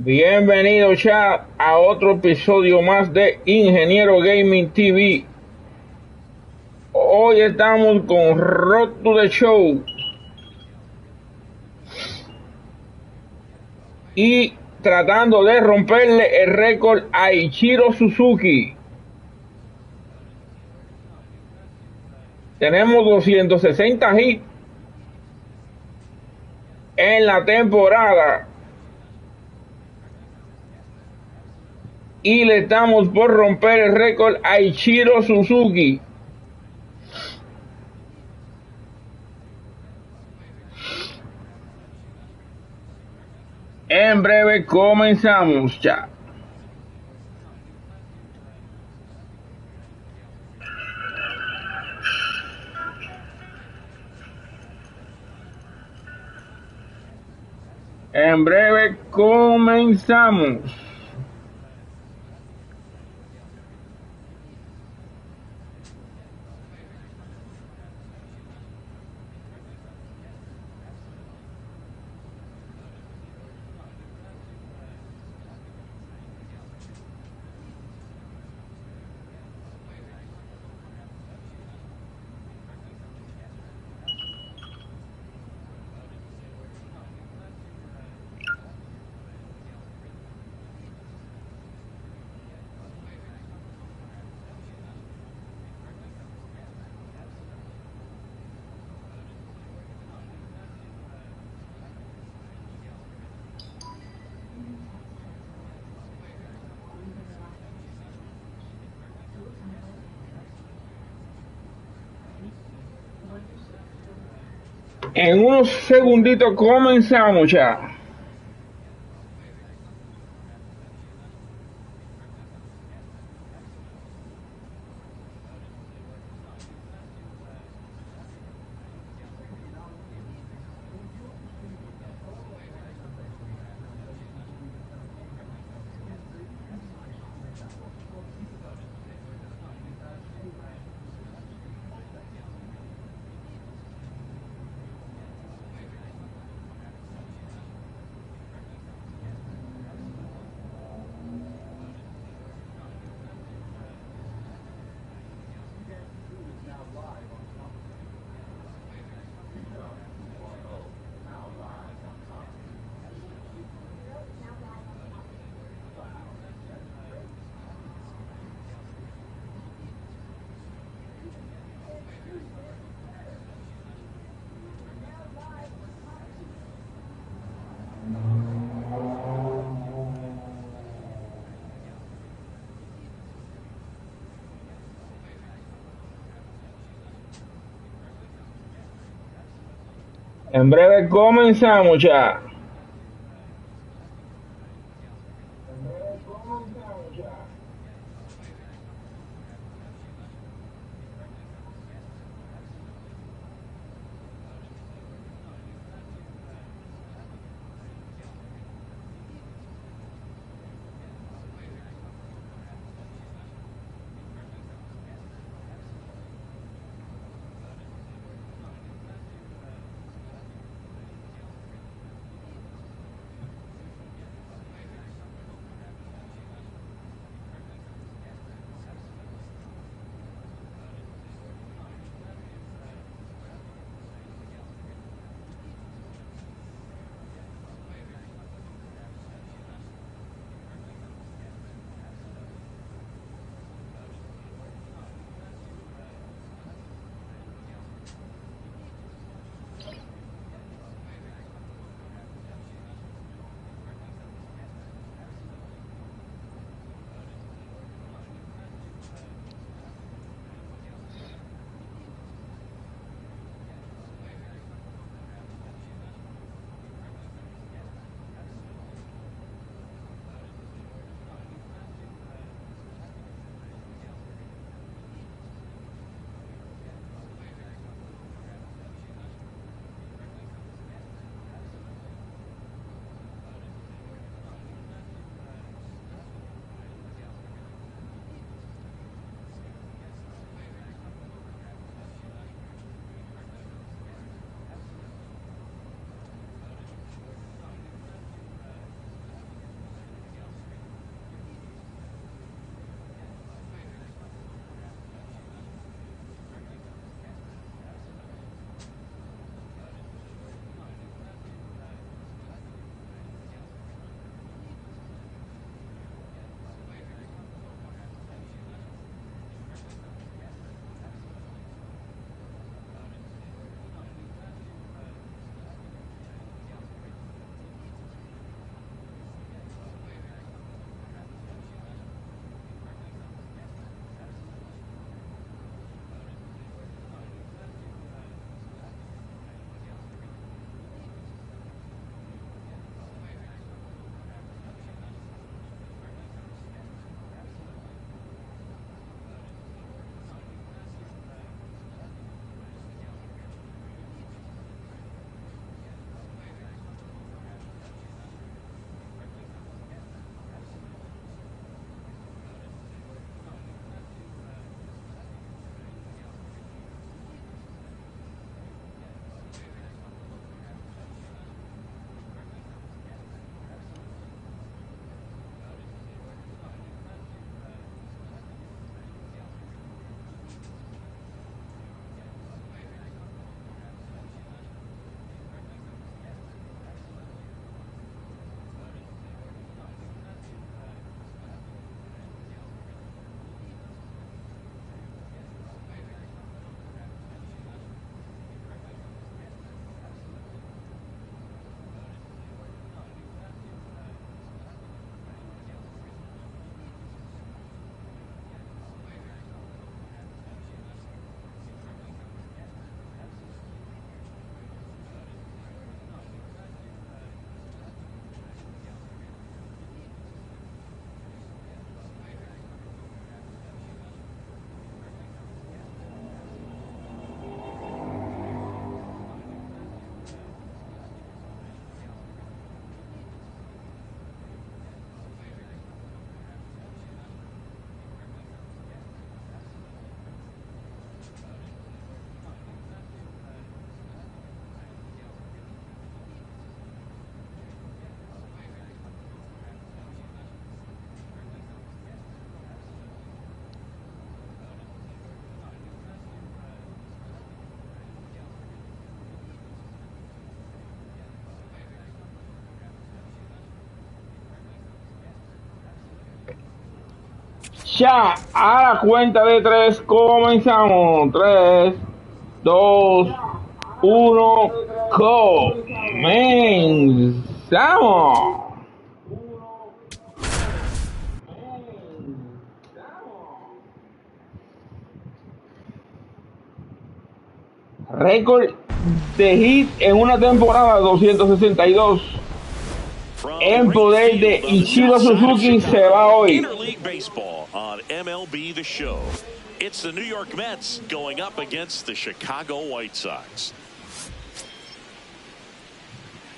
Bienvenidos ya a otro episodio más de Ingeniero Gaming TV. Hoy estamos con Rompi The Show y tratando de romperle el récord a Ichiro Suzuki. Tenemos 260 hits en la temporada y le estamos por romper el récord a Ichiro Suzuki. En breve comenzamos ya. En breve comenzamos. En unos segunditos comenzamos ya. En breve comenzamos ya. Ya, a la cuenta de 3 comenzamos. 3, 2, 1, comenzamos. Récord de hit en una temporada, 262. En poder de Ichiro Suzuki se va hoy. Baseball on MLB The Show. It's the New York Mets going up against the Chicago White Sox.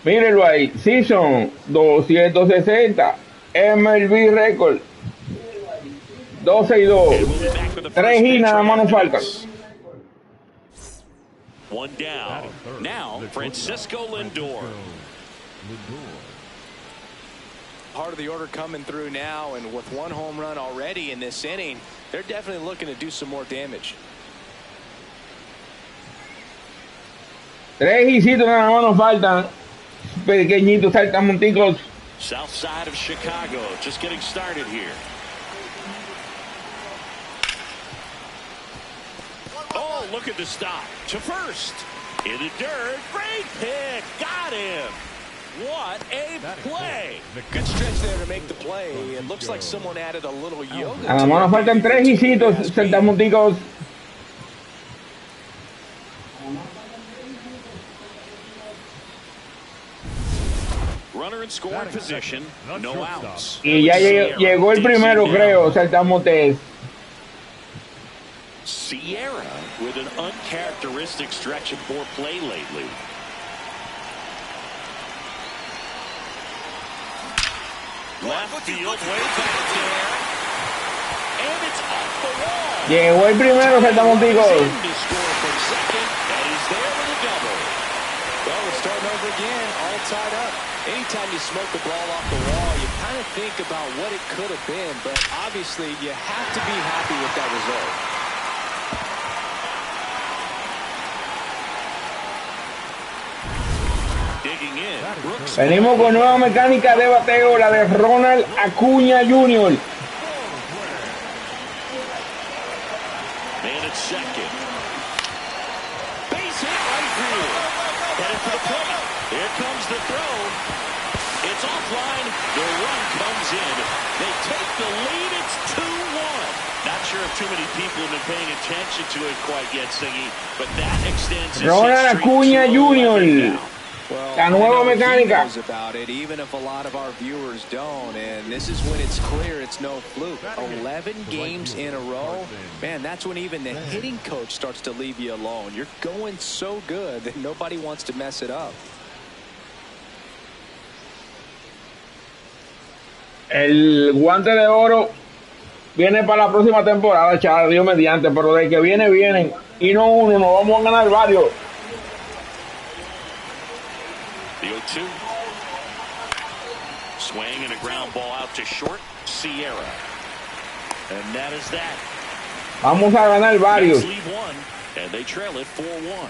Mírenlo ahí, season 260, MLB récord 12-2, 3 y nada más nos faltan. One down. Now, Francisco Lindor. Part of the order coming through now, and with one home run already in this inning, they're definitely looking to do some more damage. 3 hicitos nada más nos faltan. Pequeñitos saltamonticos. South side of Chicago, just getting started here. Oh, look at the stop to first. In the dirt, great pick, got him. What a play. Good stretch there to make the play. It looks like someone added a little yoga. Nada más nos faltan 3 hicitos saltamonticos. Runner in scoring position, no outs. Y ya llegó el primero, creo, saltamontes. Sierra with an uncharacteristic stretch of poor play lately. Left field, way back there. And it's off the wall. Llegó el primero, saltamonticos. To score from second, and he's there with a double. Well, we're starting over again, all tied up. Anytime you smoke the ball off the wall, you kind of think about what it could have been, but obviously you have to be happy with that result. Digging in. Venimos con nueva mecánica de bateo, la de Ronald Acuña Jr. Man at second. Base hit right field. Headed for the plate. Here comes the throw. It's offline. The run comes in. They take the lead. It's 2-1. Not sure if too many people have been paying attention to it quite yet, Singy, but that extends his Ronald Acuña Jr. La nueva mecánica. About it, even if a lot of our viewers don't, and this is when it's clear it's no fluke. 11 games in a row, man, that's when even the hitting coach starts to leave you alone. You're going so good that nobody wants to mess it up. El guante de oro viene para la próxima temporada, chaval, Dios mediante, pero de que vienen, y no uno, nos vamos a ganar varios. The 0-2. Swing and a ground ball out to short. Sierra. And that is that. Vamos a ganar varios. Lead one, and they trail it 4-1.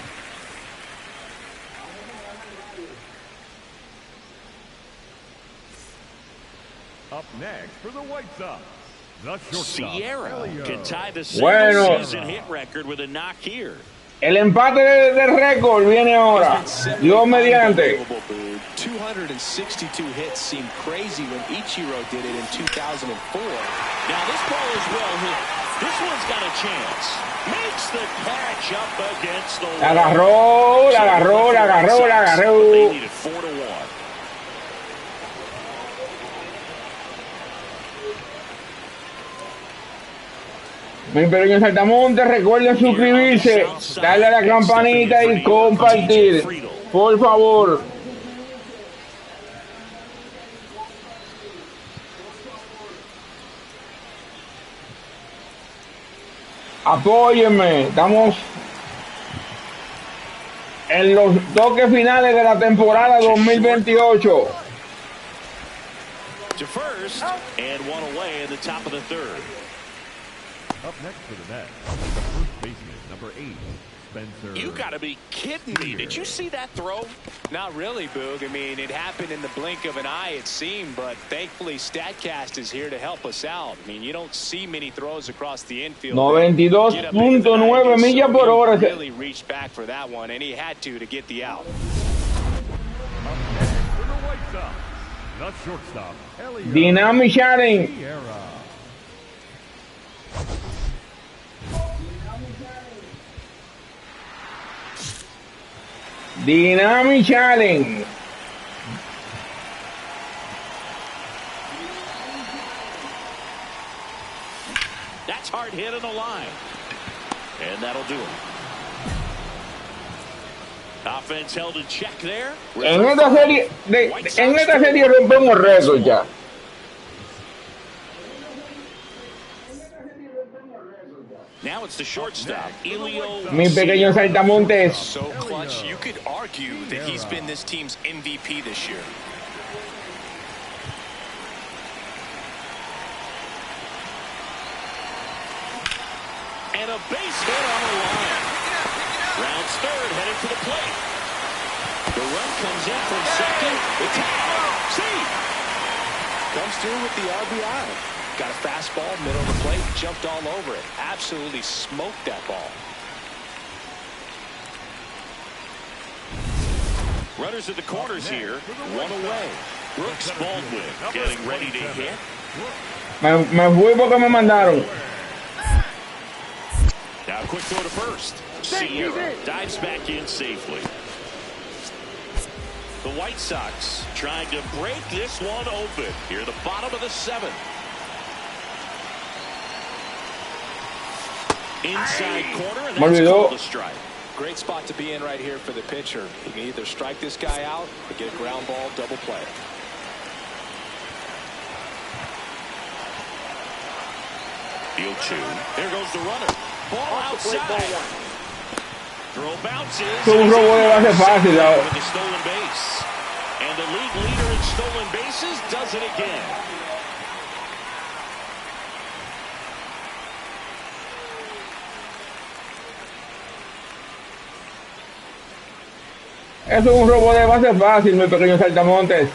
Up next for the White Sox, the shortstop. Sierra can tie the season hit record with a knock here. El empate del récord viene ahora. Dios mediante. 262 hits seemed crazy when Ichiro did it in 2004. Now this ball is well hit. This one's got a chance. Makes the catch up against the wall. La agarró. They needed 4-1. Mis pequeños saltamontes, recuerden suscribirse, darle a la campanita y compartir, por favor. Apóyenme, estamos en los toques finales de la temporada 2028. To first, and one away in the top of the third. Up next for the Mets, the first baseman, number 8, You got to be kidding me. Did you see that throw? Not really, Boog. I mean, it happened in the blink of an eye, it seemed, but thankfully StatCast is here to help us out. I mean, you don't see many throws across the infield. 92.9 millas por hora. He really reached back for that one, and he had to get the out. Dynamic challenge. Dynamic challenge. That's hard hit on the line. And that'll do it. Offense held in check there. En esta serie rompemos récord ya. Now it's the shortstop, Elio. Mi pequeño saltamontes. So clutch, you could argue that he's been this team's MVP this year. And a base hit on the line. Rounds third, headed for the plate. The run comes in from second. The tag. See. Comes through with the RBI. Got a fastball, middle of the plate, jumped all over it. Absolutely smoked that ball. Runners at the corners here. One away. Brooks Baldwin getting ready to hit. Me fui porque me mandaron. Now quick throw to first. Sierra dives back in safely. The White Sox trying to break this one open here at the bottom of the seventh. Inside corner, and that's called a strike. Great spot to be in right here for the pitcher. He can either strike this guy out or get a ground ball, double play. Deal two. There goes the runner. Ball outside. Throw bounces. Es un robo de base fácil. With the stolen base. And the league leader in stolen bases does it again. Eso es un robo de base fácil, mi pequeño saltamontes.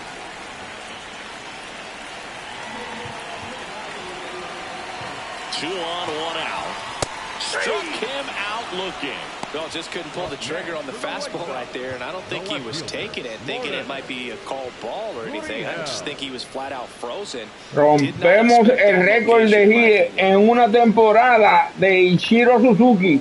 Two on, one out. Struck him out looking. Well, just couldn't pull the trigger on the fastball right there, and I don't think he was taking it, thinking it might be a called ball or anything. I just think he was flat out frozen. Rompemos el récord de hit en una temporada de Ichiro Suzuki.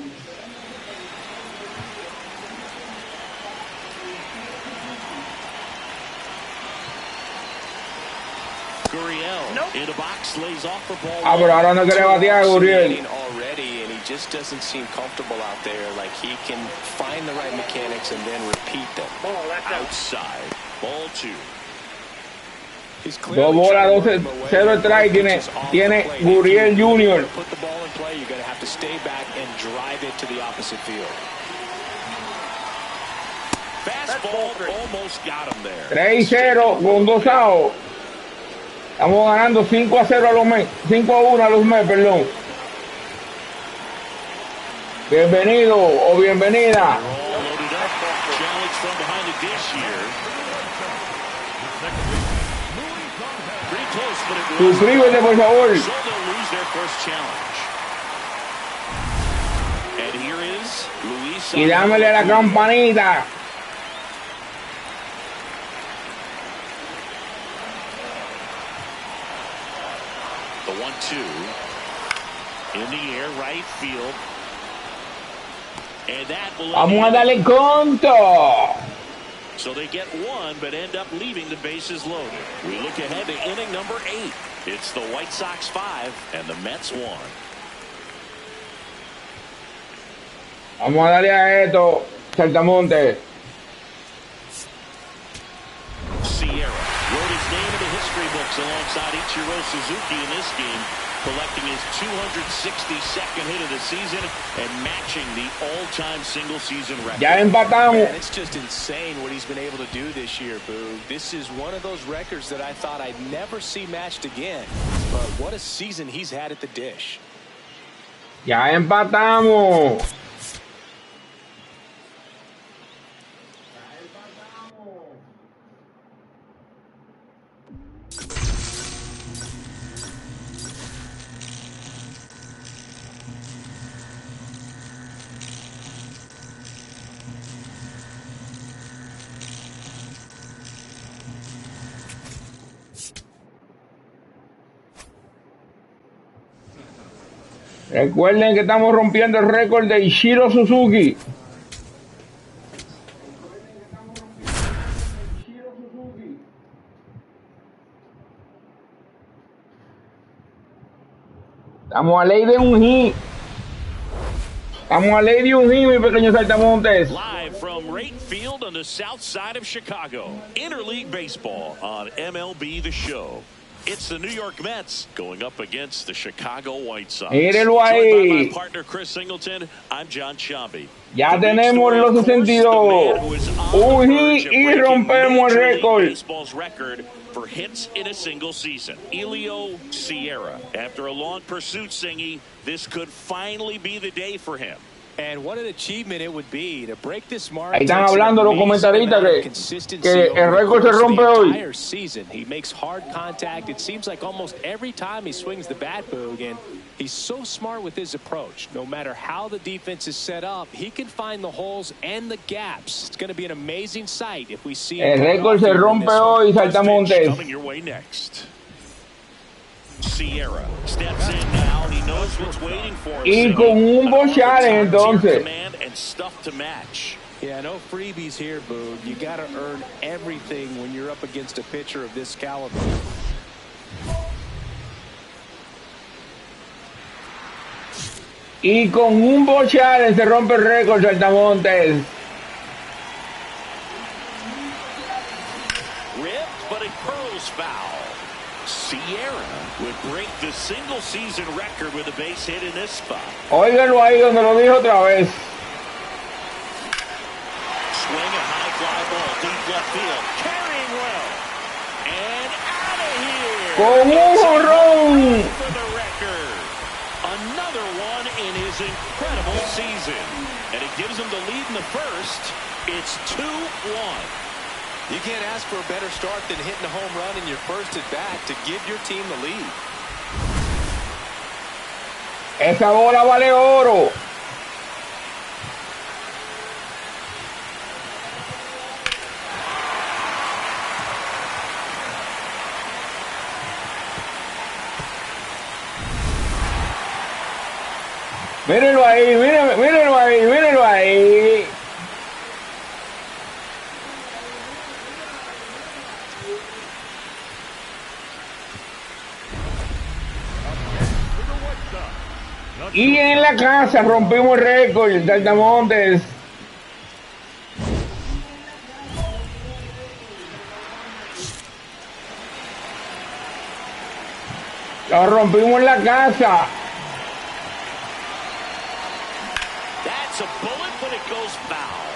In the box, lays off the ball. Pero ahora no quiere batear, Guriel. Already, and he just doesn't seem comfortable out there. Like he can find the right mechanics and then repeat them. Outside, ball two. Dos bolas, 0 strike tiene Guriel Jr. Put the ball in play. You're going to have to stay back and drive it to the opposite field. Fastball almost got him there. 3-0 con 2 outs. Estamos ganando 5-0 a los Mets. 5-1 a los Mets, perdón. Bienvenido o bienvenida. Suscríbete, por favor. Y dámele a la campanita. The 1-2 in the air, right field. And that will Vamos a darle conto. So they get one, but end up leaving the bases loaded. We look ahead to inning number 8. It's the White Sox 5 and the Mets 1. Vamos a darle a esto, Saltamonte. Sierra wrote his name in the history books alongside Ichiro Suzuki in this game, collecting his 262nd hit of the season and matching the all-time single-season record. Ya empatamos. Man, it's just insane what he's been able to do this year, Boo. This is one of those records that I thought I'd never see matched again. But what a season he's had at the dish. Ya empatamos. Recuerden que estamos rompiendo el récord de Ichiro Suzuki. Estamos a ley de un hit. Estamos a ley de un hit, mi pequeño saltamontes. Live from right field on the south side of Chicago. Interleague baseball on MLB The Show. It's the New York Mets going up against the Chicago White Sox. Mírelo ahí. Joined by my partner Chris Singleton, I'm John Chambi. Ya tenemos los 62. Un hit y rompemos el récord. Baseball's record for hits in a single season. Elio Sierra. After a long pursuit, Singy, this could finally be the day for him. And what an achievement it would be to break this mark. Ahí están hablando los comentaristas que el récord se rompe hoy. He makes hard contact. It seems like almost every time he swings the bat, Boog, and he's so smart with his approach. No matter how the defense is set up, he can find the holes and the gaps. It's going to be an amazing sight if we see el récord se rompe hoy, saltamontes. Coming your way next. Sierra steps in now. He knows what's waiting for him. Y con un bochale entonces. And stuff to match. Yeah, no freebies here, Boog. You got to earn everything when you're up against a pitcher of this caliber. Y con un bochale se rompe el récord, saltamontes. Ripped, but it curls foul. Sierra would break the single season record with a base hit in this spot. Óiganlo ahí donde lo dijo otra vez. Swing a high fly ball deep left field. Carrying well. And out of here. Con un jonrón. For the record. Another one in his incredible season. And it gives him the lead in the first. It's 2-1. You can't ask for a better start than hitting a home run in your first at bat to give your team the lead. Esa bola vale oro. Mírenlo ahí, mírenlo ahí, mírenlo ahí. Y en la casa rompimos el récord de Saltamontes. Lo rompimos en la casa. That's a bullet, but it goes foul.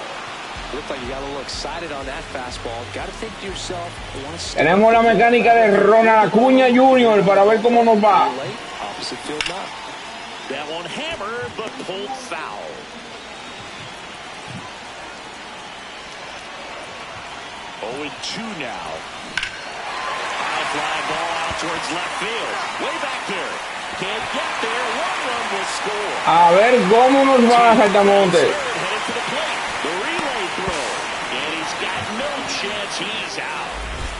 Looks like you got a little excited on that fastball. Got to think to yourself. Tenemos la mecánica de Ronald Acuña Jr. para ver cómo nos va. Opposite field now. That one hammered, but pulled foul. Oh, and 2 now. High fly ball out towards left field. Way back there. Can't get there. One run will score. A ver cómo nos va, Saltamontes. Headed to the plate. The relay throw. And he's got no chance. He's out.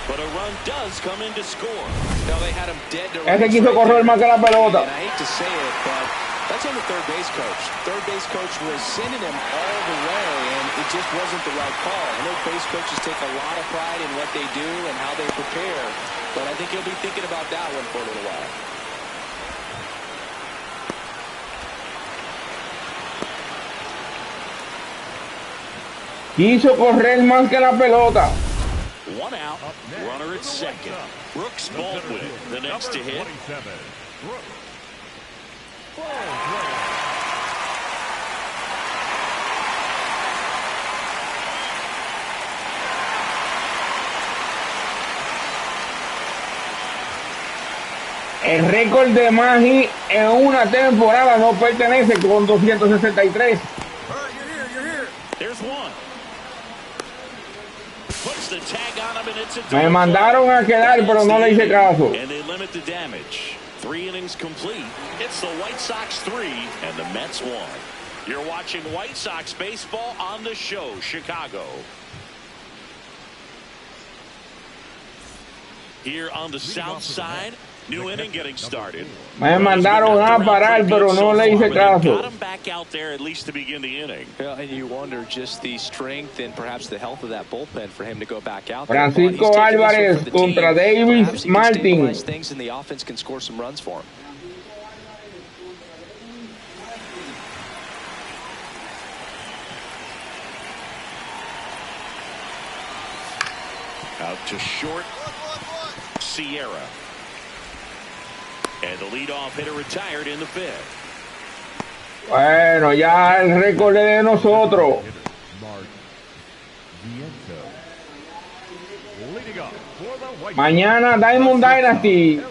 But a run does come in to score. No, they had him dead to Ese quiso correr más que la pelota. And I hate to say it, but that's on the third base coach. Third base coach was sending him all the way, and it just wasn't the right call. I know base coaches take a lot of pride in what they do and how they prepare, but I think he'll be thinking about that one for a little while. Quiso correr más que la pelota. One out, runner at second. Brooks Baldwin, the next to hit. El récord de Magi en una temporada no pertenece con 263. There's one. Put the tag on him, and it's a Me mandaron a quedar, pero no le hice caso. And they limit the damage. 3 innings complete. It's the White Sox 3 and the Mets 1. You're watching White Sox baseball on the show, Chicago. Here on the south side, new inning getting started. Me mandaron a parar, pero no le hice caso. Got him back out there at least to begin the inning. And you wonder just the strength and perhaps the health of that bullpen for him to go back out there. Francisco Álvarez contra Davis Martin. Things and the offense can score some runs for him. Out to short, Sierra. And the leadoff hitter retired in the 5th. Bueno, ya el récord es de nosotros. Mañana Diamond Dynasty,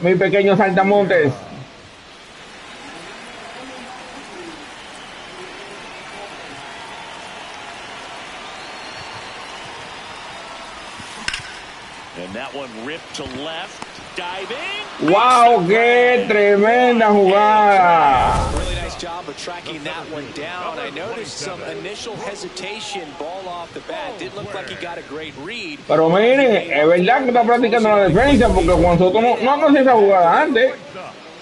mi pequeño saltamontes. And that one ripped to left, diving. Wow, qué tremenda jugada. Really nice job of tracking that one down. I noticed some initial hesitation, ball off the bat. Didn't look like he got a great read. Pero miren, es verdad que está practicando la defensa porque Juan Soto no hacía esa jugada antes.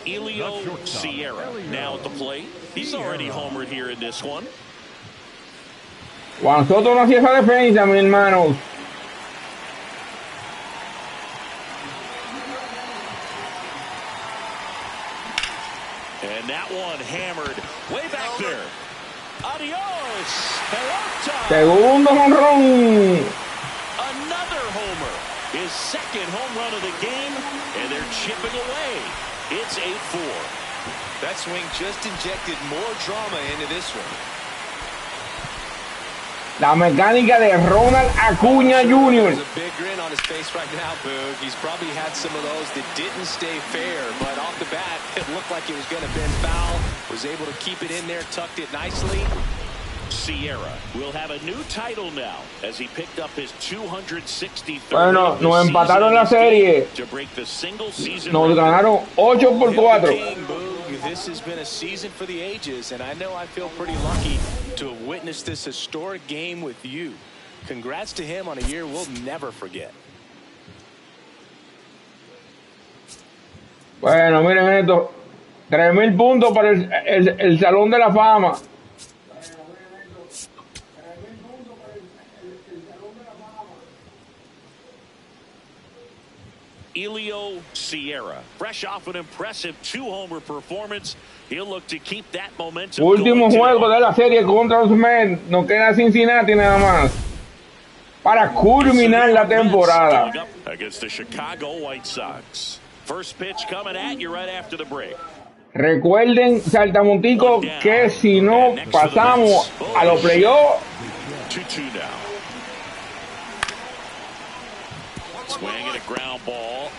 Elio Sierra now at the plate. He's already homered here in this one. Juan Soto no hacía esa defensa, mi hermano. And that one hammered way back there. Adios, pelota. Segundo jonrón. Another homer. His second home run of the game, and they're chipping away. It's 8-4. That swing just injected more drama into this one. La mecánica de Ronald Acuña Jr. There's a big grin on his face right now, Boog. He's probably had some of those that didn't stay fair, but off the bat, it looked like it was going to bend foul. Was able to keep it in there, tucked it nicely. Sierra will have a new title now as he picked up his 263rd. Bueno, nos empataron la serie. To break the single season. Nos ganaron 8-4. This has been a season for the ages, and I know I feel pretty lucky to have witnessed this historic game with you. Congrats to him on a year we'll never forget. Bueno, miren esto. 3,000 puntos para el Salón de la Fama. Elio Sierra, fresh off an impressive 2-homer performance. He'll look to keep that momentum. Último juego de la serie contra los Mets. Nos queda Cincinnati nada más para culminar la temporada. Against the Chicago White Sox. First pitch coming at you right after the break. Recuerden, saltamontico, que si no pasamos a los playoffs, 2-2 now. Swing and a ground ball.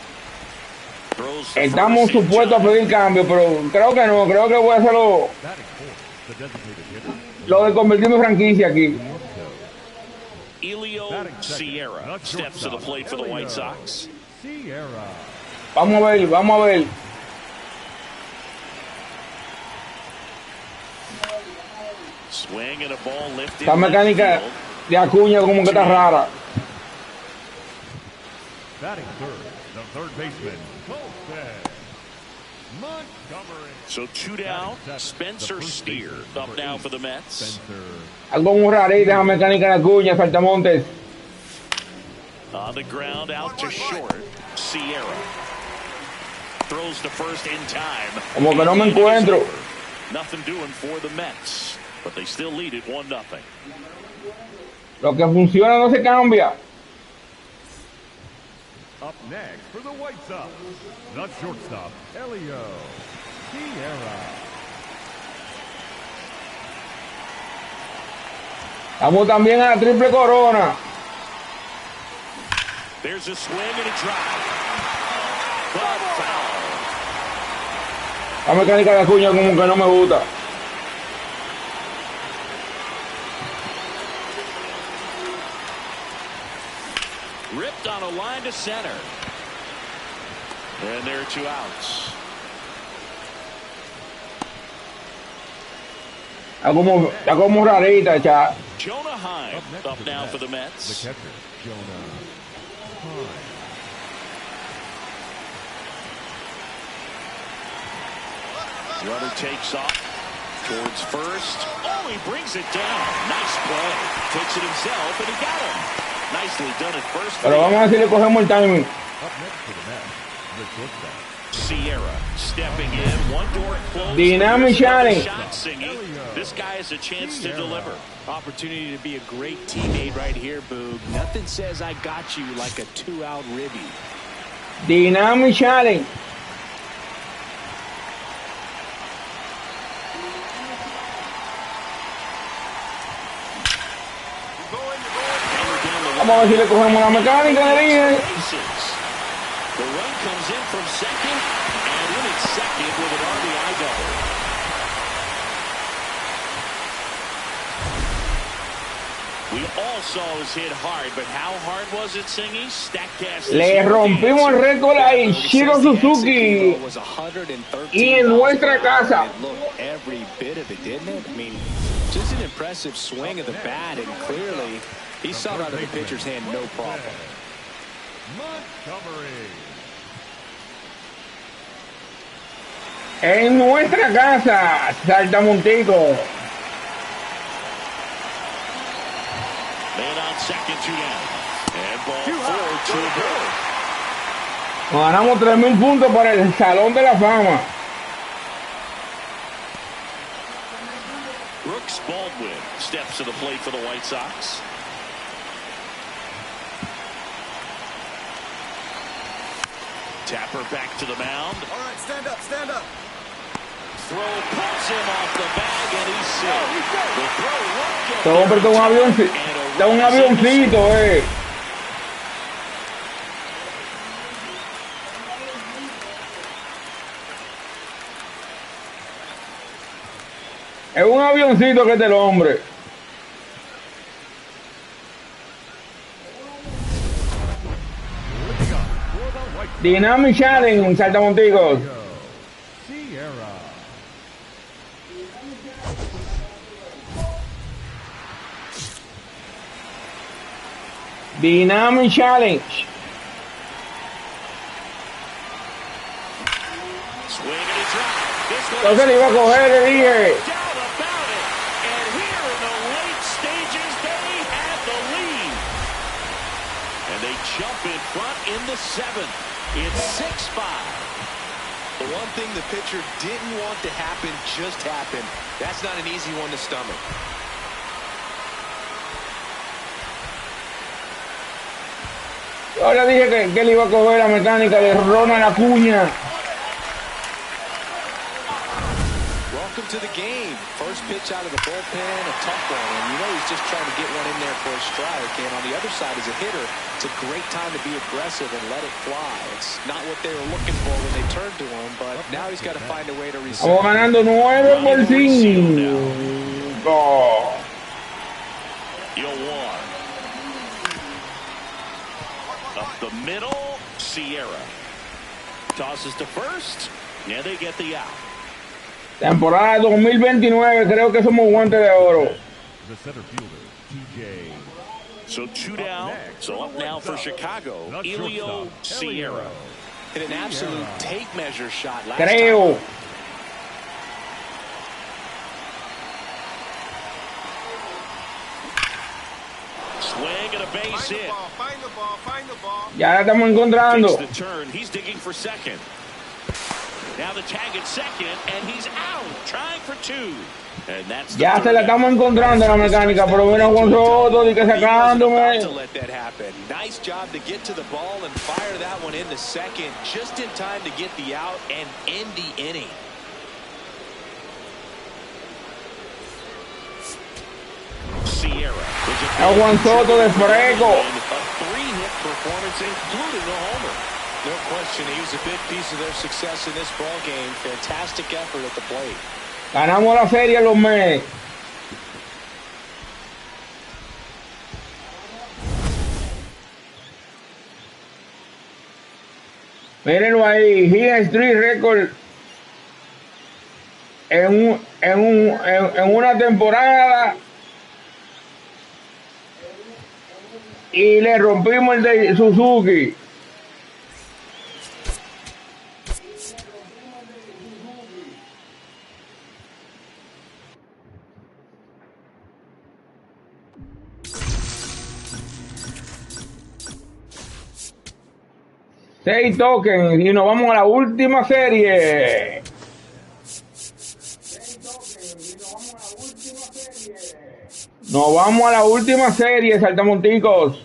estamos supuestos a pedir cambio, pero creo que no, creo que voy a hacerlo lo de convertirme en franquicia aquí. Elio Sierra steps to the plate for the White Sox. Vamos a ver, vamos a ver. Swing and a ball lifted. Esta mecánica de Acuña como que está rara. Batting third, the third baseman, So 2 down, Spencer Steer up now for the Mets. Algo muy rarito esa mecánica de Acuña, saltamontes. On the ground, out to short. Sierra throws to first in time. Como que no me encuentro. Nothing doing for the Mets, but they still lead it 1-0. Lo que funciona no se cambia. Up next for the White Sox, the shortstop, Elio Sierra. Estamos también a la triple corona. There's a swing and a drive. But foul. La mecánica de Acuña como que no me gusta. Ripped on a line to center. And there are 2 outs. Está como rarita, cha. Jonah Heim up now for the Mets. The catcher, Jonah Heim. Runner takes off towards first. Oh, he brings it down. Nice play. Takes it himself, and he got him. Nicely done at first. Pero vamos a ver si le cogemos el timing. Up next for the Mets, the shortstop. Sierra stepping in. One door closed. Dynamic shotting. Shot singing. This guy has a chance to deliver. Opportunity to be a great teammate right here, Boog. Nothing says I got you like a 2-out ribby. Dynamic shotting. Vamos a ver si le cogemos la mecánica, le dije. The run comes in from second, and in at second with an RBI double. We all saw it was hit hard, but how hard was it, Singy? Statcast. Le rompimos el récord a Ichiro Suzuki y en nuestra casa. Every bit of it, didn't it? I mean, just an impressive swing of the bat, and clearly he saw it out of the pitcher's hand, no problem. Montgomery. En nuestra casa, Saltamontico. Man on second, 2 down. And ball forward to the board. Nos ganamos 3,000 puntos para el Salón de la Fama. Brooks Baldwin steps to the plate for the White Sox. Tapper back to the mound. All right, stand up, stand up. Throw pulls him off the bag, and he's safe. The throw won't get Este hombre está un avioncito, Es un avioncito que es del hombre. Dynamic Challenge, Saltamonticos. Sierra. Dynamic Challenge. Swing and a drive. This one Entonces le iba a coger, le dije. doubt about it. And here in the late stages, they have the lead. And they jump in front in the 7th. It's 6-5. The one thing the pitcher didn't want to happen just happened. That's not an easy one to stomach. Ahora dije que le iba a coger la mecánica de Ronald Acuña. Welcome to the game. First pitch out of the bullpen, a tough one. And you know he's just trying to get one in there for a strike. And on the other side, as a hitter, it's a great time to be aggressive and let it fly. It's not what they were looking for when they turned to him, but now he's got to find a way to reset. Estamos ganando 9 por 5. You'll one. Up the middle, Sierra. Tosses to first, and they get the out. Temporada 2029, creo que somos Guante de Oro. The center fielder, TJ. So 2 down. So up now for Chicago, Elio Sierra. Hit an absolute tape measure shot last Creo. time. Swing and a base hit. Find the ball, find the ball. Ya la estamos encontrando. Takes the turn. He's digging for second. Now the tag at second, and he's out, trying for 2. And that's the Ya se la estamos encontrando la mecánica, pero bueno, Juan Soto, y que sacándome. To let that happen. Nice job to get to the ball and fire that one into second, just in time to get the out and end the inning. Sierra. A Juan Soto de Freco. A 3-hit performance, including a homer. No question, he was a big piece of their success in this ball game. Fantastic effort at the plate. Ganamos la serie los Mets. Mírenlo ahí, history record en una temporada y le rompimos el de Suzuki. Seis tokens y nos vamos a la última serie. Nos vamos a la última serie, saltamonticos.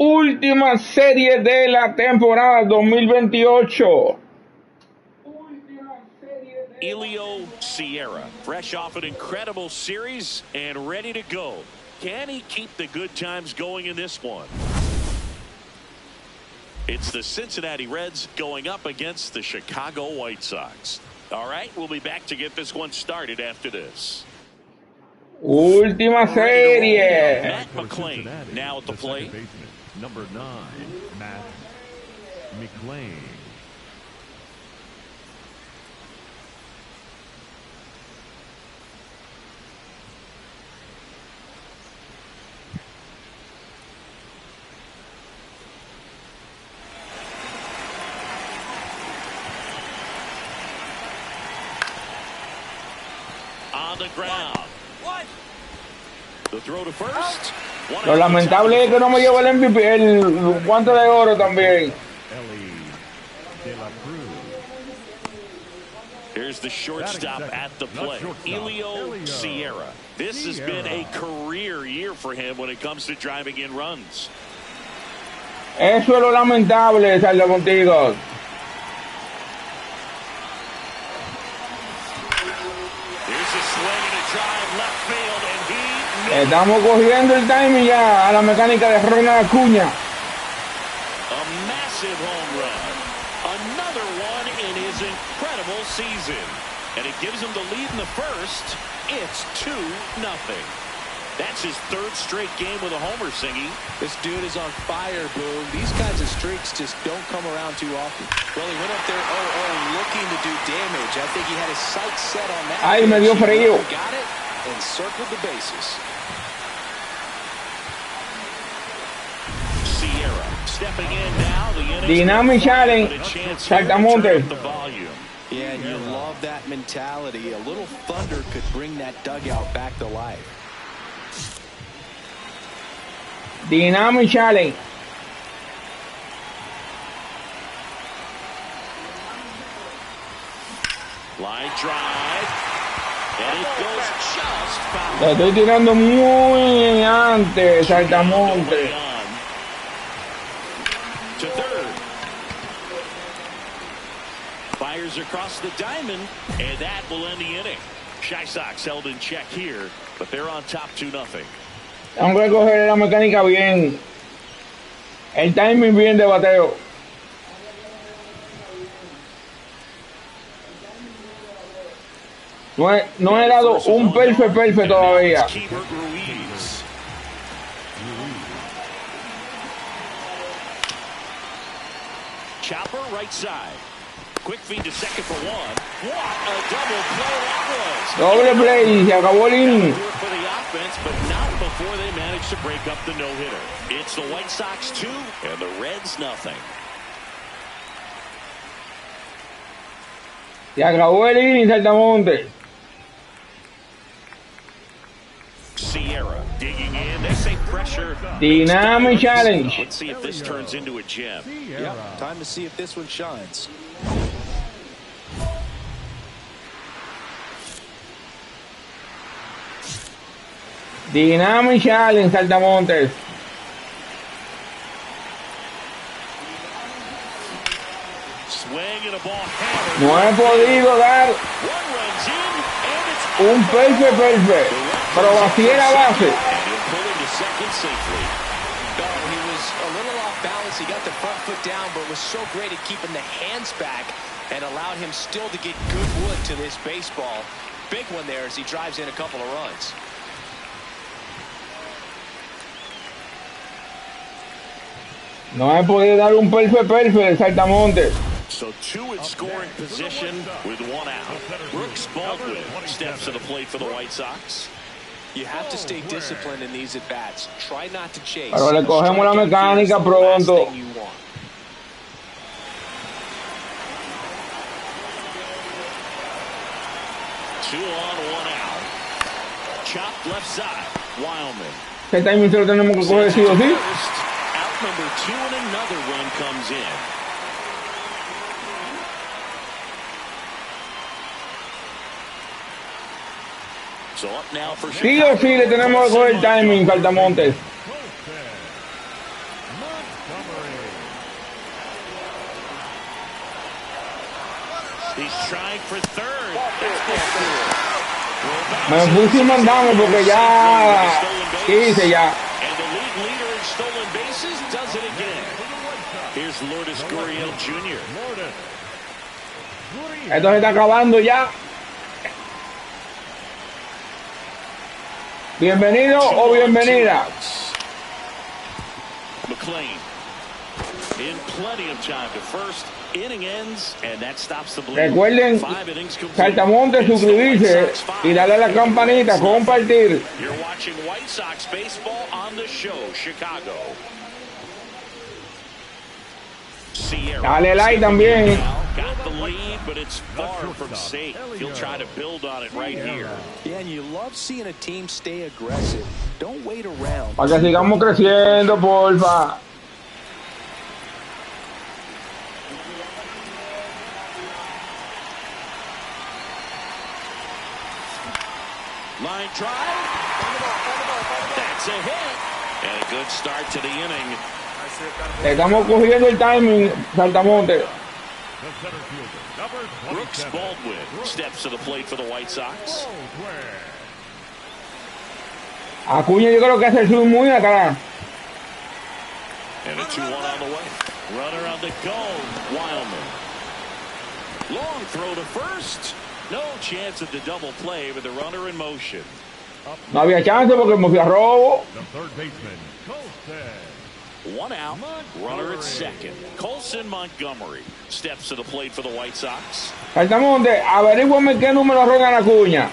Última serie de la temporada 2028. Elio Sierra, fresh off an incredible series and ready to go. Can he keep the good times going in this one? It's the Cincinnati Reds going up against the Chicago White Sox. All right, we'll be back to get this one started after this. Última serie. Matt McClain now at the plate. Number 9, Matt McClain. On the ground. What? The throw to first. Lo lamentable es que no me llevo el MVP, el guante de oro también. Here's the shortstop at the plate, Elio Sierra. This has been a career year for him when it comes to driving in runs. Eso es lo lamentable, saltamonticos. Here's a swing and a drive left field, and he. Estamos cogiendo el timing ya a la mecánica de Ronald Acuña. A massive home run. Another one in his incredible season. And it gives him the lead in the first. It's 2-0. That's his third straight game with a homer, Singy. This dude is on fire, Boom. These kinds of streaks just don't come around too often. Well, he went up there 0-0 looking to do damage. I think he had his sights set on that. Ay, me dio frío. Got it and circled the bases. Stepping in now, the Dynamic challenge, Saltamontes. Yeah, and you love that mentality. A little thunder could bring that dugout back to life. Dynamic challenge. Line drive. And it goes just foul. Lo estoy tirando muy antes, Saltamontes. To third. Fires across the diamond, and that will end the inning. Shy Sox held in check here, but they're on top 2-0. Tengo que coger la mecánica bien. El timing bien de bateo. No he dado un perfecto todavía. Chopper right side. Quick feed to second for one. What a double play that was. Doble play, se acabó el inning. For the offense, but not before they managed to break up the no-hitter. It's the White Sox 2 and the Reds 0. Se acabó el inning, Saltamontes. Sierra digging in. They say pressure. Dynamic challenge. Let's see if this turns into a gem. Yeah, time to see if this one shines. Dynamic challenge, Saltamontes. No he podido dar un perfect, pero vacié la base. A little off balance. He got the front foot down, but was so great at keeping the hands back and allowed him still to get good wood to this baseball. Big one there as he drives in a couple of runs. No he podido dar un perfect de Saltamontes. So two in scoring position with one out. Brooks Baldwin steps to the plate for the White Sox. You have to stay disciplined in these at-bats. Try not to chase. Pero le cogemos la mecánica pronto. 2 on, 1 out. Chopped left side. Wildman. ¿Qué timing se lo tenemos que coger sí o sí? Out number 2 and another run comes in. So up now for Sí o sí le tenemos que coger el timing, Saltamontes. He's trying for third. Me puse un mandame porque ya hice ya. And the league leader in stolen bases does it again. Here's Lourdes Gurriel Jr. Esto se está acabando ya. Bienvenido o bienvenida. McLean in plenty of time to first. Inning ends and that stops the bleed. Recuerden, Saltamontes, suscribirse y darle a la campanita, compartir. You're watching White Sox baseball on the show, Chicago. Dale like también. Got the lead, but it's far from safe. He'll try to build on it right here. Yeah, and you love seeing a team stay aggressive. Don't wait around. Para que sigamos creciendo, porfa. Line drive. That's a hit. And a good start to the inning. Estamos cogiendo el timing, Saltamontes. Brooks Baldwin steps to the plate for the White Sox. Acuña yo creo que hace el swing muy atrás. And a 2-1 on the way. Runner on the go. Wildman. Long throw to first. No chance at the double play with the runner in motion. No había chance porque me fui a robo. The third baseman, Colson. 1 out. Runner at second. Colson Montgomery steps to the plate for the White Sox. Saltamontes, averíguame qué número rogan Acuña.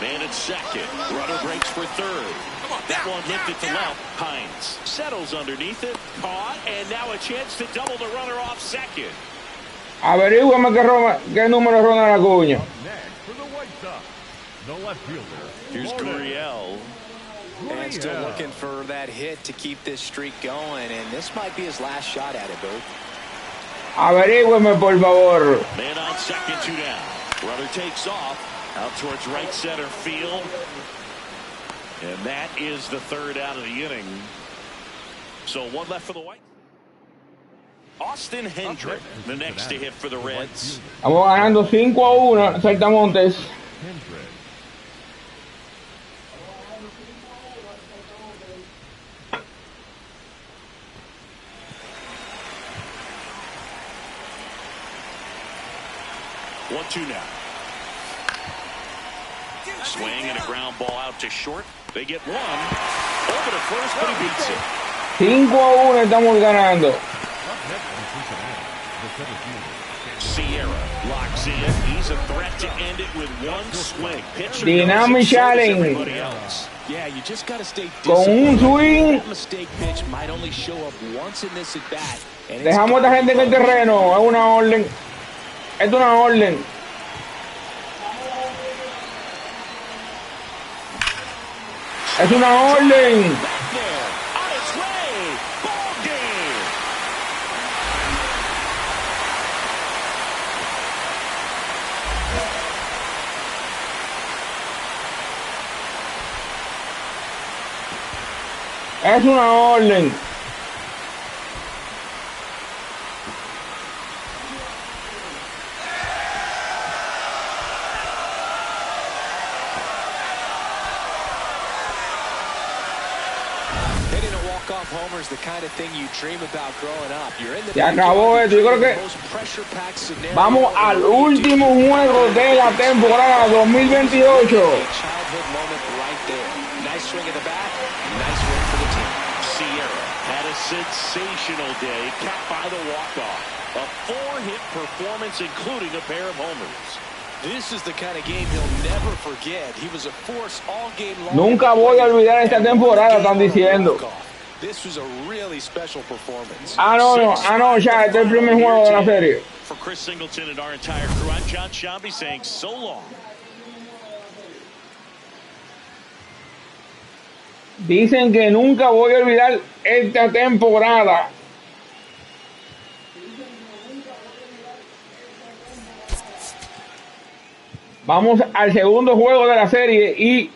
Man at second. Runner breaks for third. That one lifted to left. Hines settles underneath it. Caught. And now a chance to double the runner off second. Averíguame qué número rogan Acuña. Next for the White Sox, the left fielder. Here's Gurriel. And still looking for that hit to keep this streak going. And this might be his last shot at it, Booth. Averíguame, por favor. Man on second, 2 down. Runner takes off out towards right center field. And that is the third out of the inning. So 1 left for the White. Austin Hendrick, the next to hit for the Reds. Estamos ganando 5-1, Saltamontes. Hendrick. One-two now. Swing and a ground ball out to short. They get one. Over to first, but he beats it. 5-1 estamos ganando. Sierra locks in. He's a threat to end it with one swing. Pitcher Dynamic challenge. Yeah, you just got to stay Con un swing. That mistake pitch might only show up once in this at bat. Dejamos a esta gente en el terreno. Es una orden. Es una orden. Es una orden. Es una orden. walk-off homer is the kind of thing you dream about growing up. You're in the Se acabó esto. Yo creo que vamos al último juego de la temporada 2028. Nice swing at the bat. Nice win for the team. Sierra had a sensational day, capped by the walk-off. A 4-hit performance, including a pair of homers. This is the kind of game he'll never forget. He was a force all game long. Nunca voy a olvidar esta temporada, están diciendo. This was a really special performance. No, ya, este es el primer juego de la serie. For Chris Singleton and our entire crew, I'm John Shambi saying so long. Dicen que nunca voy a olvidar esta temporada. Vamos al segundo juego de la serie y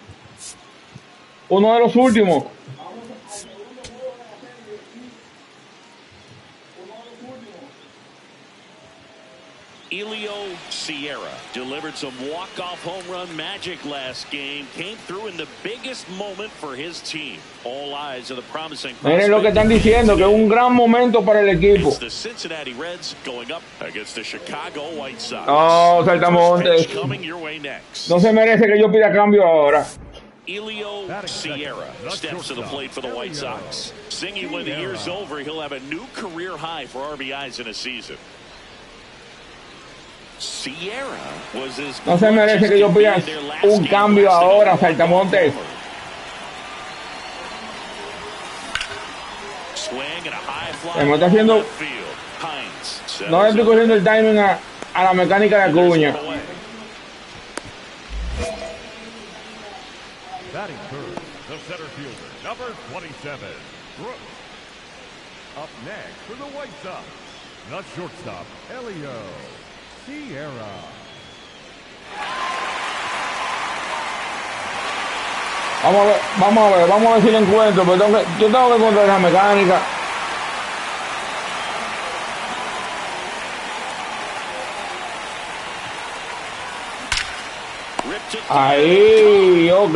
uno de los últimos. Elio Sierra delivered some walk-off home run magic last game. Came through in the biggest moment for his team. All eyes on the promising. Miren lo que están diciendo, que es un gran momento para el equipo. It's the Cincinnati Reds going up against the Chicago White Sox. Oh, Saltamontes. Coming your way next. No se merece que yo pida cambio ahora. Elio Sierra steps to the plate for the White Sox. Singing when the year's over, he'll have a new career high for RBIs in a season. Sierra was his. No se merece que yo pida un cambio ahora, Saltamontes. Me está haciendo. No le estoy cogiendo el timing a la mecánica de Acuña. Batting third, the center fielder, number 27, Brooks. Up next for the White Sox, the shortstop, Elio Sierra. Vamos a ver si lo encuentro, pero yo tengo que encontrar la mecánica. Ahí, ok.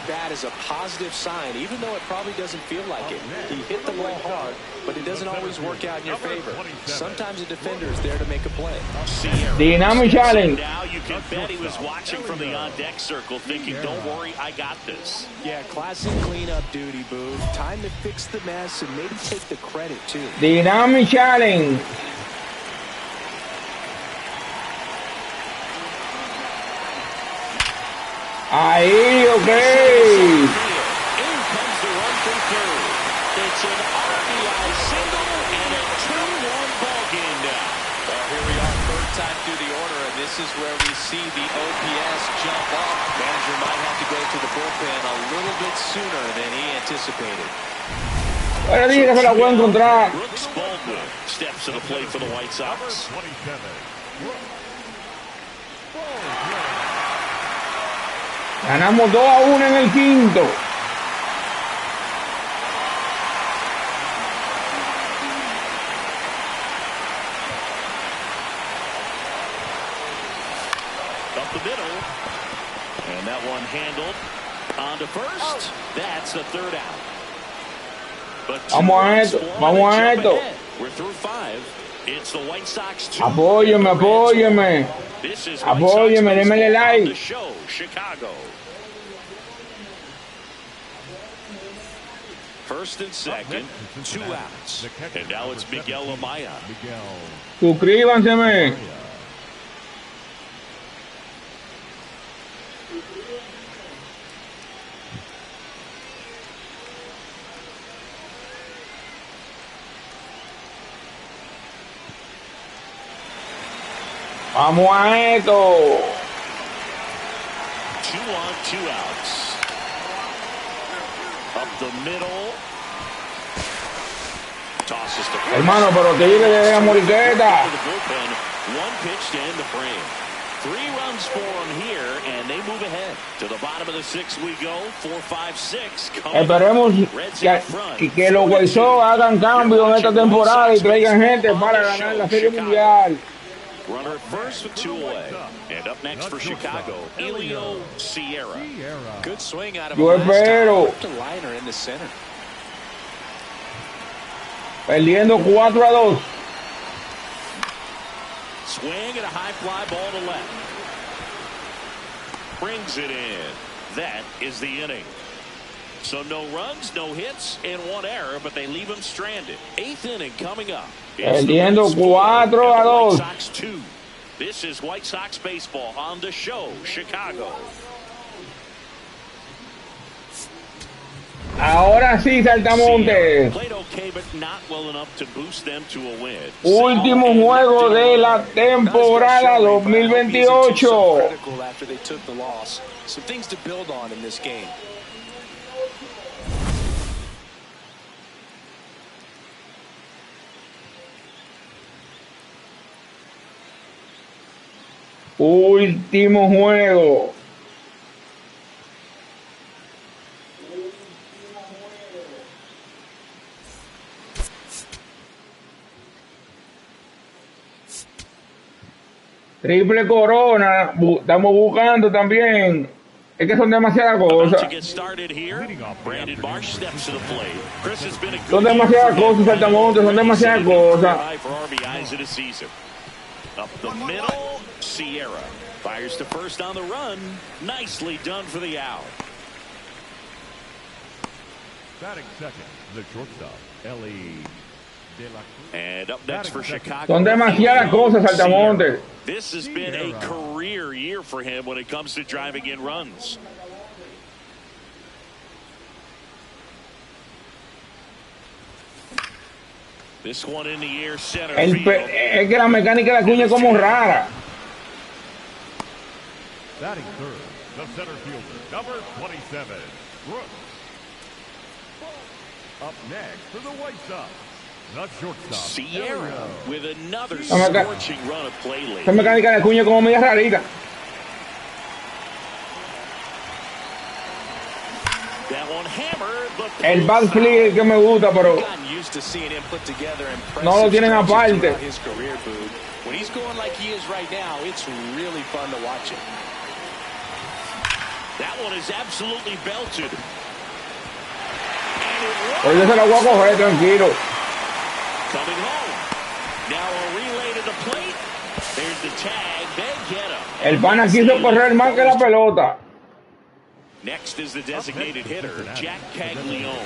That is a positive sign, even though it probably doesn't feel like it. He hit the ball hard, but it doesn't always work out in your favor. Sometimes a defender is there to make a play. Dynamic challenge. Now you can bet he was watching from the on-deck circle, thinking, "Don't worry, I got this." Yeah, classic cleanup duty, Boo. Time to fix the mess and maybe take the credit too. Dynamic challenge. Ahí, ok. In comes the run from third. It's an RBI single and a 2-1 ball game now. Well, here we are, third time through the order, and this is where we see the OPS jump up. Manager might have to go to the bullpen a little bit sooner than he anticipated. Ahora dije que se la voy a encontrar. Brooks Baldwin steps to the plate for the White Sox. Ganamos 2-1 en el quinto. Up the middle. And that one handled on to first. That's the third out. But Vamos a esto, vamos a esto. We're through 5. It's the White Sox 2. Apóyeme, apóyeme. This is Apóyeme, démele like. The show, Chicago. First and second, 2 outs. And now it's Miguel Amaya. Suscríbanse. Vamos a esto. 2 on, 2 outs. Up the middle. Tosses to first. Hermano, pero que llegue de la moriqueta. One pitch to end the frame. 3 runs for him here, and they move ahead. To the bottom of the 6th we go. 4, 5, 6. Esperemos que los White Sox hagan cambio en esta temporada y traigan gente para ganar la Serie Mundial. Runner first with 2 away. And up next for Chicago, Elio Sierra. Good swing out of Yo espero. liner in the center. Perdiendo 4-2. Swing and a high fly ball to left. Brings it in. That is the inning. So no runs, no hits, and one error, but they leave him stranded. 8th inning coming up. Perdiendo 4-2. Sox 2. This is White Sox baseball on the show, Chicago. Ahora sí, Saltamontes. Último juego de la temporada 2028. Último juego. Triple corona, estamos buscando también. Es que son demasiadas cosas. Son demasiadas cosas, Saltamontes, son demasiadas cosas. Up the middle, Sierra fires to first on the run. Nicely done for the out. Batting second, the shortstop, Ellie. And up next for Chicago. Son demasiadas cosas, Saltamontes. This has been a career year for him when it comes to driving in runs. This one in the air, center field. Es que la mecánica de la cuña es como rara. Batting third, the center fielder, number 27, Brooks. Up next for the White Sox, the shortstop, Sierra, with another scorching run of play late. Esa mecánica de cuña es como media rarita. That one hammered, but El back flip es el que me gusta, pero no lo tienen aparte. When he's going like he is right now, it's really fun to watch it. That one is absolutely belted. Oye, se la voy a coger tranquilo. Coming home. Now a relay to the plate. There's the tag. They get him. El pana quiso correr más que la pelota. Next is the designated hitter, Jack Caglione.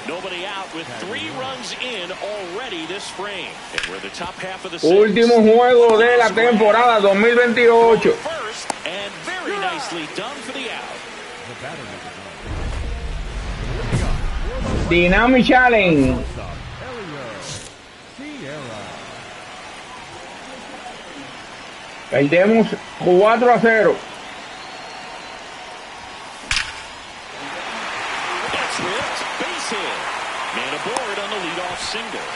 Nobody out with 3 runs in already this frame. And we're the top half of the Último juego de la temporada 2028. First, and very nicely done for the out. Dynamic Challenge. Perdemos 4-0. That's ripped. Base hit. Man aboard on the leadoff single.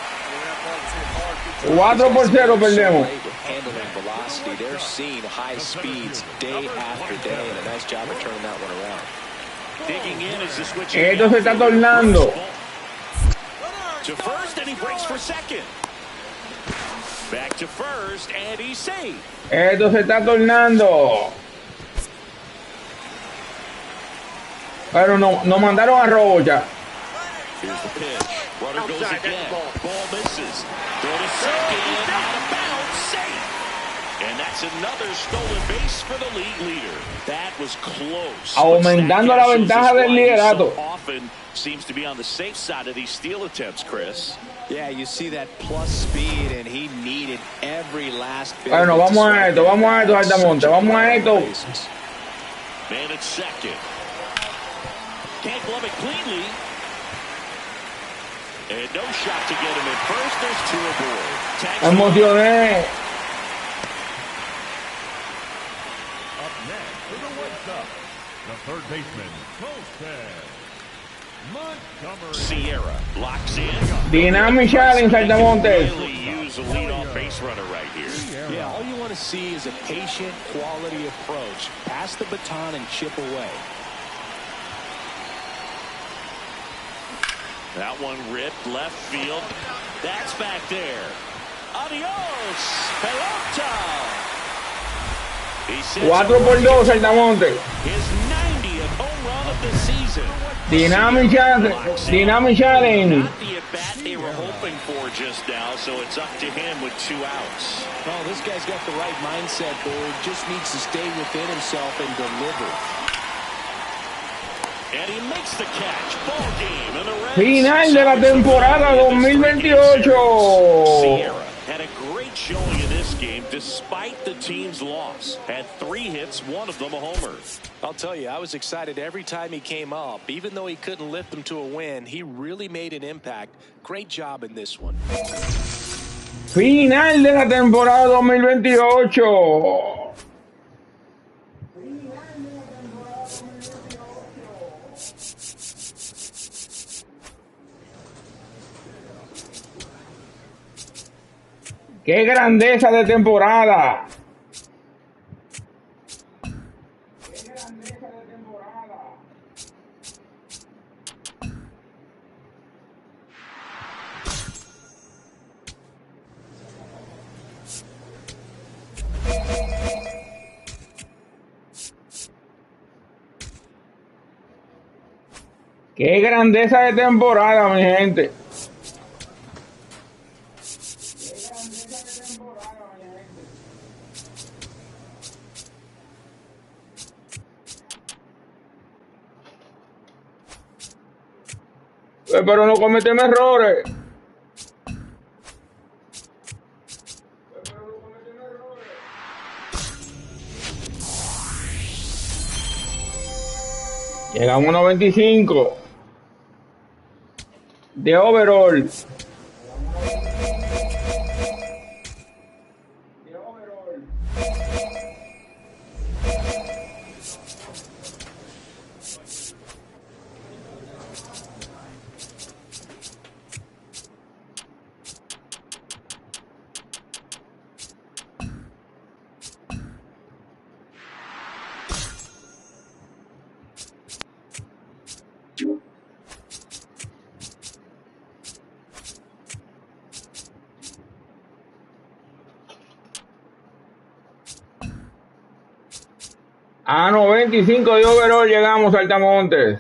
4-0 perdemos. Handling velocity, they're seeing high speeds day after day, and a nice job of turning that one around. Digging in as the switch. Esto se está tornando. To first, and he breaks for second. Back to first, and he's safe. Esto se está tornando. Pero no mandaron a Rocha. Here's the pitch. Runner goes again. Ball misses. Throw to second. Out of bounds. Safe. And that's another stolen base for the league leader. That was close. Aumentando la ventaja del liderato. Often seems to be on the safe side of these steal attempts, Chris. Yeah, you see that plus speed, and he needed every last bit. Bueno, vamos a esto, Altamonte, vamos a esto. Man at second. Can't glove it cleanly. And no shot to get him in first. There's 2 aboard. Emocioné. Up next for the White Sox, the third baseman, Montgomery. Sierra blocks in. Dynamic Challenge, Altamonte. Really use a leadoff base runner right here. Yeah, all you want to see is a patient, quality approach. Pass the baton and chip away. That one ripped left field. That's back there. Adios, pelota. 4-2, Altamonte. His 90th home run of the season. Dynamic Challenge. Not the at-bat they were hoping for just now, so it's up to him with 2 outs. Oh, this guy's got the right mindset, Bird. Just needs to stay within himself and deliver. And he makes the catch. Ball game. And the Reds Final de la temporada 2028. Sierra had a great showing in this game despite the team's loss. Had 3 hits, one of them a homer. I'll tell you, I was excited every time he came up. Even though he couldn't lift them to a win, he really made an impact. Great job in this one. Final de la temporada 2028. ¡Qué grandeza de temporada! ¡Qué grandeza de temporada! ¡Qué grandeza de temporada, mi gente! Pero no cometemos errores. Llegamos a 95 de overall. A 95 de overall llegamos, Altamontes.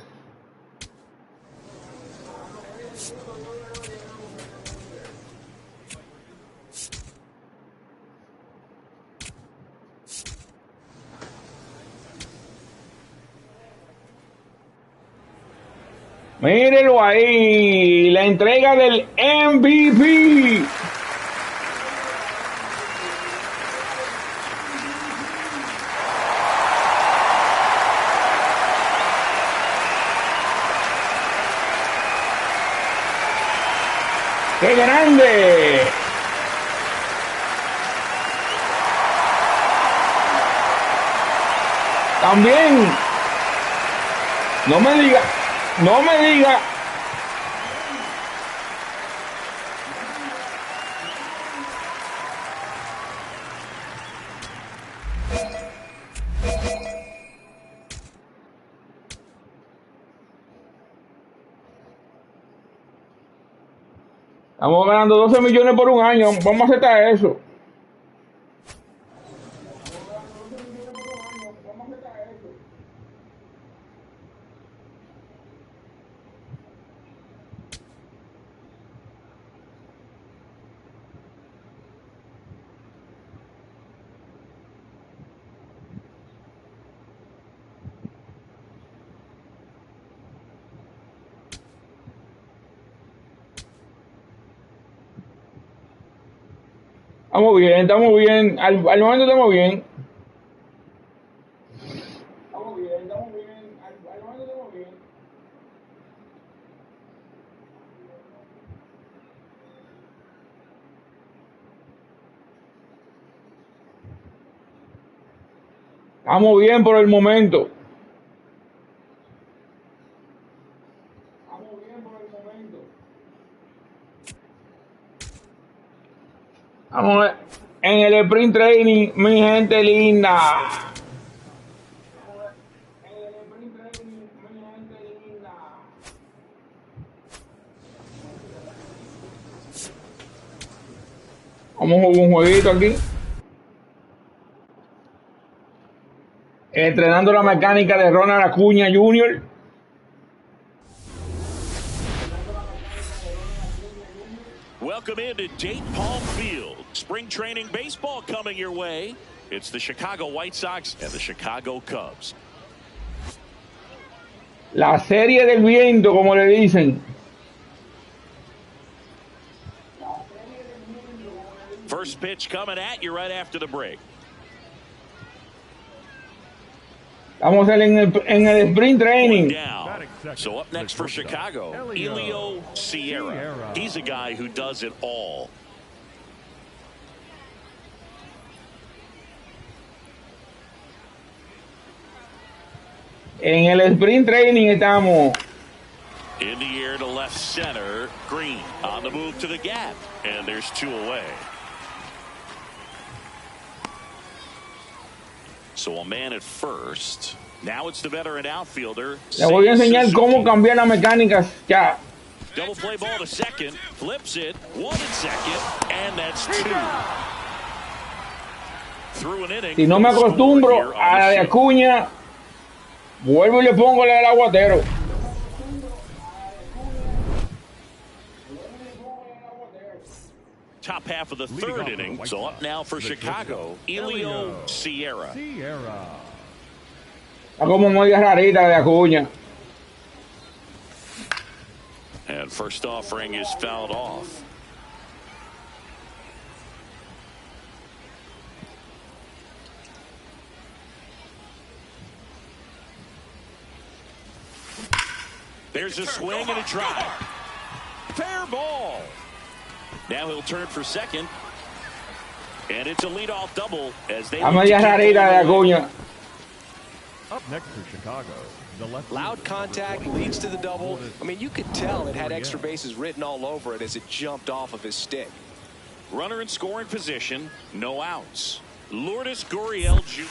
Mírenlo ahí, la entrega del MVP. ¡Qué grande! También, no me diga. Estamos ganando 12 millones por un año. Vamos a aceptar eso. Estamos bien. Al momento estamos bien. Estamos bien. Al momento estamos bien. Estamos bien por el momento. Vamos en el sprint training, mi gente linda. Vamos a jugar un jueguito aquí. Entrenando la mecánica de Ronald Acuña Jr. Welcome into Dayton Palm Field. Spring training baseball coming your way. It's the Chicago White Sox and the Chicago Cubs. La serie del viento, como le dicen. First pitch coming at you right after the break. Estamos en el sprint training. Down. So up next for Chicago, Ichiro Suzuki. He's a guy who does it all. En el sprint training estamos. In the air to left center, Green on the move to the gap, and there's two away. So a man at first. Now it's the veteran outfielder. Le voy a enseñar cómo cambiar las mecánicas ya. Double play ball to second, flips it, one at second, and that's two. Through an inning. Si no me acostumbro a la de Acuña, vuelvo y le pongo la del aguatero. Top half of the third inning. So up now for Chicago, Ichiro Suzuki. Está como media rarita de Acuña. And first offering is fouled off. There's a swing and a drive. Fair ball. Now he'll turn for second. And it's a leadoff double as they. A media rarita de Acuña. Up next for Chicago, the left. Loud contact leads to the double. I mean, you could tell it had extra bases written all over it as it jumped off of his stick. Runner in scoring position, no outs. Lourdes Gurriel Jr.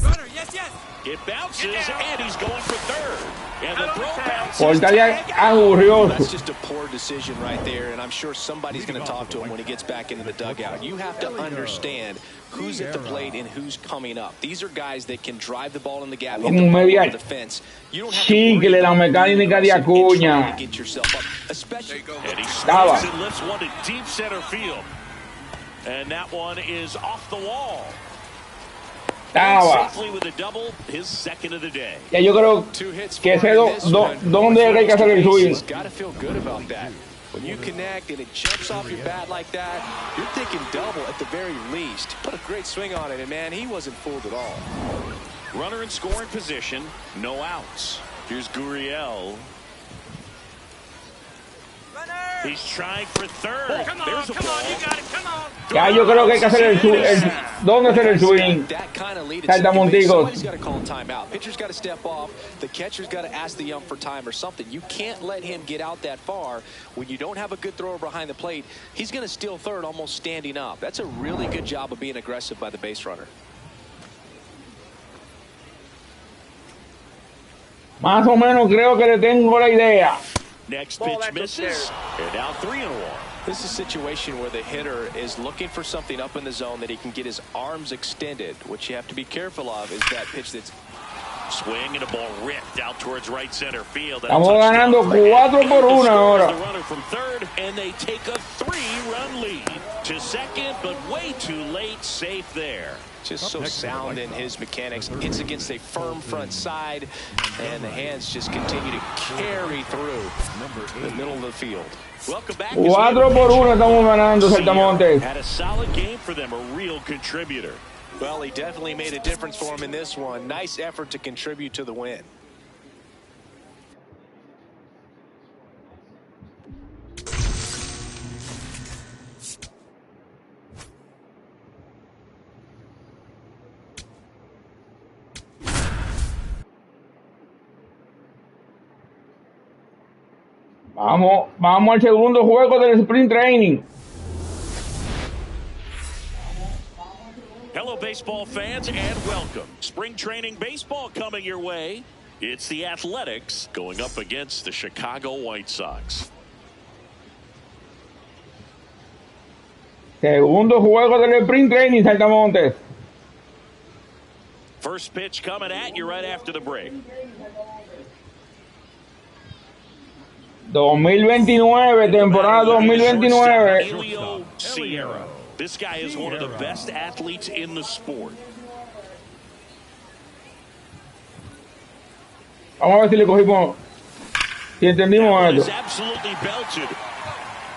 Runner, yes, yes. It bounces, and he's going for third. And the throw bounces. Portalia aburrioso. That's just a poor decision right there, and I'm sure somebody's going to talk to him when he gets back into the dugout. You have to understand who's at the plate and who's coming up. These are guys that can drive the ball in the gap, hit the ball over the fence. You don't have to la mecánica de Acuña. get yourself up, especially. And he swings and lifts one to deep center field. And that one is off the wall. Safely with a double, his second of the day. Ya yo creo que ese donde hay que hacer el swing. Got to feel good about that. When you connect and it jumps off your bat like that, you're thinking double at the very least. Put a great swing on it, and man, he wasn't fooled at all. Runner in scoring position, no outs. Here's Gurriel. He's trying for third. Come on, you got it, come on. Ya yo creo que hay que hacer el ¿dónde hacer el swing? That kind of lead, Saltamonticos. somebody's got to call timeout. Pitcher's got to step off. The catcher's got to ask the ump for time or something. You can't let him get out that far when you don't have a good thrower behind the plate. He's going to steal third almost standing up. That's a really good job of being aggressive by the base runner. Más o menos creo que le tengo la idea. Next pitch misses, and now 3-1. This is a situation where the hitter is looking for something up in the zone that he can get his arms extended. What you have to be careful of is that pitch that's swing and a ball ripped out towards right center field. Estamos ganando 4-1 ahora. The runner from third, and they take a 3-run lead to second, but way too late. Safe there. Just so sound in his mechanics. Hits against a firm front side, and the hands just continue to carry through the middle of the field. Welcome back. 4-1 estamos ganando, Saltamontes. Had a solid game for them, a real contributor. Well, he definitely made a difference for him in this one. Nice effort to contribute to the win. Vamos al segundo juego del sprint training. Hello, baseball fans, and welcome. Spring training baseball coming your way. It's the Athletics going up against the Chicago White Sox. Segundo juego del sprint training, Saltamontes. First pitch coming at you right after the break. 2029, temporada 2029. Elio Sierra. This guy is one of the best athletes in the sport. Vamos a ver si le cogimos, si entendimos That esto. is absolutely belted.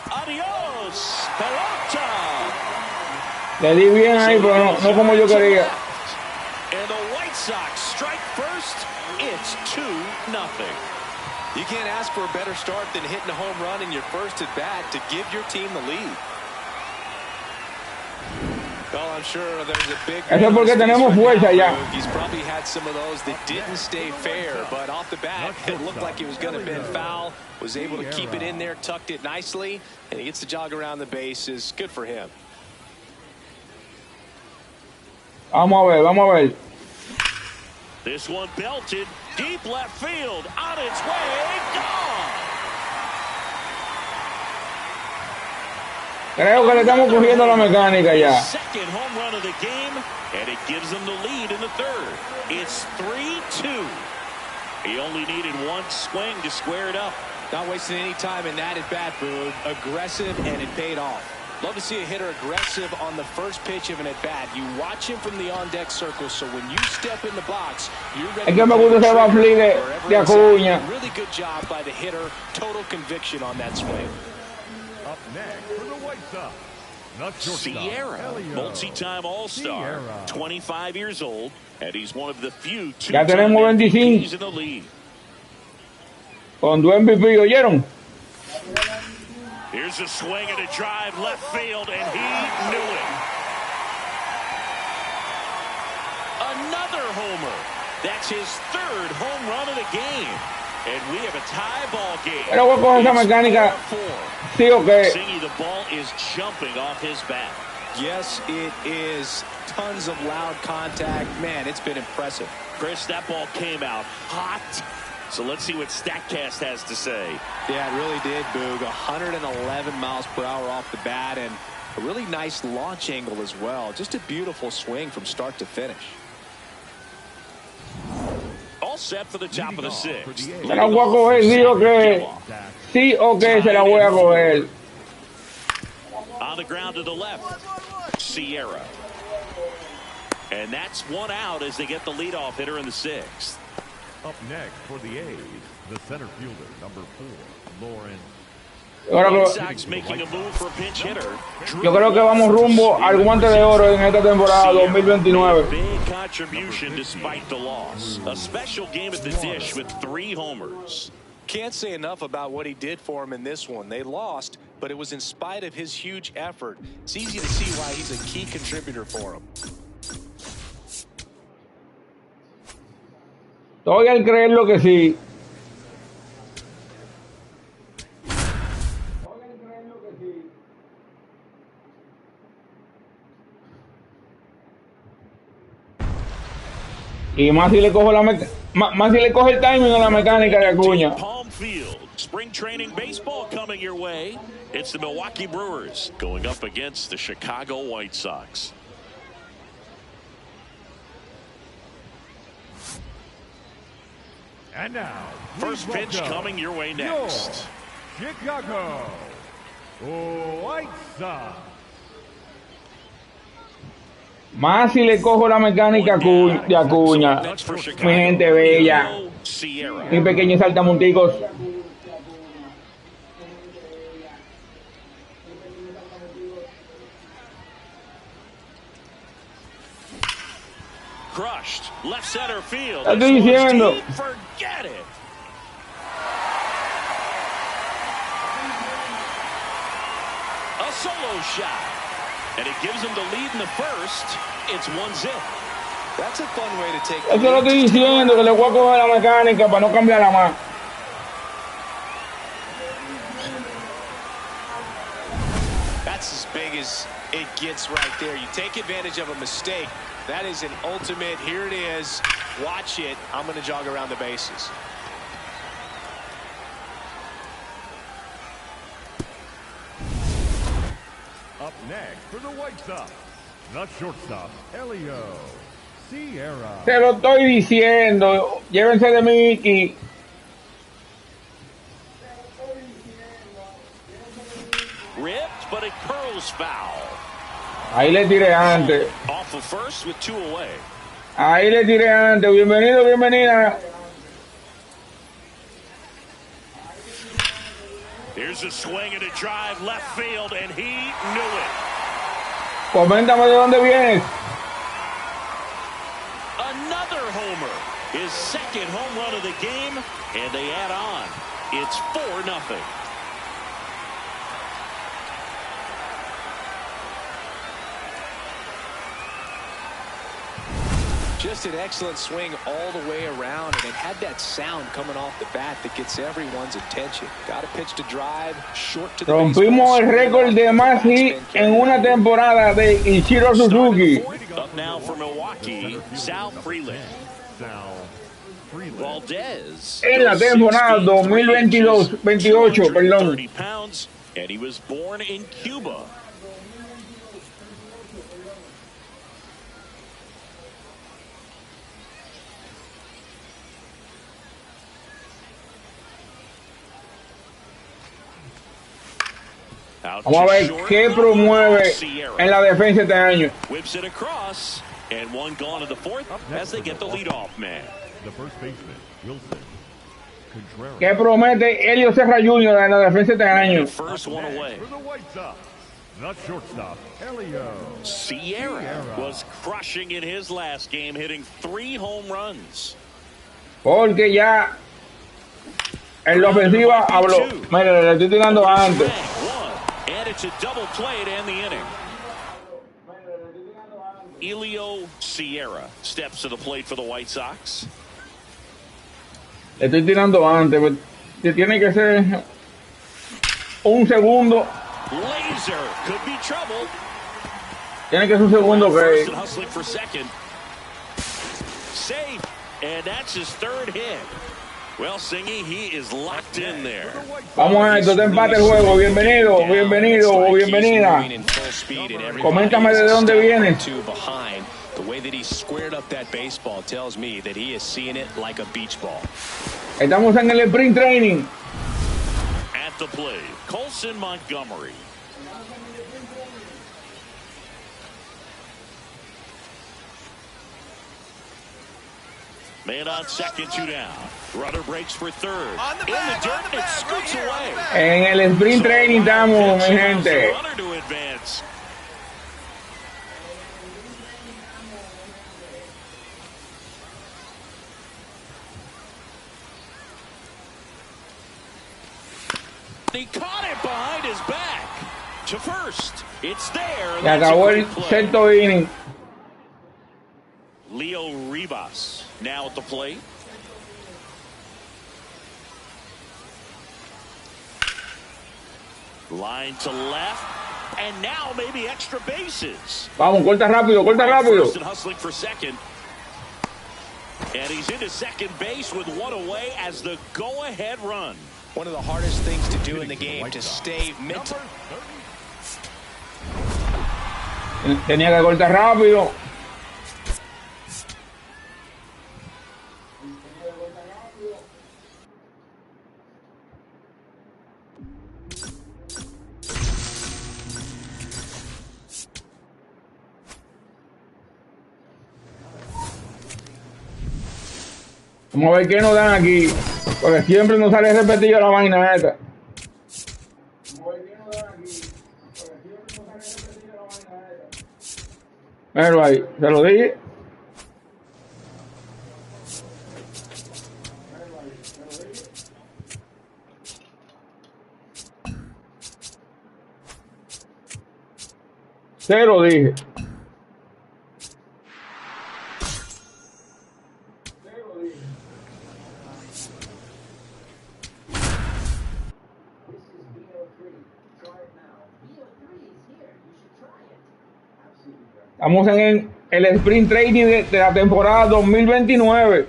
Adios, pelota. Le di bien ahí, pero no como yo quería. And the White Sox strike first. It's 2-0. You can't ask for a better start than hitting a home run in your first at bat to give your team the lead. Well, I'm sure there's a big. Eso es porque tenemos fuerza ya. He's probably had some of those that didn't stay fair, but off the bat, it looked like it was going to bend foul. Was able to keep it in there, tucked it nicely, and he gets to jog around the bases. Good for him. Vamos a ver. This one belted deep left field, on its way, gone. Creo que le estamos cogiendo la mecánica ya. Second home run of the game, and it gives them the lead in the third. It's 3-2. He only needed one swing to square it up. Not wasting any time in that at bat, Boog. Aggressive, and it paid off. Love to see a hitter aggressive on the first pitch of an at-bat. You watch him from the on-deck circle, so when you step in the box, you're ready. Es que me gusta ese bafli de Acuña. Really good job by the hitter. Total conviction on that swing. Up next for the White Sox, not shortstop, Sierra, Elio. multi-time All-Star, Sierra. 25 years old, and he's one of the few Ya two-time tenemos 25. MVPs in the league. Con tu MVP, ¿oyeron? Here's a swing and a drive left field, and he knew it. Another homer. That's his third home run of the game. And we have a tie ball game. Pero voy a coger esa mecánica. Sí o qué. Singy, the ball is jumping off his bat. Yes, it is. Tons of loud contact. Man, it's been impressive. Chris, that ball came out hot. So let's see what StatCast has to say. Yeah, it really did, Boog. 111 miles per hour off the bat, and a really nice launch angle as well. Just a beautiful swing from start to finish. All set for the top of the sixth. Se la voy a coger, sí o qué. Sí o qué, se la voy a coger. On the ground to the left, Sierra. And that's one out as they get the leadoff hitter in the sixth. Up next for the A's, the center fielder, number 4, Lauren. White Sox making a move for a pinch hitter. Yo creo que vamos rumbo al Guante de Oro en esta temporada 2029. Big contribution despite the loss. A special game at the dish with 3 homers. Can't say enough about what he did for him in this one. They lost, but it was in spite of his huge effort. It's easy to see why he's a key contributor for him. Estoy al creerlo que sí. Y más si le cojo más si le coge el timing a la mecánica de Acuña. Palm Field. Spring training baseball coming your way. It's the Milwaukee Brewers going up against the Chicago White Sox. And now, First pitch coming your way next. Chicago White Sox. Más si le cojo la mecánica de Acuña. Mi gente bella. Mi pequeños saltamonticos. Crushed. Left center field. Te estoy diciendo. Forget it. A solo shot. And it gives him the lead in the first. It's 1-0. That's a fun way to take. Eso lo estoy diciendo, que le voy a coger la mecánica para no cambiarla más. That's as big as it gets right there. You take advantage of a mistake. That is an ultimate. Here it is. Watch it. I'm going to jog around the bases. Up next for the White Sox, the shortstop, Elio Sierra. Te lo estoy diciendo. Llévense de mí, Mickey. Ripped, but it curls foul. Ahí le tiré antes. Off of first with 2 away. Ahí le tiré antes. Bienvenido, bienvenida. Here's a swing and a drive left field, and he knew it. Coméntame de dónde vienes. Another homer. His second home run of the game, and they add on. It's 4-0. Just an excellent swing all the way around, and it had that sound coming off the bat that gets everyone's attention. Got a pitch to drive, short to the Rompimos el récord de más hit en una temporada de Ichiro Suzuki. Up now for Milwaukee, Sal Freeland. Valdez. En la temporada 2022-28, perdón. 30 pounds, and he was born in Cuba. Vamos a ver qué promueve en la defensa este año. Whips it across, and one gone to the fourth as they get the leadoff man. The first baseman, Wilson Contreras. ¿Qué promete Helio Serra Jr. en la defensa este año? First one away. For the White Sox, the shortstop, Helio. Sierra was crushing in his last game, hitting 3 home runs. Porque ya en la ofensiva habló. Mira, le estoy tirando antes. And it's a double play to end the inning. Helio Sierra steps to the plate for the White Sox. Le estoy tirando antes. Pues, tiene que ser un segundo. Laser could be trouble. Tiene que ser un segundo que. First and hustling for second. Safe, and that's his third hit. Well, Singy, he is locked in there. Vamos a esto, te empate el juego. Bienvenido, bienvenido o bienvenida. Coméntame de dónde vienes. The way that he squared up that baseball tells me that he is seeing it like a beach ball. Estamos en el sprint training. At the plate, Colson Montgomery. Man on second, 2 down. Runner breaks for third. In the dirt, it scoots away. En el sprint training estamos, mi gente. Runner to advance. He caught it behind his back. To first. It's there. Se acabó el sexto inning. Leo Rivas now at the plate. Line to left, and now maybe extra bases. Vamos, corta rápido, corta rápido. First and hustling for second. And he's into second base with 1 away as the go-ahead run. One of the hardest things to do in the game, to stay mental. Tenía que cortar rápido. Vamos a ver qué nos dan aquí, porque siempre nos sale repetido la vaina esta. Míralo ahí, se lo dije. Se lo dije. Estamos en el sprint training de la temporada 2029.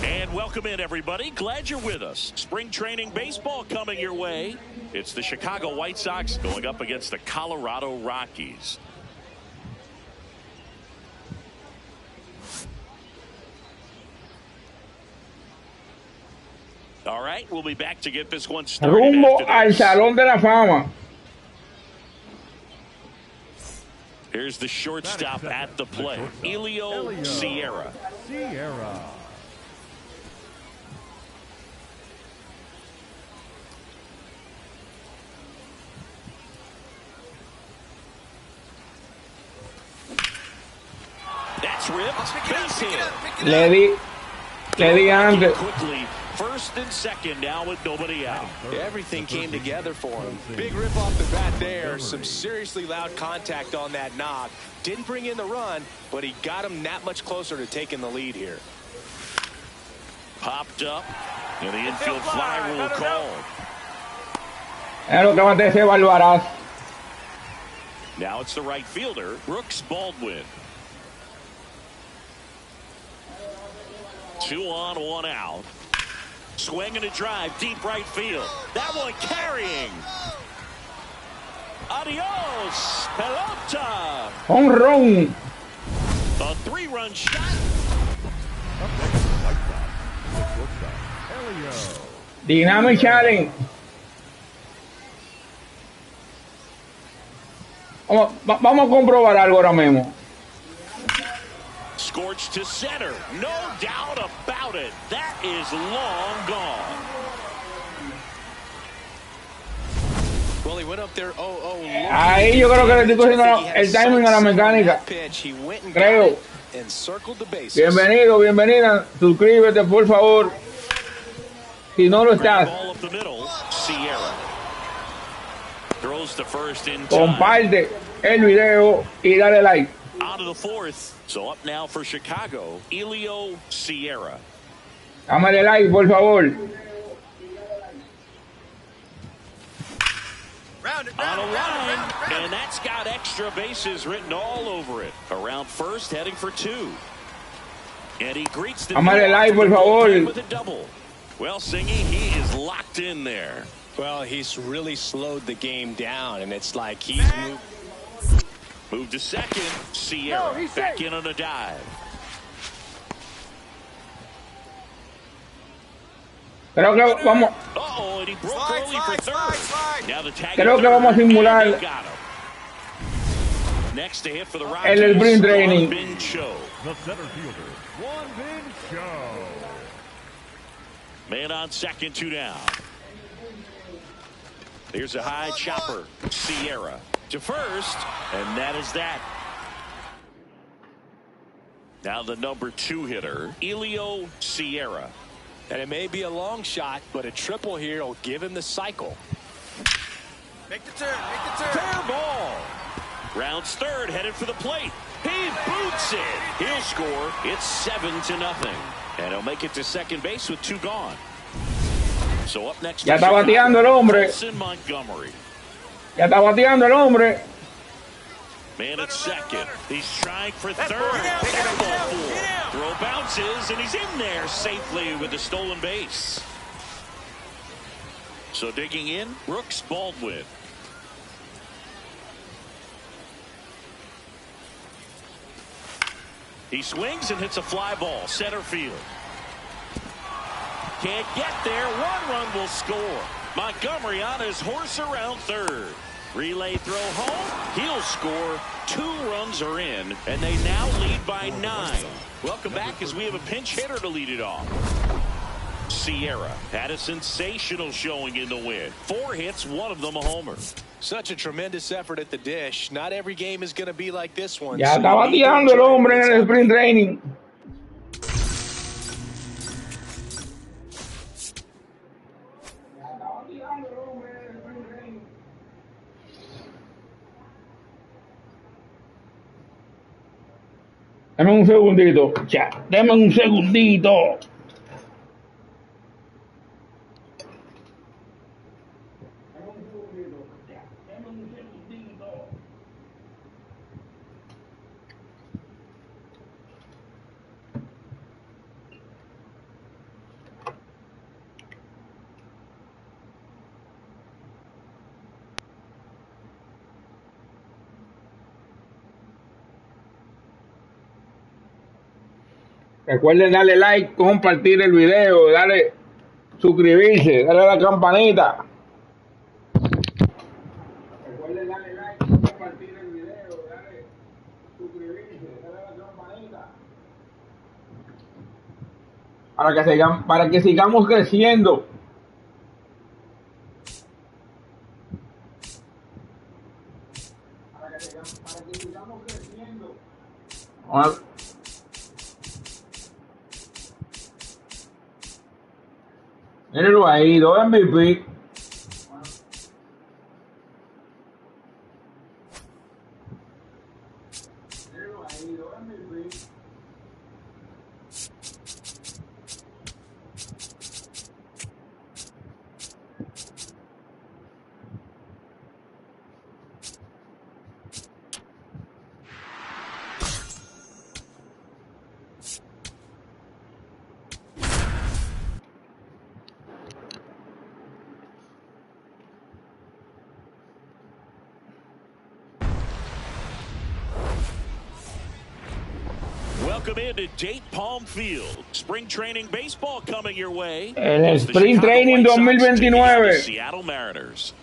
And welcome in, everybody. Glad you're with us. Spring training baseball coming your way. It's the Chicago White Sox going up against the Colorado Rockies. All right, we'll be back to get this one started. Rumbo al Salón de la Fama. Here's the shortstop at the plate, Elio Sierra. That's ripped. Base hit. Le di antes. Quickly, first and second now with nobody out. Everything came together for him. Big rip off the bat there. Some seriously loud contact on that knock. Didn't bring in the run, but he got him that much closer to taking the lead here. Popped up, and the infield fly rule called. Es lo que va a decir Barbaraz. Now it's the right fielder, Brooks Baldwin. 2 on, 1 out. Swing and a drive, deep right field. That one carrying. Adios, pelota. Home run. A 3-run shot. Dynamic challenge. Vamos a comprobar algo ahora mismo. Scorched to center. No doubt about it. That is long gone. Well, he went up there. Ahí yo creo que le estoy cogiendo el timing a la mecánica. Creo. Bienvenido, bienvenida. Suscríbete, por favor. Si no lo estás. Comparte el video y dale like. Out of the fourth. So up now for Chicago, Elio Sierra. Dámale like, por favor. On a line, and that's got extra bases written all over it. Around first, heading for 2. And he greets the Dámale like, por favor. With a double. Well, Singy, he is locked in there. Well, he's really slowed the game down, and it's like he's moved to second. Sierra back in on a dive. Creo que vamos. Uh-oh, and he broke early for third. Now the tag. Creo que vamos a simular next to hit for the el sprint training. The center fielder, Show. Man on second, 2 down. Here's a high chopper. Sierra to first, and that is that. Now the number 2 hitter, Elio Sierra. And it may be a long shot, but a triple here will give him the cycle. Make the turn, make the turn. Fair ball. Rounds third, headed for the plate. He boots it. He'll score. It's 7-0. And he'll make it to second base with 2 gone. So up next, ya está bateando el hombre. Montgomery. Ya está bateando el hombre. Man at second. He's trying for third. Throw bounces, and he's in there safely with the stolen base. So digging in, Brooks Baldwin. He swings and hits a fly ball, center field. Can't get there. 1 run will score. Montgomery on his horse around third. Relay throw home. He'll score. 2 runs are in, and they now lead by 9. Welcome back as we have a pinch hitter to lead it off. Sierra had a sensational showing in the win. 4 hits, 1 of them a homer. Such a tremendous effort at the dish. Not every game is going to be like this one. Ya está bateando el hombre en el sprint training. Dame un segundito, ya, dame un segundito. Recuerden darle like, compartir el video, darle suscribirse, darle a la campanita. Recuerden darle like, compartir el video, darle para que sigamos creciendo. Para que sigamos creciendo. Mírenlo ahí, 2 MVP. Welcome into Date Palm Field. Spring training baseball coming your way. El Spring Training 2029. Seattle Mariners.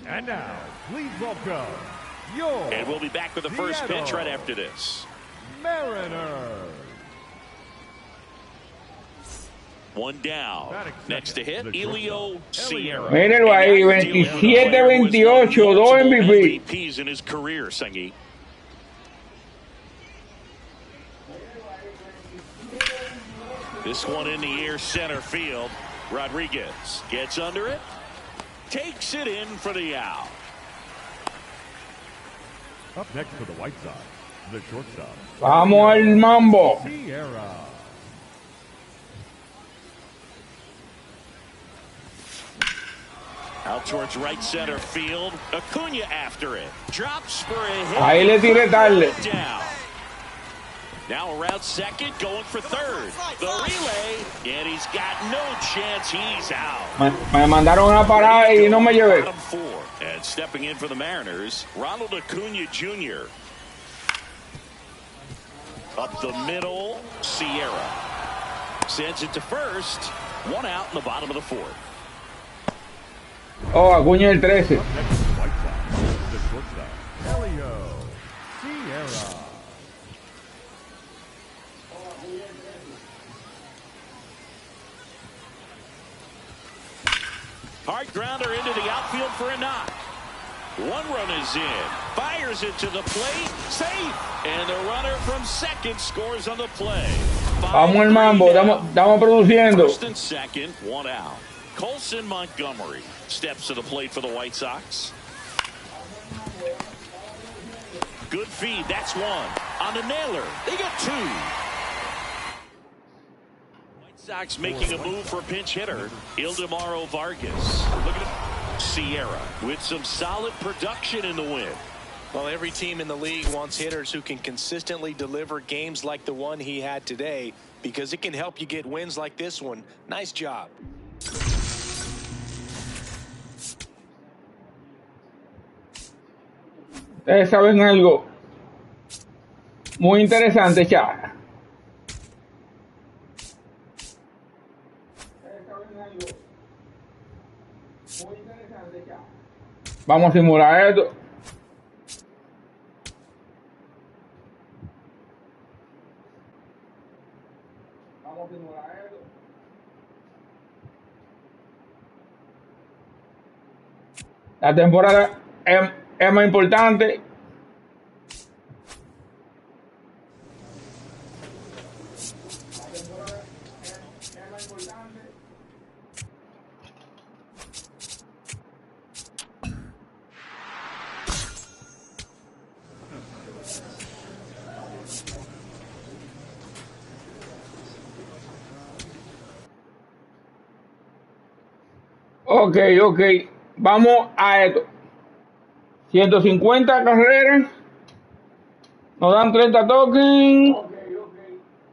And now, please welcome your And we'll be back with the first Seattle pitch right after this. Mariners. One down. Next to hit, Elio Sierra. Mírenlo ahí, 27-28, 2 MVP. MVPs in his career, Sengi. This one in the air, center field. Rodriguez gets under it, takes it in for the out. Up next for the White Sox, the shortstop. Vamos al mambo. Sierra. Out towards right center field. Acuna after it. Drops for a hit. Ahí le tiré tarde. Down. Now around second, going for third. The relay, and he's got no chance. He's out. Me mandaron una parada y no me llevé. Bottom 4. And stepping in for the Mariners, Ronald Acuna Jr. Up the middle, Sierra. Sends it to first. One out in the bottom of the 4th. Oh, Acuña el 13. Up next for the White Sox, the shortstop. Elio Sierra. Hard grounder into the outfield for a knock. One run is in. Fires it to the plate. Safe. And the runner from second scores on the play. Vamos al mambo, estamos produciendo. First and second, one out. Colson Montgomery steps to the plate for the White Sox. Good feed, that's one. On the nailer, they got 2. White Sox making a move for a pinch hitter, Ildemaro Vargas. Look at Sierra with some solid production in the win. Well, every team in the league wants hitters who can consistently deliver games like the one he had today, because it can help you get wins like this one. Nice job. Ustedes saben algo muy interesante, chat. Vamos a simular esto. La temporada es más importante. Ok. Vamos a esto. 150 carreras. Nos dan 30 tokens.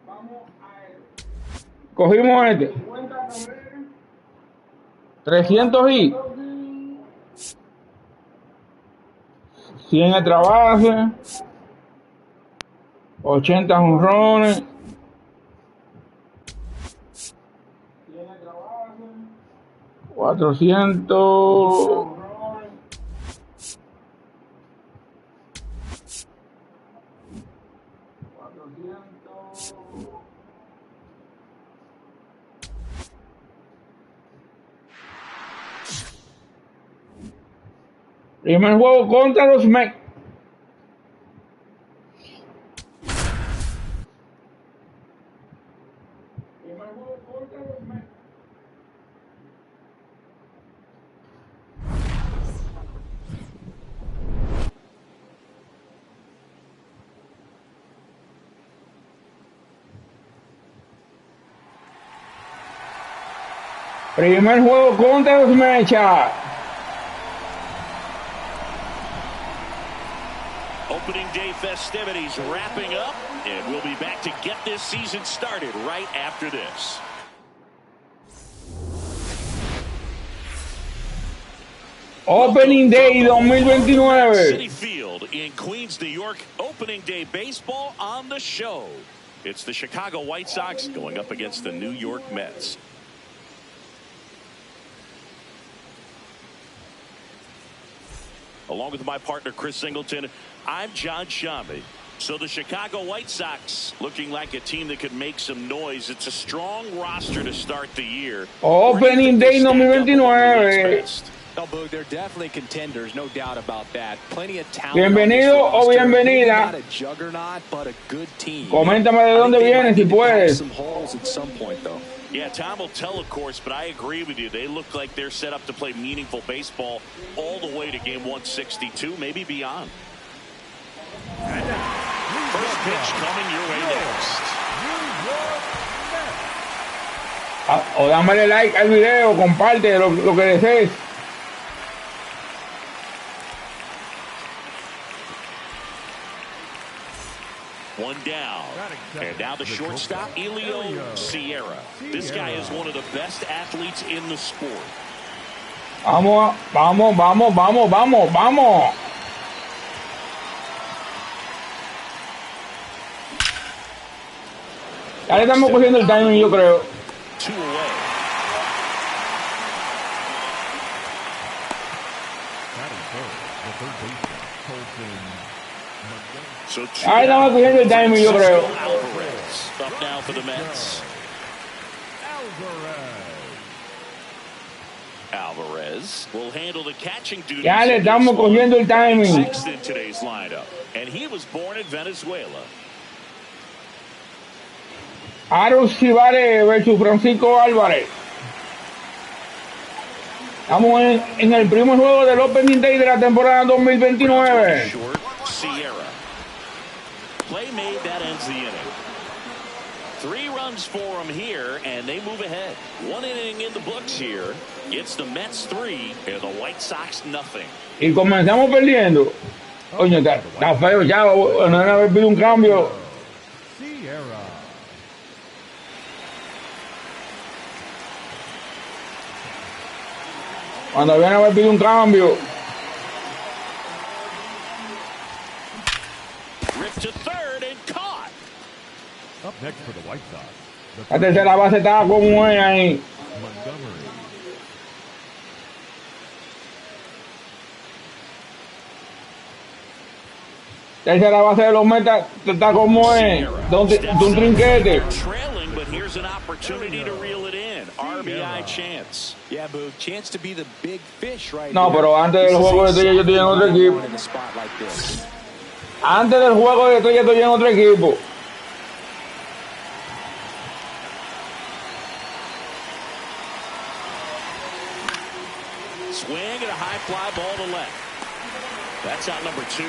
Vamos a esto. Cogimos este. 300 y 100 extra base. 80 jonrones. 400. Primer juego contra los Mets. Primer juego contra los Mechas. Opening day festivities wrapping up, and we'll be back to get this season started right after this. Opening Day 2029. City Field in Queens, New York. Opening day baseball on the show. It's the Chicago White Sox going up against the New York Mets. Along with my partner, Chris Singleton, I'm John Shambi. So the Chicago White Sox looking like a team that could make some noise. It's a strong roster to start the year. Opening Day 2029. No, Boog, they're definitely contenders, no doubt about that. Plenty of talent. Bienvenido o bienvenida. Not a juggernaut, but a good team. Coméntame de dónde vienes si puedes. Some holes at some point, though. Yeah, time will tell, of course, but I agree with you. They look like they're set up to play meaningful baseball all the way to game 162, maybe beyond. First pitch coming your way next. O dámele like al video, comparte lo que desees. One down. And now the shortstop, Elio Sierra. This guy is one of the best athletes in the sport. Vamos, vamos, vamos, vamos, vamos, vamos. Ya le estamos cogiendo el timing, yo creo. Two away. So Ahí estamos cogiendo el timing, yo creo. Alvarez up now for the Mets. Alvarez will handle the catching duties. Ya le estamos cogiendo el timing. Sixth in today's lineup, and he was born in Venezuela. Aros Cibare versus Francisco Álvarez. Estamos en el primer juego del Opening Day de la temporada 2029. Short, Sierra. Play made, that ends the inning. 3 runs for him here, and they move ahead. 1 inning in the books here. It's the Mets 3 and the White Sox nothing. Y comenzamos perdiendo. Coño, está feo ya. No debe haber habido un cambio. Cuando viene a haber habido un cambio. Ripped to third and caught. Up next for the White Sox. La tercera base estaba como es ahí. Montgomery. Tercera base de los Metas está como es. De un trinquete. Trailing, but here's an opportunity to reel it in. RBI chance. Yeah, Boog, chance to be the big fish right No, here. pero antes del juego de estrella yo estoy en otro equipo. In a spot like this. Antes del juego de estrella estoy en otro equipo. Swing and a high fly ball to left. That's out number 2.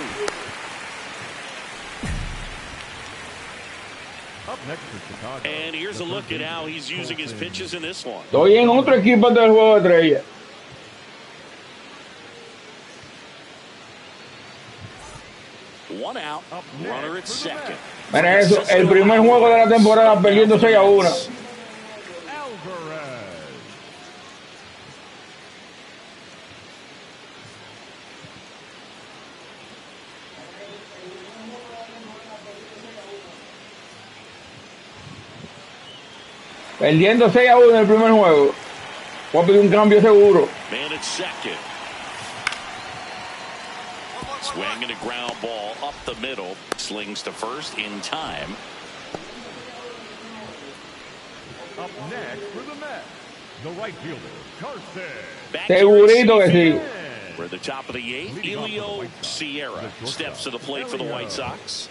Up next for Chicago. And here's a look at how he's using his pitches in this one. Estoy en otro equipo antes del juego de estrella. One out, runner at second. Mira eso, el primer juego de la temporada perdiendo 6-1. Alvarez. Perdiendo 6-1 en el primer juego. Voy a pedir un cambio seguro. Man at second. Swing and a ground ball up the middle. Slings to first in time. Up next for the Mets. The right fielder, Carson. Back to Segurito que receive. sí. We're at the top of the eighth. Elio Sierra steps to the plate for the White Sox.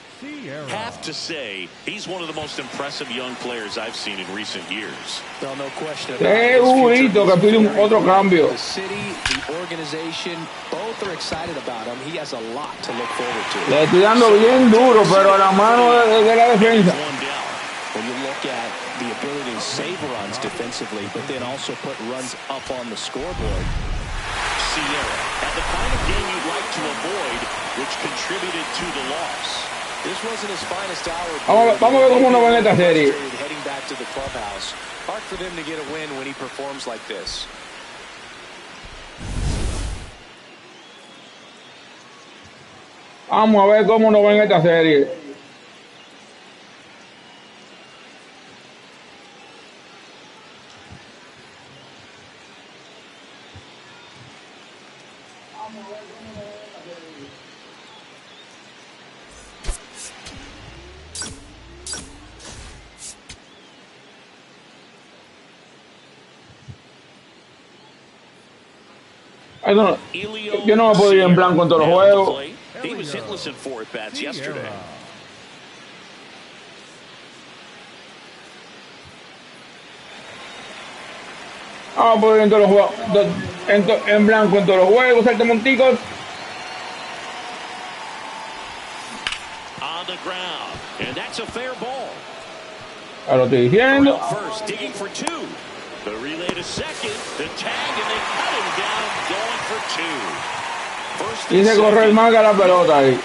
Have to say, he's one of the most impressive young players I've seen in recent years. Well, no question about Segurito que pide otro cambio. The city, the organization, both are excited about him. He has a lot to look forward to. Le estoy dando bien duro, pero a la mano de la defensa. When you look at the ability to save runs defensively, but then also put runs up on the scoreboard. Sierra had the kind of game you'd like to avoid, which contributed to the loss. This wasn't his finest hour. Vamos a ver cómo nos va en esta serie. Heading back to the clubhouse. Hard for them to get a win when he performs like this. Vamos a ver cómo nos va en esta serie. No, yo no me puedo ir en blanco en todos los juegos. He was hitless in 4 at-bats yesterday. Vamos a poder ir en todos los juegos, en blanco en todos los juegos, saltamonticos. On the ground, and that's a fair ball. Ya lo estoy diciendo. First, digging for 2. The relay to second, the tag, and they cut him down, going for 2. First Dice correr más que la pelota ahí.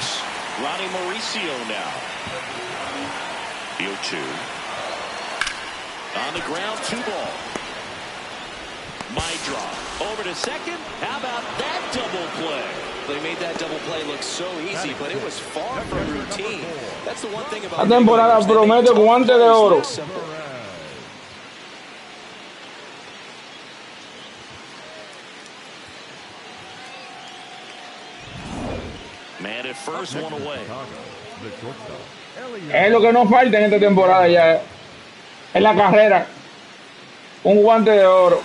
Ronnie Mauricio now. 0-2. On the ground, 2 ball. My draw. Over to second. How about that double play? They made that double play look so easy, but it was far from routine. That's the one thing about La temporada promete guante de oro. Man at first, one away. Es lo que nos falta en esta temporada ya. En la carrera. Un guante de oro.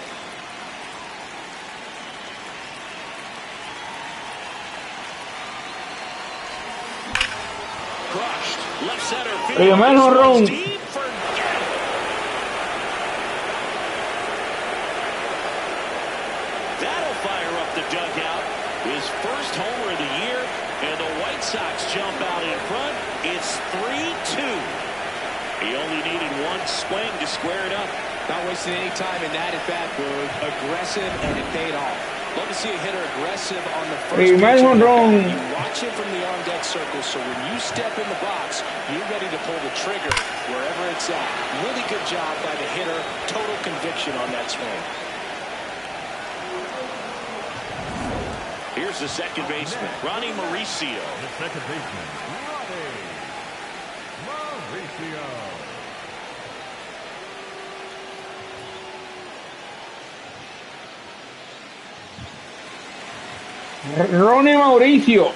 Primer jonrón. That'll fire up the dugout. His first homer of the year, and the White Sox jump out in front. It's 3-2. He only needed 1 swing to square it up. Not wasting any time in that at bat, Boog. Aggressive, and it paid off. Love to see a hitter aggressive on the first Primer pitch. jonrón. You watch him from the on-deck circle, so when you step in the box, you're ready to pull the trigger wherever it's at. Really good job by the hitter. Total conviction on that swing. Here's the second baseman, Ronnie Mauricio. The second baseman, Ronnie Mauricio. Ronnie Mauricio.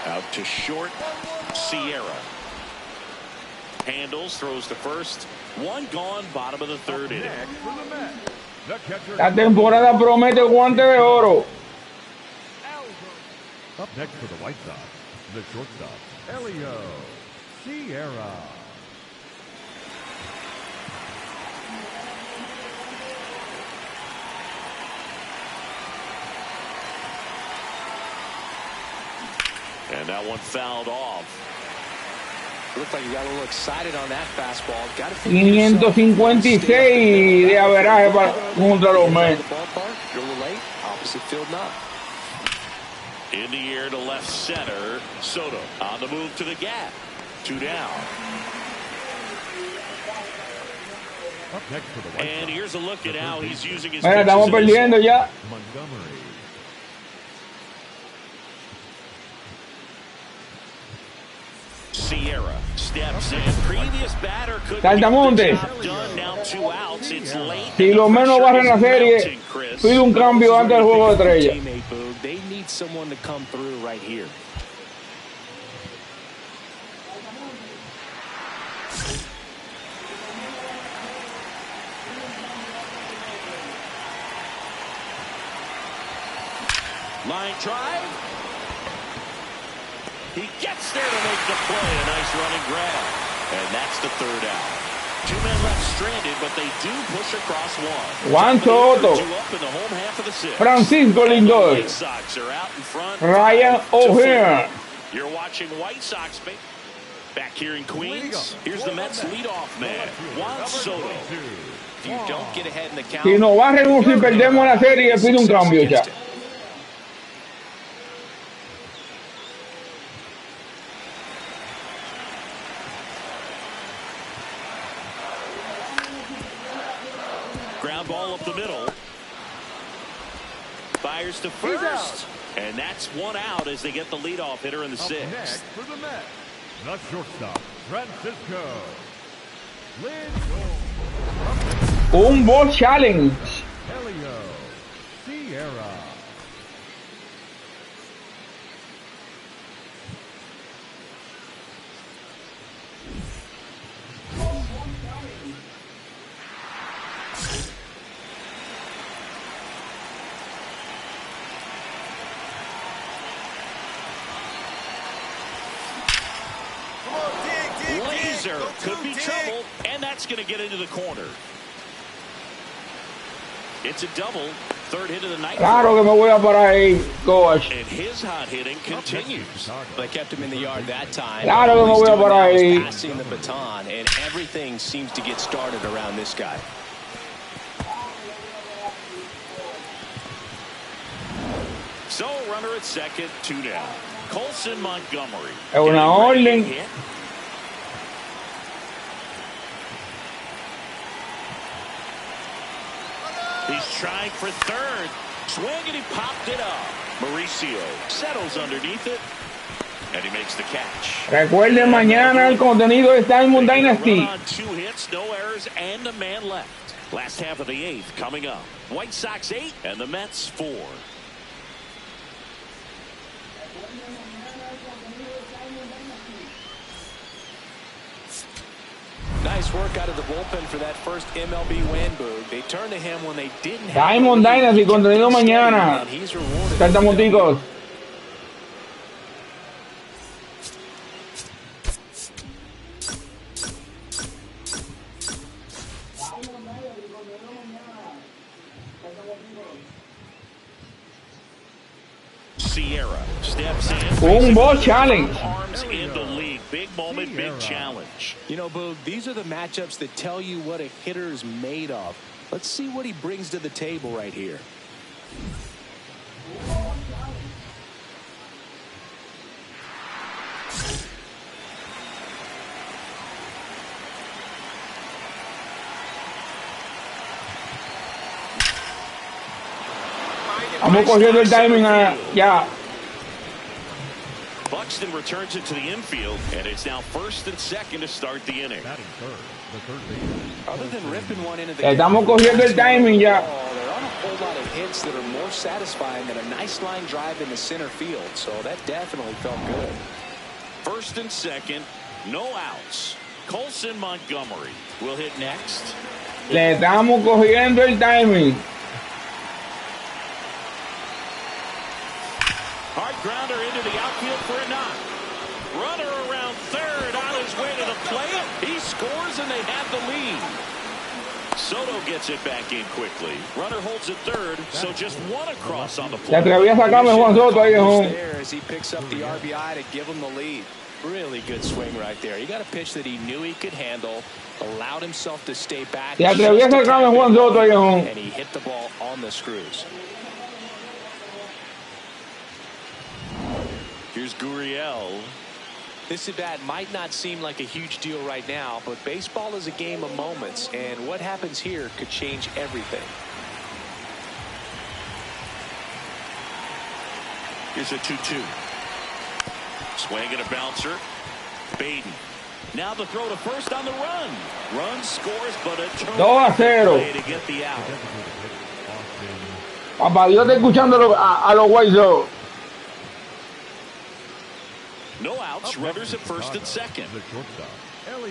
Out to short, Sierra. Handles, throws to first. 1 gone, bottom of the 3rd inning. La temporada promete guante de oro. Up next for the White Sox, the shortstop, Elio Sierra. And that one fouled off. Looked like you got a little excited on that fastball. Got to 556 de averaje contra los Mets. You're a little late. Opposite field not. In the air to left center. Soto on the move to the gap. 2 down. Up next for the White And Sox, here's a look at how he's using his Mira, pitches estamos in this perdiendo one. ya. Montgomery. Sierra steps in. Previous batter could Saltamontes. done. Now 2 outs. It's late. Si lo menos barren la serie, pide un cambio antes del juego de estrella. They need someone to come through right here. Line drive. He gets there to make the play. A nice running grab. And that's the third out. 2 men left stranded, but they do push across one. Juan Soto, Francisco Lindor, Ryan O'Hearn. You're watching White Sox back here in Queens. Here's the Mets leadoff man, Juan Soto. If you don't get ahead in the count, Si nos barren si perdemos la serie, pido un cambio ya. Ground ball up the middle. Fires to first. And that's one out as they get the leadoff hitter in the sixth. Next for the Mets, the shortstop, Francisco Lindor. Un ball challenge. Helio Sierra. Could be trouble, and that's going to get into the corner. It's a double. Third hit of the night. Claro que me voy a parar ahí, coach. And his hot hitting continues. They kept him in the yard that time. Claro que me voy a parar ahí. Passing the baton, and everything seems to get started around this guy. So, runner at second, 2 down. Colson Montgomery. Es una orden. He's trying for third. Swing and he popped it up. Mauricio settles underneath it. And he makes the catch. Recuerden, mañana el contenido de Diamond Dynasty. On 2 hits, no errors, and a man left. Last half of the 8th coming up. White Sox 8 and the Mets 4. Nice work out of the bullpen for that first MLB win, Boog. They turned to him when they didn't have Diamond Dynasty, contenido mañana. Saltamonticos. Sierra steps in. Un ball challenge. Arms in the league. Big moment, big challenge. You know, Boog, these are the matchups that tell you what a hitter is made of. Let's see what he brings to the table right here. Vamos cogiendo el timing ya. Buxton returns it to the infield, and it's now first and second to start the inning. Other than ripping one into the Estamos cogiendo el timing ya. there aren't a whole lot of hits that are more satisfying than a nice line drive into center field, so that definitely felt good. First and second, no outs. Colson Montgomery will hit next. Le estamos cogiendo el timing. Hard grounder into the outfield for a knock. Runner around third on his way to the plate. He scores and they have the lead. Soto gets it back in quickly. Runner holds it third, so just one across on the plate. Se atrevió a sacarme Juan Soto ahí, There as he picks up the RBI to give him the lead. Really good swing right there. He got a pitch that he knew he could handle, allowed himself to stay back. Se atrevió a sacarme Juan Soto ahí, and he hit the ball on the screws. Here's Gurriel. This at-bat might not seem like a huge deal right now, but baseball is a game of moments, and what happens here could change everything. Here's a 2-2. Swing and a bouncer. Baden. Now the throw to first on the run. Run scores, but a turnover 2-0 to get the out. Papá Dios está escuchando a los White Sox. No outs, runners at first and second.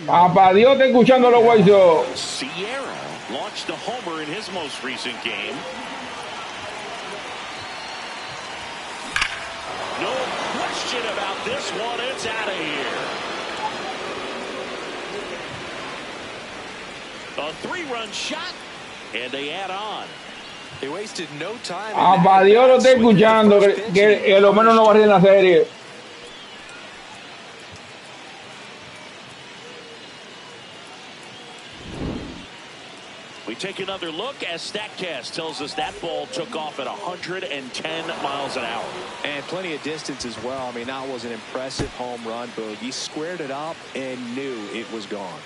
Papá Dios está escuchando a los White Sox. Sierra launched a homer in his most recent game. question about this one. It's out of here. A 3-run shot, and they add on. They wasted no time. Papá Dios lo estoy escuchando, que lo menos no va a en la serie. We take another look as StatCast tells us that ball took off at 110 miles an hour. And plenty of distance as well. I mean, that was an impressive home run, Boog. He squared it up and knew it was gone.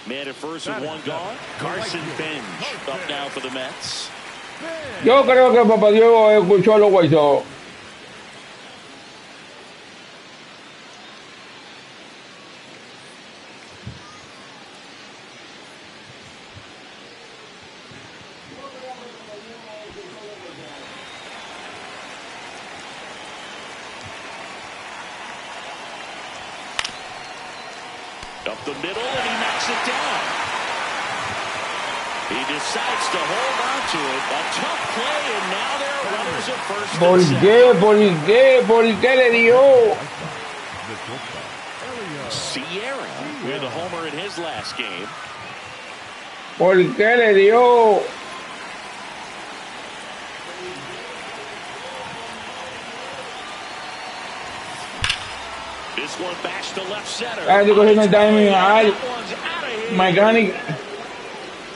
Man at first with one gone. Carson Bench up now for the Mets. Yo creo que Papá Dios escuchó a los White Sox. Up the middle, and he knocks it down. He decides to hold on to it. A tough play, and now there are runners at first and second. ¿Por qué le dio? Sierra with a homer in his last game. ¿Por qué le dio? This one bashed to left center. Ya estoy cogiendo el timing al mecánica.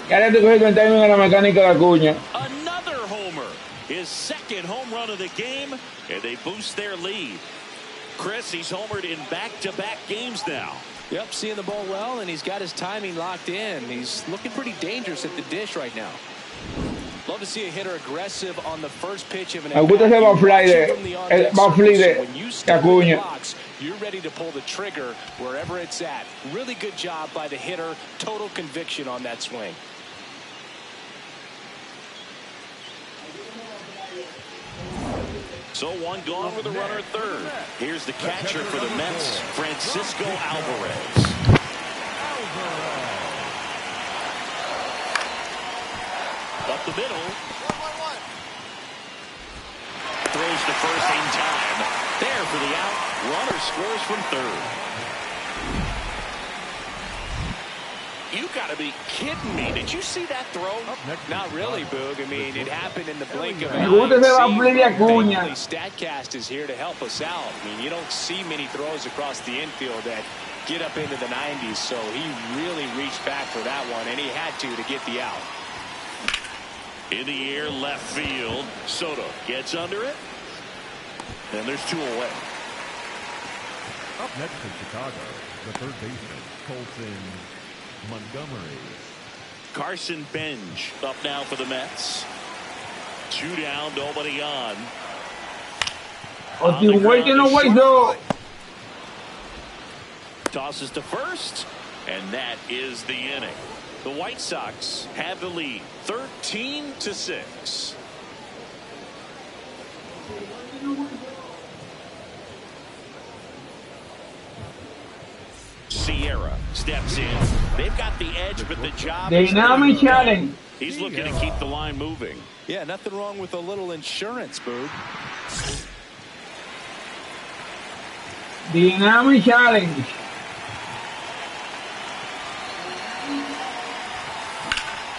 Ya estoy cogiendo el timing a la mecánica de Acuña. Another homer. His second home run of the game, and they boost their lead. Chris, he's homered in back-to-back games now. Yep, seeing the ball well, and he's got his timing locked in. He's looking pretty dangerous at the dish right now. Love to see a hitter aggressive on the first pitch of an Me gusta ese bafly de Acuña. You're ready to pull the trigger wherever it's at. Really good job by the hitter. Total conviction on that swing. So one gone with a runner third. Here's the catcher for the Mets, Francisco Alvarez. Up the middle. Throws to first in time. There for the out. Runner scores from third. You got to be kidding me. Did you see that throw? Not really, Boog. I mean, it happened in the blink of an Me gusta ese bafly de eye. Acuña. StatCast is here to help us out. I mean, you don't see many throws across the infield that get up into the 90s, so he really reached back for that one, and he had to get the out. In the air, left field. Soto gets under it. And there's two away. Up next in Chicago, the third baseman, Colton Montgomery. Carson Bench up now for the Mets. 2 down, nobody on. O si un güey que no White Sox. Tosses to first, and that is the inning. The White Sox have the lead 13-6. Sierra steps in. They've got the edge, but the job is Dynamic challenge. he's looking to keep the line moving. Yeah, nothing wrong with a little insurance, Boog. Dynamic challenge.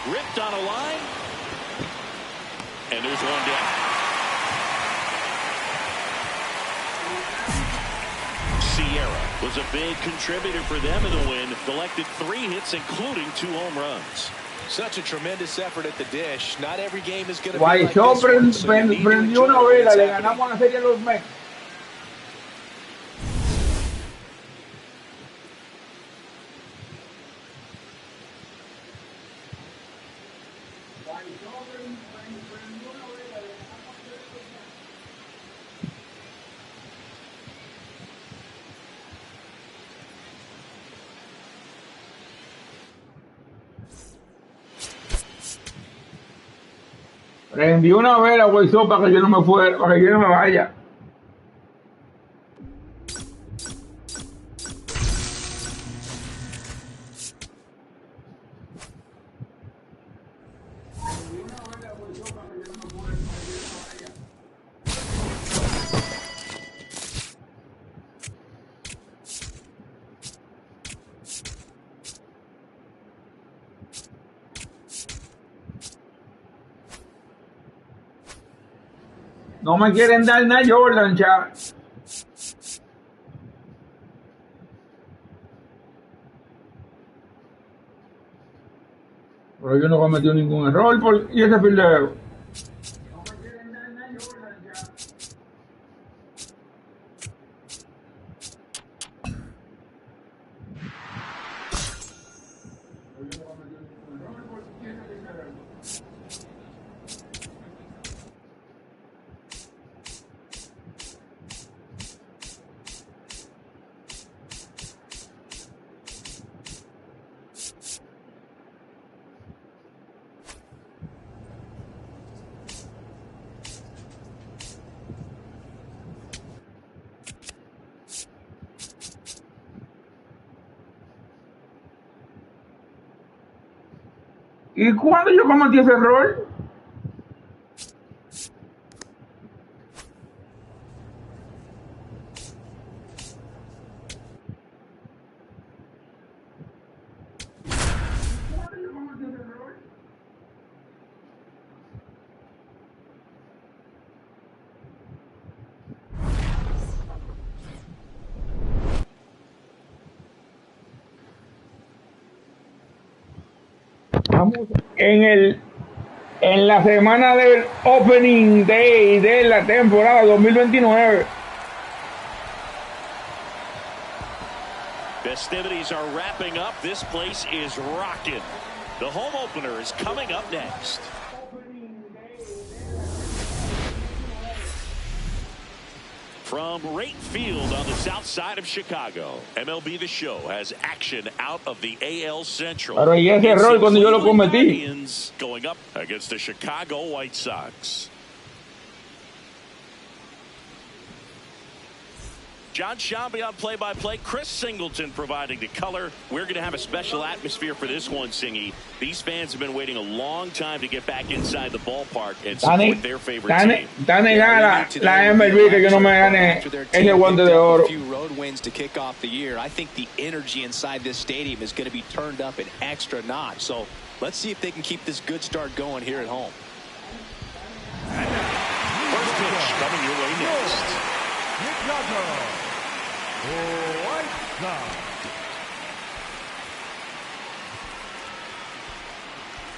Ripped on a line. And there's one down. Sierra was a big contributor for them in the win. Collected 3 hits, including 2 home runs. Such a tremendous effort at the dish. Not every game is going to be White like Sox this one, so you need to prendió enjoy una what's vela, le happening. ganamos la serie a los Mets. Prendió una vela, White Sox, para que yo no me fuera, para que yo no me vaya. No me quieren dar nada Jordan, chaval. Pero yo no cometió ningún error y ese fildeo. ¿Y cuándo yo cometí ese error? En la semana del opening day de la temporada 2029. Festivities are wrapping up. This place is rocking. The home opener is coming up next. From Wright Field on the south side of Chicago, MLB The Show has action out of the AL Central. Pero y ese error cuando yo lo cometí. Going up against the Chicago White Sox. John Shambi on play-by-play. Chris Singleton providing the color. We're going to have a special atmosphere for this one, Singy. These fans have been waiting a long time to get back inside the ballpark and support their favorite team. Está negada la MLB que yo no me gane ese Guante de Oro. A few road wins to kick off the year. I think the energy inside this stadium is going to be turned up an extra notch. So let's see if they can keep this good start going here at home. First pitch coming your way next.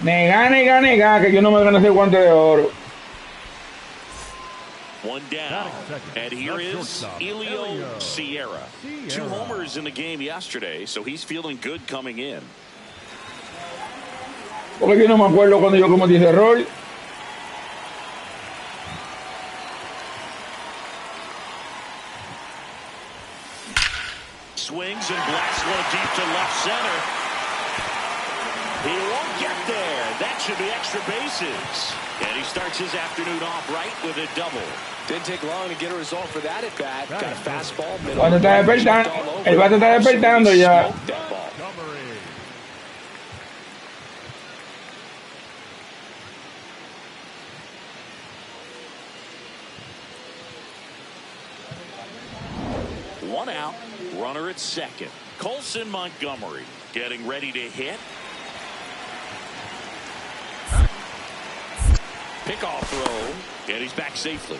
Nega, que yo no me gano ese Guante de Oro. One down, and here is Elio Sierra. 2 homers in the game yesterday, so he's feeling good coming in. Porque yo no me acuerdo cuando yo cometí ese error. Swings and blasts one deep to left center. He won't get there. That should be extra bases. And he starts his afternoon off right with a double. Didn't take long to get a result for that at bat. Got a fastball. Cuando está despertando, el bate está despertando ya. One out, runner at second. Colson Montgomery getting ready to hit. Pickoff throw, and he's back safely.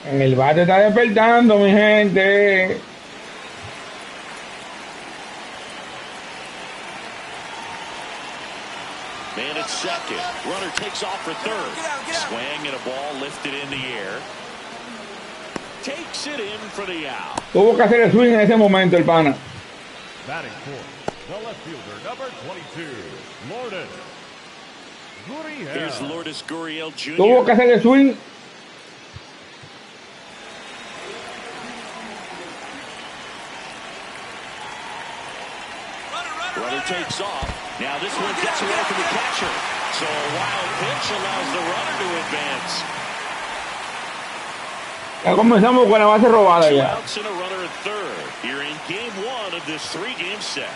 El bate está despertando, mi gente. Man at second. Runner takes off for third. Swing and a ball lifted in the air. Takes it in for the out. Tuvo que hacer el swing en ese momento el pana. Batting fourth, the left fielder, number 22, Lourdes Gurriel. Here's Lourdes Gurriel Jr. Tuvo que hacer el swing. Runner takes off. Now this one gets away from the catcher. So a wild pitch allows the runner to advance. Ya comenzamos con la base robada Two ya. outs and a runner at third. Here in game 1 of this 3-game set.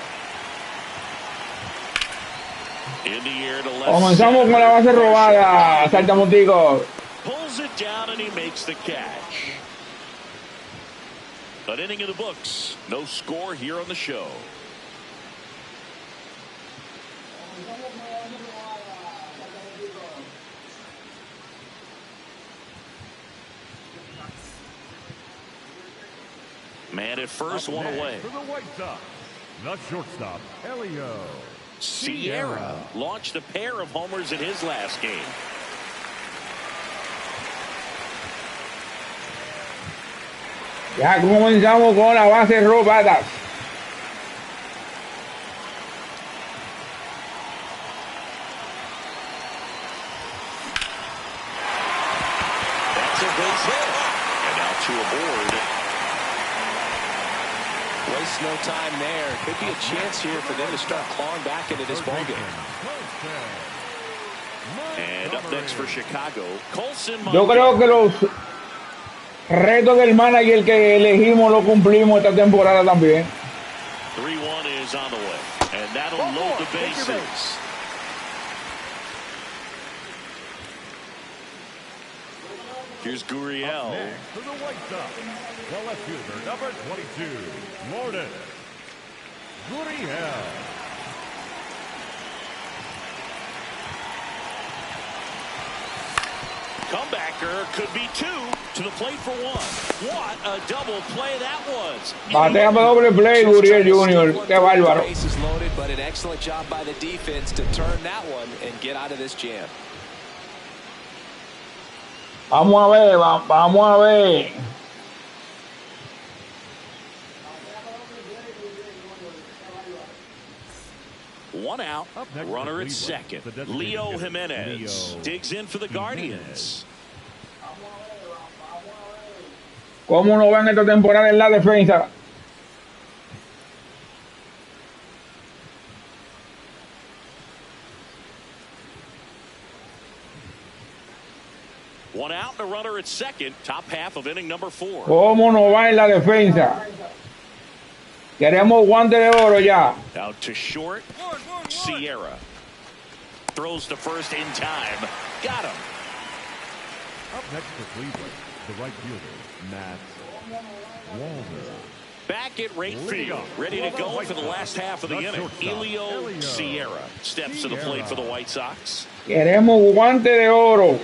In the air to left. Comenzamos con la base robada. Saltamontico. Pulls it down and he makes the catch. An inning in the books. No score here on the show. Man at first, one away. For the White Sox, the shortstop, Elio. Sierra launched a pair of homers in his last game. Ya comenzamos con la base robadas. That's a base hit. And now two aboard. Waste no time there. Could be a chance here for them to start clawing back into this ballgame. And up next for Chicago, Colson. Yo creo que los retos del manager que elegimos lo cumplimos esta temporada también. 3-1 is on the way. And that'll load the bases. Here's Gurriel. For the White Sox, the left fielder, number 22, Morton. Gurriel. Comebacker could be two to the plate for one. What a double play that was. Batea doble play, Gurriel Jr. Qué bárbaro. Bases loaded, but an excellent job by the defense to turn that one and get out of this jam. Vamos a ver, vamos a ver. One out, runner at second. Leo Jimenez digs in for the Guardians. ¿Cómo no van esta temporada en la defensa? One out and a runner at second. Top half of inning number 4. ¿Cómo no va en la defensa? Queremos guante de oro ya. Out to short. Sierra throws to first in time. Got him. Up next for Cleveland, the right fielder, Matt Walner. Back at right field, ready to go for the last half of the inning. Elio Sierra steps to the plate for the White Sox. Queremos guante de oro.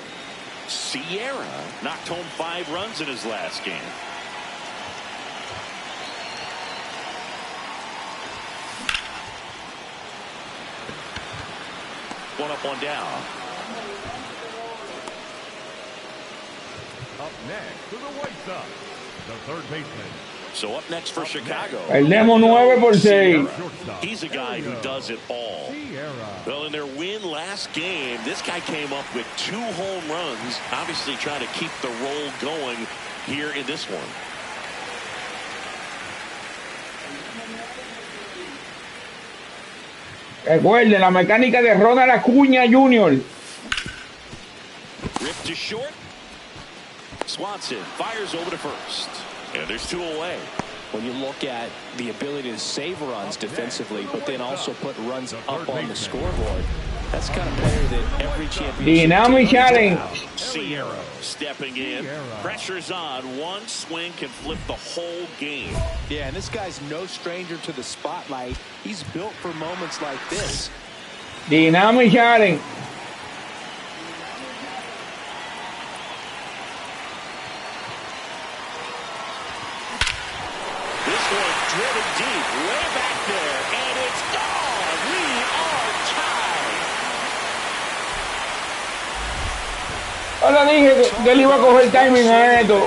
Sierra knocked home 5 runs in his last game. One up, one down. Up next for the White Sox, the third baseman. So up next for Chicago. Perdemos 9 por 6. He's a guy who does it all. Well, in their win last game, this guy came up with 2 home runs, obviously trying to keep the roll going here in this one. Recuerden la mecánica de Ronald Acuña Jr. Ripped to short. Swanson fires over to first. And there's 2 away. When you look at the ability to save runs defensively, but then also put runs up on the scoreboard, that's the kind of player that every championship Dynamic challenge. Sierra stepping in. Pressure's on. One swing can flip the whole game. Yeah, and this guy's no stranger to the spotlight. He's built for moments like this. Dynamic challenge. Driven deep, way back there, and it's gone. We are tied. Ahora dije que él iba a coger timing a esto.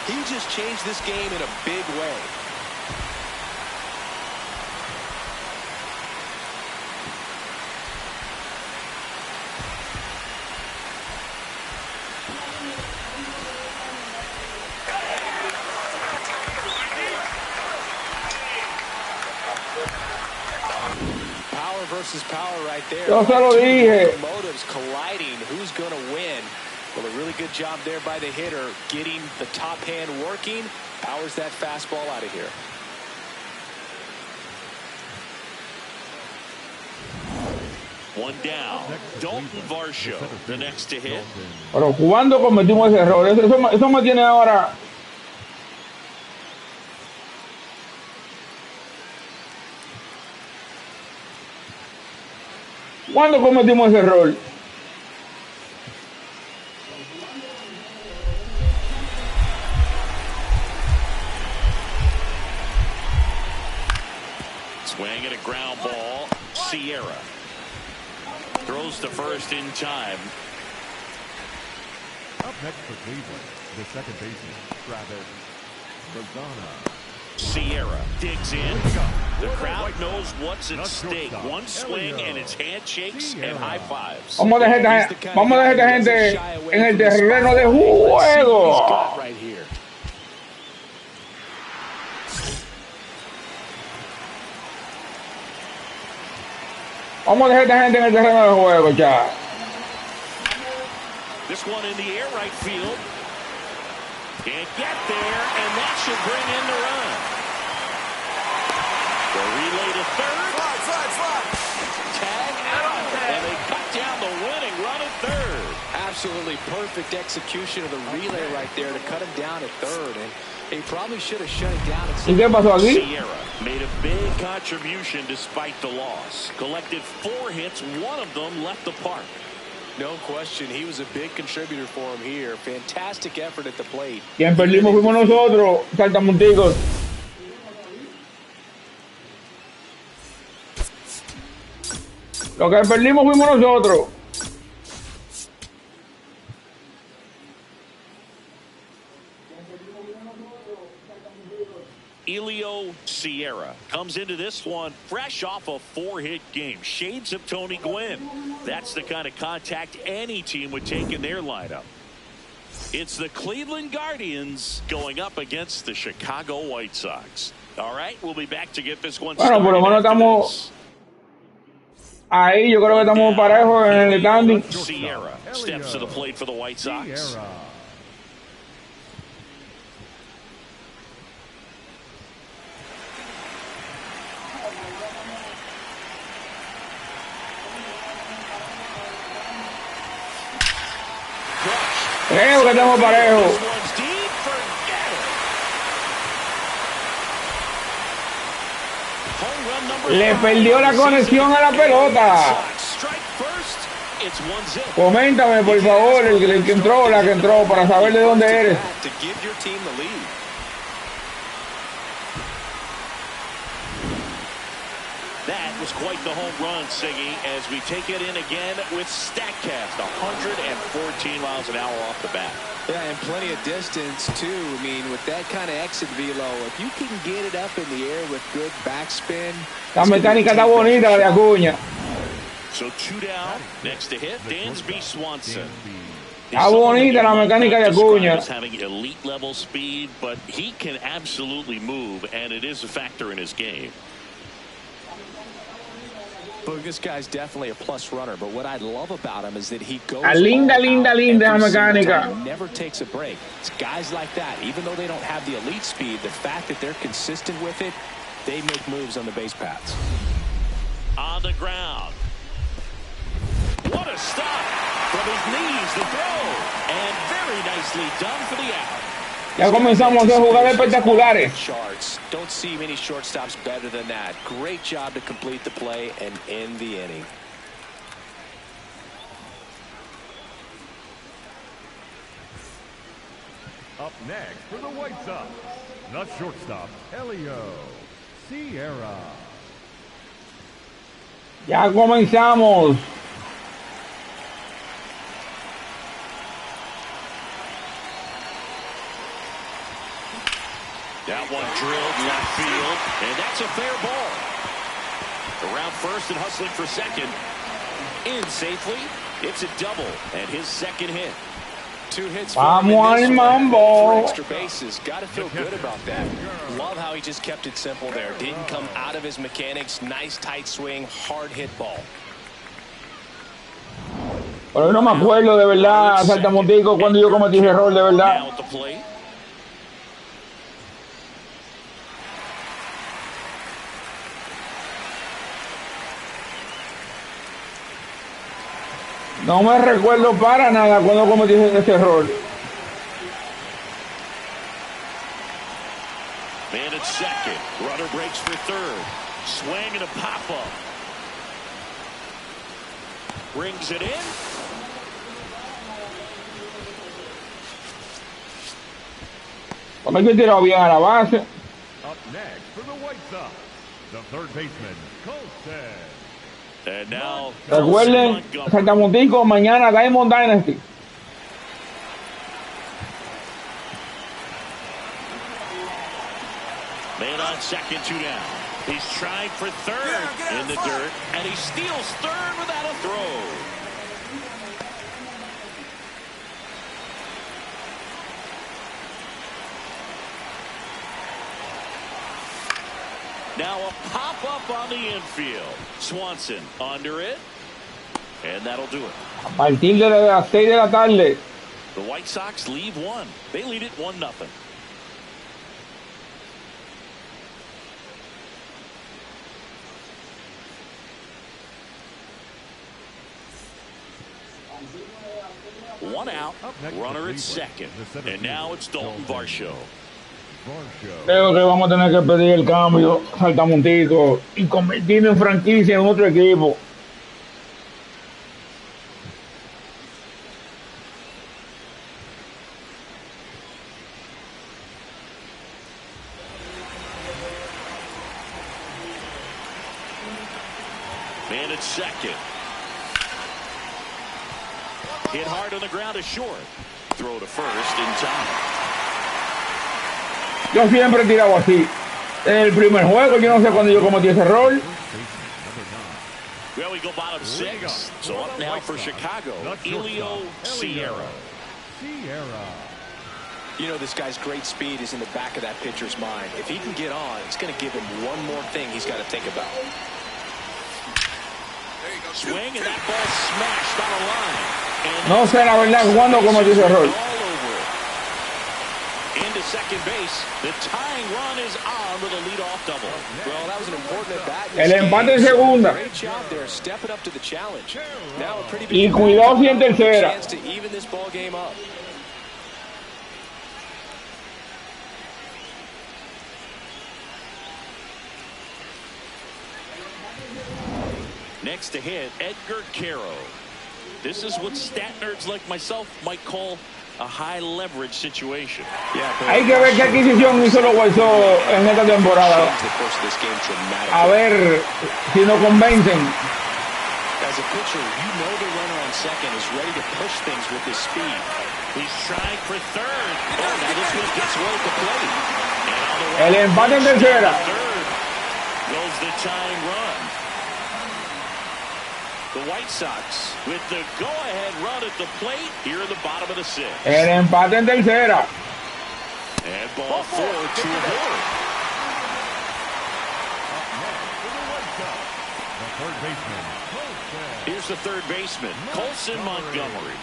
He just changed this game in a big way. Versus power right there. Yo se lo dije. Motives colliding. Who's going to win? Well, a really good job there by the hitter, getting the top hand working. Powers that fastball out of here. One down. Dalton Varsho, the next to hit. Pero jugando cometimos ese error. Eso me tiene ahora. ¿Cuándo cometimos ese error? Swing and a ground ball. Sierra throws to first in time. Up next for Cleveland, the second baseman, Travis Bazana. Sierra digs in. The crowd knows what's at stake. One swing and it's handshakes and high fives. Vamos a dejar esta gente en el terreno de juego. Vamos a dejar esta gente en el terreno de juego, ya. This one in the air, right field. Can't get there, and that should bring in the run. The relay to third. Slide. Tag out, and they cut down the winning run at third. Absolutely perfect execution of the relay right there to cut him down at third, and he probably should have shut it down. ¿Y qué pasó aquí? Sierra made a big contribution despite the loss. Collected 4 hits, one of them left the park. No question, he was a big contributor for him here. Fantastic effort at the plate. Quien perdimos fuimos nosotros, saltamonticos. Lo que perdimos fuimos nosotros. Sierra comes into this one fresh off a 4-hit game. Shades of Tony Gwynn. That's the kind of contact any team would take in their lineup. It's the Cleveland Guardians going up against the Chicago White Sox. All right, we'll be back to get this one started. Bueno, por lo menos estamos ahí. Yo creo que estamos parejos en el standing. Sierra steps to the plate for the White Sox. Creo que estamos parejos. Le perdió la conexión a la pelota. Coméntame, por favor, el que entró, la que entró, para saber de dónde eres. That was quite the home run, Siggy, as we take it in again with StatCast, 114 miles an hour off the bat. Yeah, and plenty of distance, too. I mean, with that kind of exit velo, if you can get it up in the air with good backspin. La mecánica está bonita, la de Acuña. So 2 down, next to hit, Dansby Swanson. Está bonita la mecánica de Acuña. Having elite level speed, but he can absolutely move, and it is a factor in his game. But this guy's definitely a plus runner, but what I love about him is that he goes linda la mecánica. Never takes a break. It's guys like that, even though they don't have the elite speed, the fact that they're consistent with it, they make moves on the base paths. On the ground. What a stop from his knees to throw, and very nicely done for the out. Ya comenzamos a hacer jugadas espectaculares. Don't see many shortstops better than that. Great job to complete the play and end the inning. Up next for the White Sox, the shortstop, Sierra. Ya comenzamos. That one drilled left field, and that's a fair ball. Around first and hustling for second. In safely, it's a double, and his second hit. 2 hits. Vamos al mambo. Extra bases. Got to feel good about that. Love how he just kept it simple there. Didn't come out of his mechanics. Nice tight swing, hard hit ball. Pero no me acuerdo de verdad, Saltamontico, cuando yo cometí ese error de verdad. No me recuerdo para nada cuando cometí ese error. Man at second. Runner breaks for third. Swing and a pop-up. Brings it in. Cuando yo he tirado bien a la base. Up next for the White Sox, The third baseman, Colson. And now, Recuerden, Saltamontico, mañana Diamond Dynasty. Man on second, 2 down. He's trying for third in the dirt, and he steals third without a throw. Now a pop-up on the infield. Swanson under it, and that'll do it. A partir de las 6 de la tarde. The White Sox leave one. They lead it 1-0. One out, runner at second, and now it's Dalton Varsho. Creo que vamos a tener que pedir el cambio, Saltamontico, y convertirme en franquicia en otro equipo. Man at second. Hit hard on the ground is short. Throw to first in time. Yo siempre he tirado así. En el primer juego, yo no sé cuándo yo cometí ese error. Well, we go bottom 6. So up now for Chicago, Elio Sierra. You know, this guy's great speed is in the back of that pitcher's mind. If he can get on, it's going to give him one more thing he's got to think about. Swing, and that ball smashed on a line. No sé la verdad cuándo cometió ese error. Into second base. The tying run is on with a leadoff double. Well, that was an important at bat. El empate en segunda. Great job there, stepping up to the challenge. Now a pretty Y big cuidado si en tercera. chance to even this ball game up. Next to hit, Edgar Caro. This is what stat nerds like myself might call a high leverage situation. Hay que ver qué adquisición hizo los White Sox en esta temporada. A ver si nos convencen. As a pitcher, you know the runner on second is ready to push things with his speed. He's trying for third. Oh, now this one gets well at the plate. El empate en tercera. Third goes the tying run. The White Sox with the go-ahead run at the plate here in the bottom of the 6th. El empate en tercera. And ball forward to Ward. Here's the third baseman, Colson Montgomery.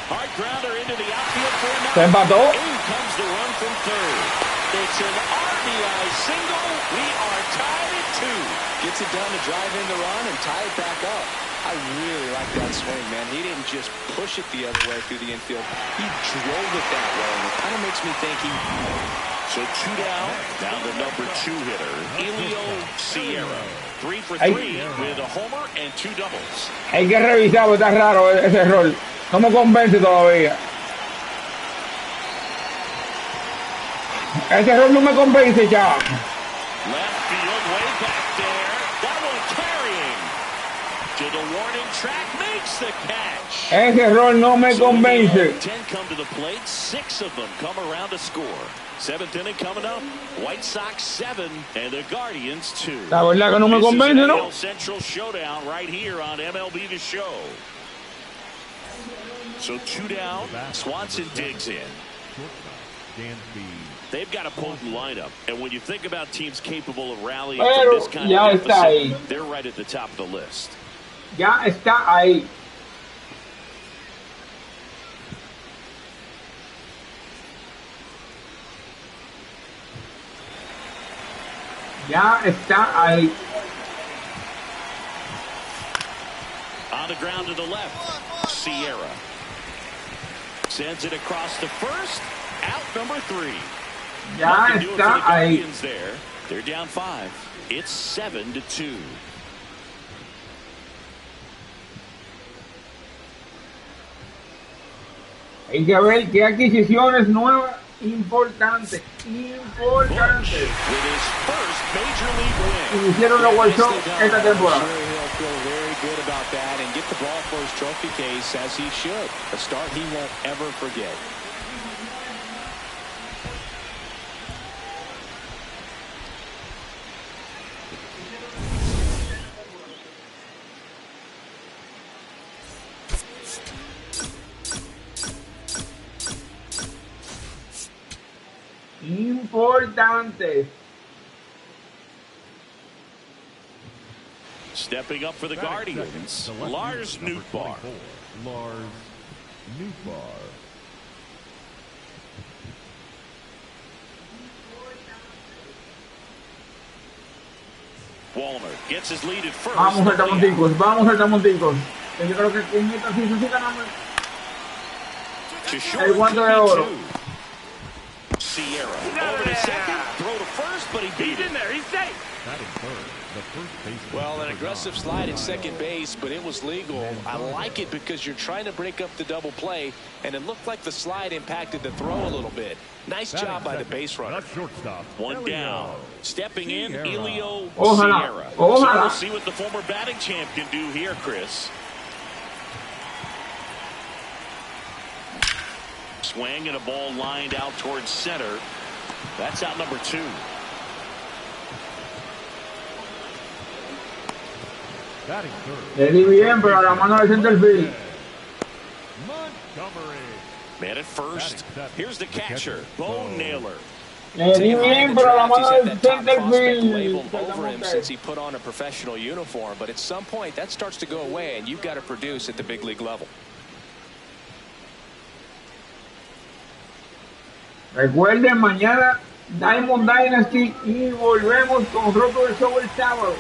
Hard grounder into the outfield for a Se empató. In comes the run from third. It's an RBI single. We are tied at 2. Gets it done to drive in the run and tie it back up. I really like that swing, man. He didn't just push it the other way through the infield. He drove it that way, and it kind of makes me think he... So 2 down. Now the number 2 hitter, Elio Sierra. 3 for 3 with a homer and 2 doubles. Hay que revisar, porque está raro ese error. No me convence todavía. Ese error no me convence ya. Left field, way back there. That one carrying to the warning track, makes the catch. Ese error no me convence. 10 come to the plate, 6 of them come around to score. 7th inning coming up. White Sox 7 and the Guardians 2. La verdad que no me convence, ¿no? This is an AL Central showdown right here on MLB The Show. So 2 down. Swanson digs in. They've got a potent lineup, and when you think about teams capable of rallying from this kind of deficit, they're right at the top of the list. Ya está ahí. Ya está ahí. On the ground to the left, Sierra sends it across to first. Out number 3. Ya está ahí. There. They're down 5. It's 7-2. Hay que ver qué adquisiciones nuevas importantes. Importantes. Y hicieron los World Show esta temporada. Good about that and get the ball for his trophy case as he should. A start he won't ever forget. Importante. Stepping up for the Guardians, Lars Nootbaar. Lars Nootbaar. Walner gets his lead at first. Vamos a Tamonticos, vamos a Tamonticos. Yo creo que en esta sí ganamos el Guante de Oro. Sierra over to second, throw to first, but he beat it. He's safe. Not in third. The first base. Well, an aggressive slide at second base, but it was legal. I like it because you're trying to break up the double play, and it looked like the slide impacted the throw a little bit. Nice job by the base runner. One down. Stepping in, Elio Ojalá. Sierra. So we'll see what the former batting champ can do here, Chris. Swing and a ball lined out towards center. That's out number 2. Le di bien, pero a la mano del centerfield. Man at first. Here's the catcher, Bo Naylor. Le di bien, pero a la mano del centerfield. Over him since he put on a professional uniform, but at some point that starts to go away, and you've got to produce at the big league level. Recuerden, mañana Diamond Dynasty y volvemos con Roto del Show el sábado.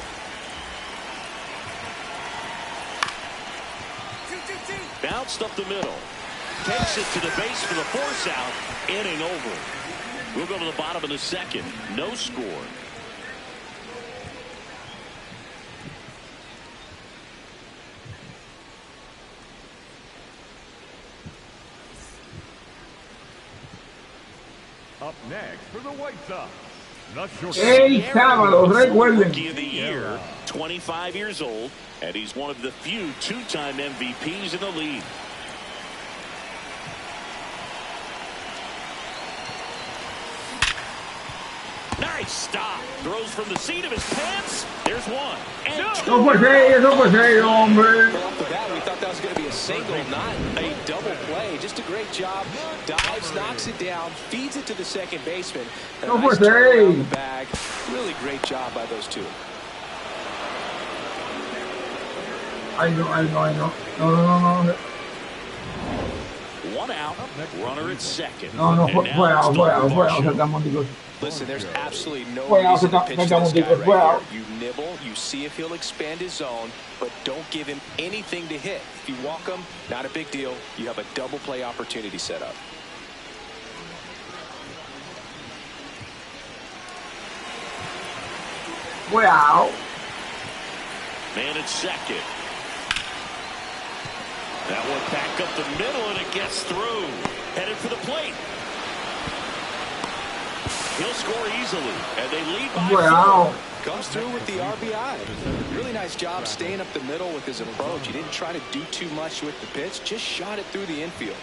Bounced up the middle. Takes it to the base for the force out. Inning over. We'll go to the bottom of the second. No score. Up next for the White Sox. El sábado, recuerden. Rookie of the year, 25 years old, and he's one of the few two-time MVPs in the league. Nice stop. Throws from the seat of his pants. There's one. And two. No fue serio, hombre. Off the bat, we thought that was going to be a single, not a double play. Just a great job. Dives, knocks it down, feeds it to the second baseman. No fue serio. The bag. Really great job by those two. I know. No. One out. Runner at second. No, fue out. Listen, there's absolutely no reason to pitch this guy right here. You nibble, you see if he'll expand his zone, but don't give him anything to hit. If you walk him, not a big deal. You have a double play opportunity set up. Wow. Man at second. That one back up the middle, and it gets through. Headed for the plate. He'll score easily, and they lead by 4. Comes through with the RBI. Really nice job staying up the middle with his approach. He didn't try to do too much with the pitch, just shot it through the infield.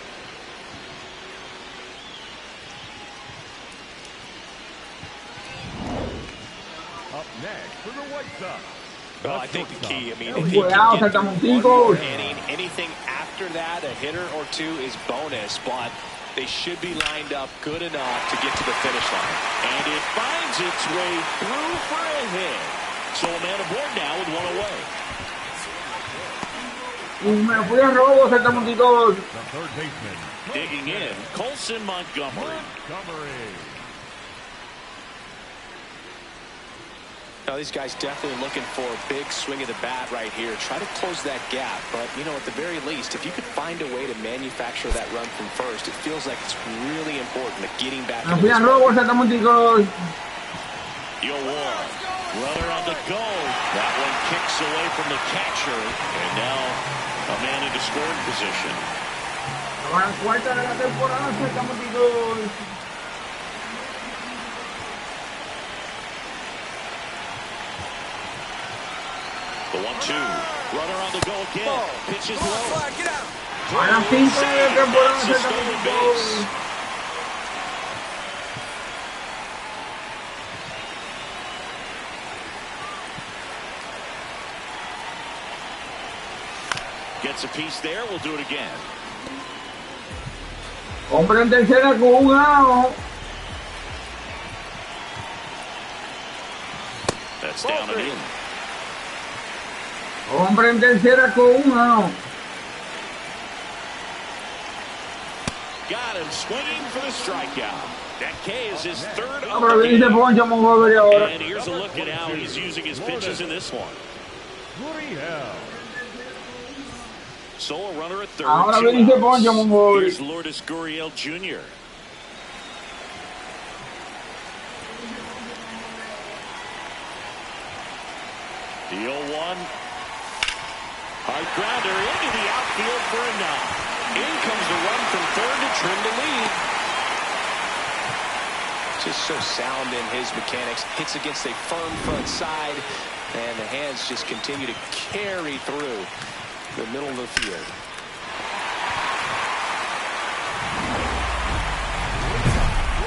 Up next for the White Sox. Well, I think the key, Fue out, Tamonticos. Anything after that, a hitter or two is bonus, but they should be lined up good enough to get to the finish line. And it finds its way through for a hit. So a man aboard now with one away. Me fui a robos, Tamonticos. The third baseman. Digging in, Colson Montgomery. Now, these guys definitely looking for a big swing of the bat right here. Try to close that gap. But, you know, at the very least, if you could find a way to manufacture that run from first, it feels like it's really important to getting back. Me fui a robos, Tamonticos. You'll walk. Runner on the go. That one kicks away from the catcher. And now a man into scoring position. Ahora cuarta de la temporada, estamos metidos. The 1-2. Runner on the go again. Pitches low. Get out. Ahora 5 de la temporada, estamos metidos. Gets a piece there. We'll do it again. Hombre en tercera con un out. That's down and in. Hombre en tercera con un out. Got him swinging for the strikeout. That K is his third of Ahora the viene game. Poncho Montgomery ahora. And here's a look at how he's using his pitches in this one. So a runner at third. Ahora Two viene outs. Poncho Montgomery. Here's Lourdes Gurriel Jr. The 0-1. Hard grounder into the outfield for a knock. In comes the run from third to trim the lead. Just so sound in his mechanics. Hits against a firm front side, and the hands just continue to carry through the middle of the field.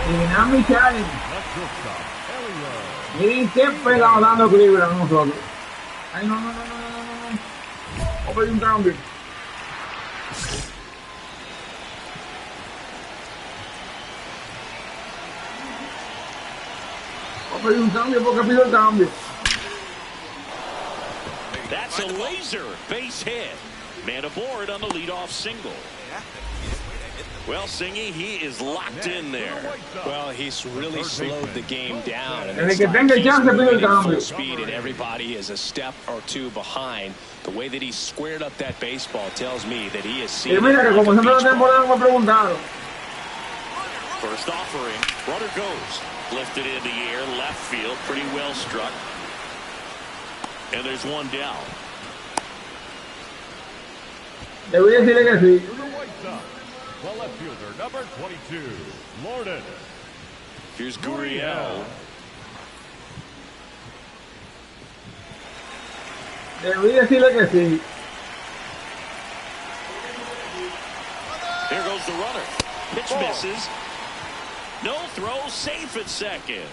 Dinámica. Miren qué pegado dando equilibrio a nosotros. Ay, no. Vamos a pedir un cambio. Vamos a pedir un cambio porque pido el cambio. That's a laser base hit. Man aboard on the leadoff single. Well, Singy, he is locked in there. Well, he's really slowed the game down. And Desde que tenga chance pido el cambio. full speed, and everybody is a step or two behind. The way that he squared up that baseball tells me that he is seeing. Y mira que como siempre la temporada me preguntaron. First offering, runner goes. Lifted in the air, left field, pretty well struck. And there's one down. Debí decirle que sí. The left fielder, number 22, Lourdes. Here's Gurriel. Debí decirle que sí. There goes the runner. Pitch misses. No throw, safe at second.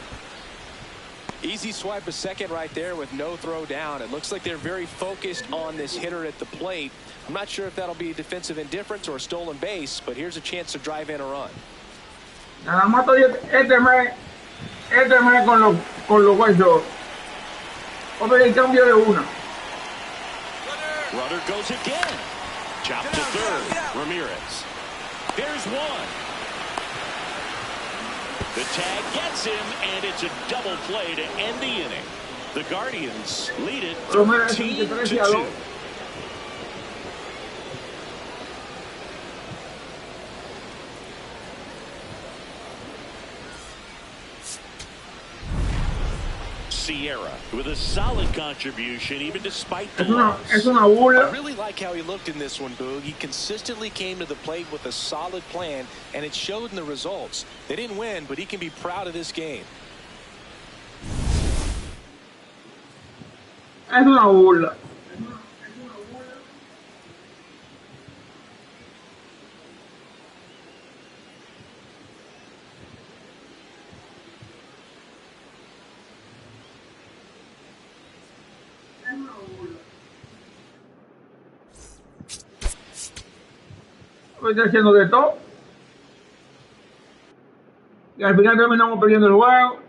Easy swipe a second right there with no throw down. It looks like they're very focused on this hitter at the plate. I'm not sure if that'll be defensive indifference or a stolen base, but here's a chance to drive in a run. Nada más estoy este mes con los huesos. Vamos a ver el cambio de una. Runner goes again. Chopped to third. Ramirez. There's one. The tag gets him, and it's a double play to end the inning. The Guardians lead it 13-2. Sierra with a solid contribution even despite the loss. Es una burla. I really like how he looked in this one, Boog. He consistently came to the plate with a solid plan, and it showed in the results. They didn't win, but he can be proud of this game. Es una burla. Estoy haciendo de todo y al final terminamos perdiendo el juego.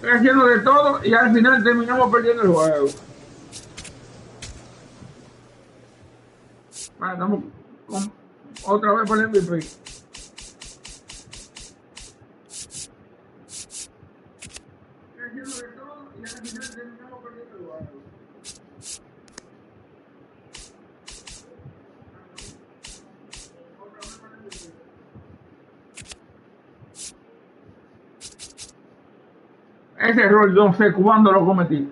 Estoy haciendo de todo y al final terminamos perdiendo el juego. Bueno, estamos con Otra vez por el MVP. Ese error yo no sé cuándo lo cometí.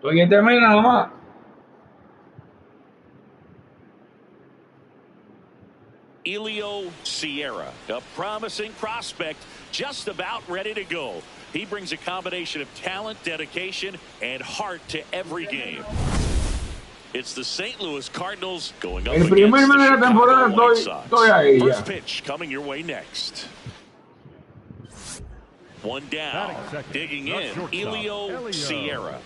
Oye, termina nada más. Elio Sierra, a promising prospect, just about ready to go. He brings a combination of talent, dedication, and heart to every game. It's the St. Louis Cardinals going up against the Chicago White Sox. First pitch coming your way next. One down, digging in, Elio Sierra.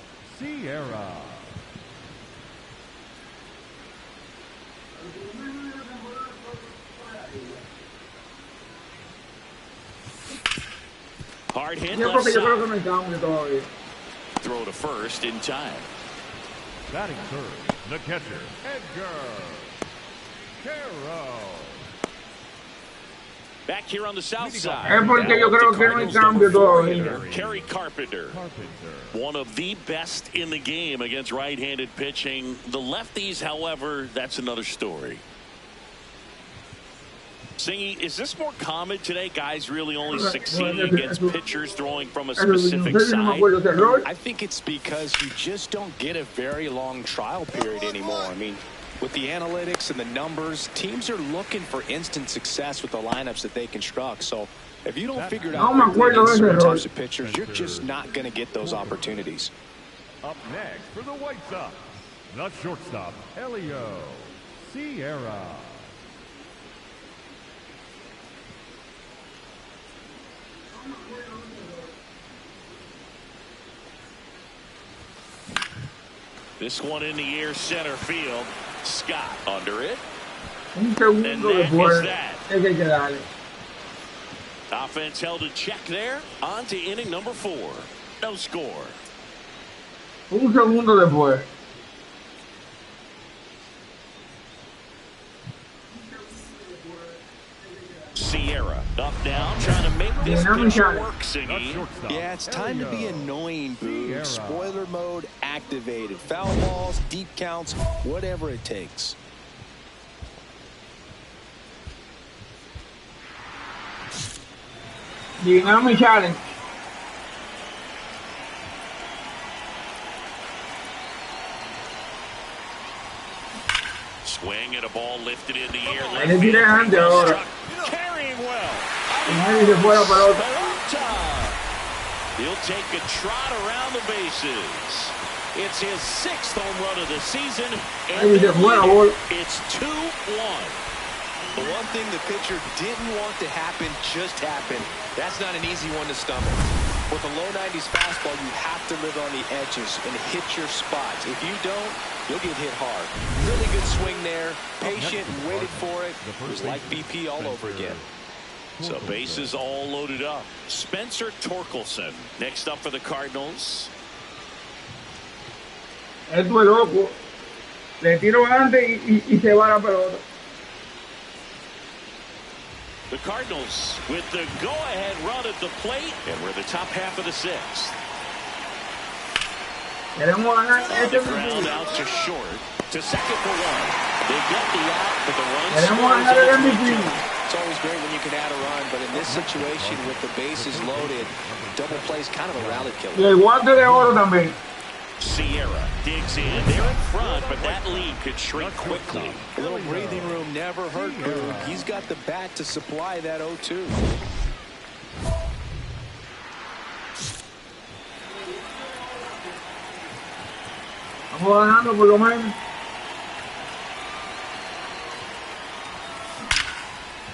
Hard hit left side. Throw to first in time. Batting third, the catcher, Edgar Carroll. Back here on the south side. Kerry Carpenter. One of the best in the game against right-handed pitching. The lefties, however, that's another story. Singy, is this more common today? Guys really only succeeding against pitchers throwing from a specific side? I think it's because you just don't get a very long trial period anymore. I mean, with the analytics and the numbers, teams are looking for instant success with the lineups that they construct. So if you don't figure it out against certain types of pitchers, you're just not going to get those opportunities. Up next for the White Sox, the shortstop, Elio Sierra. This one in the air, center field. Scott under it. Un segundo después. Offense held in check there. On to inning number 4. No score. Un segundo después. Sierra up down, trying to make this pitcher work, Singy. Yeah, it's time to be annoying, Boo. Spoiler mode activated. Foul balls, deep counts, whatever it takes. Dynamic challenge. Swing and a ball lifted in the air. Carrying well. He'll take a trot around the bases. It's his 6th home run of the season, and it's 2-1. The one thing the pitcher didn't want to happen just happened. That's not an easy one to stomach. With a low 90s fastball, you have to live on the edges and hit your spots. If you don't, you'll get hit hard. Really good swing there. Patient, waited for it. It was like BP all over again. So bases all loaded up. Spencer Torkelson next up for the Cardinals. Esto es loco. Le tiro antes y se va la pelota. The Cardinals with the go-ahead run at the plate, and we're the top half of the 6th. The ground out to short, to second for 1. They get the out, but the run scores. It's always great when you can add a run, but in this situation with the bases loaded, double play is kind of a rally killer. Y el Guante de Oro también. Sierra digs in. They're in front, but that lead could shrink quickly. A little breathing room never hurt Boog. He's got the bat to supply that 0-2. Vamos ganando por lo menos.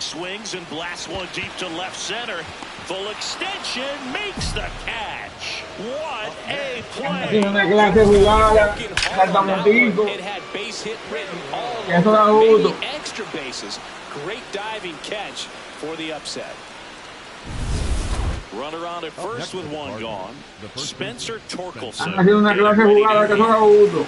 Swings and blasts one deep to left center. Full extension, makes the catch. What a play. Una clase jugada, saltamontico. It had base hit written all Eso da over, gusto. maybe extra bases. Great diving catch for the upset. Runner on at first with one gone. Spencer Torkelson. Ha sido una clase jugada que eso da gusto.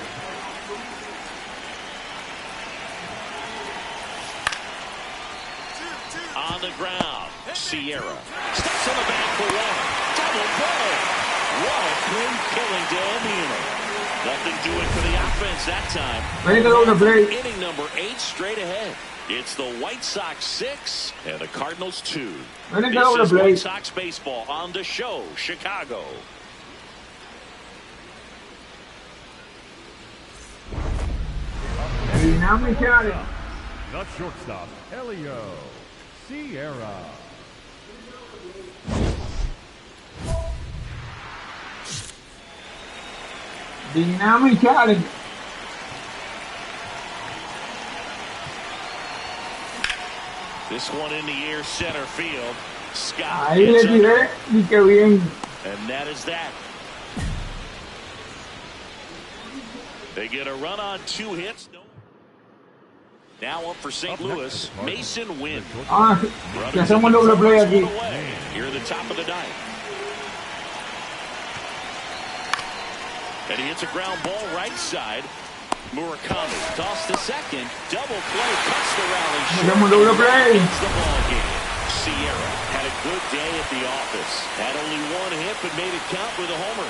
On the ground, Sierra steps on the back for one. Double play. What a clean killing to end the inning. Nothing doing for the offense that time. Inning number 8 straight ahead. It's the White Sox 6 and the Cardinals 2. This is White Sox baseball on the show, Chicago. The shortstop, Elio Sierra. Dynamic challenge. This one in the air, center field. Scott. Ahí le tiré y qué bien. And that is that. They get a run on 2 hits. Now up for St. Louis, Mason Wynn. Que hacemos doble play aquí. Here at the top of the 9th. And he hits a ground ball right side. Murakami tossed to second. Double play, cuts the rally short. It's the ball game. Sierra had a good day at the office. Had only 1 hit, but made it count with a homer.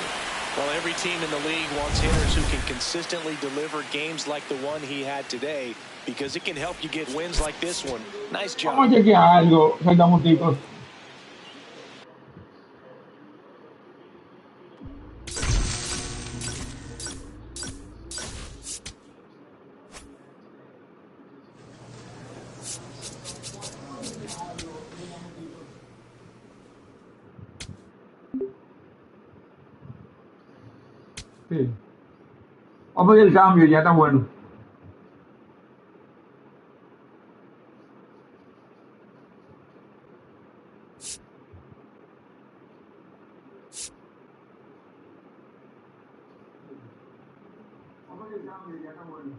Well, every team in the league wants hitters who can consistently deliver games like the one he had today, because it can help you get wins like this one. Nice job. Vamos a chequear algo, saltamonticos. Sí. Vamos a ver el cambio, ya está bueno. Vamos a ver el cambio, ya está bueno.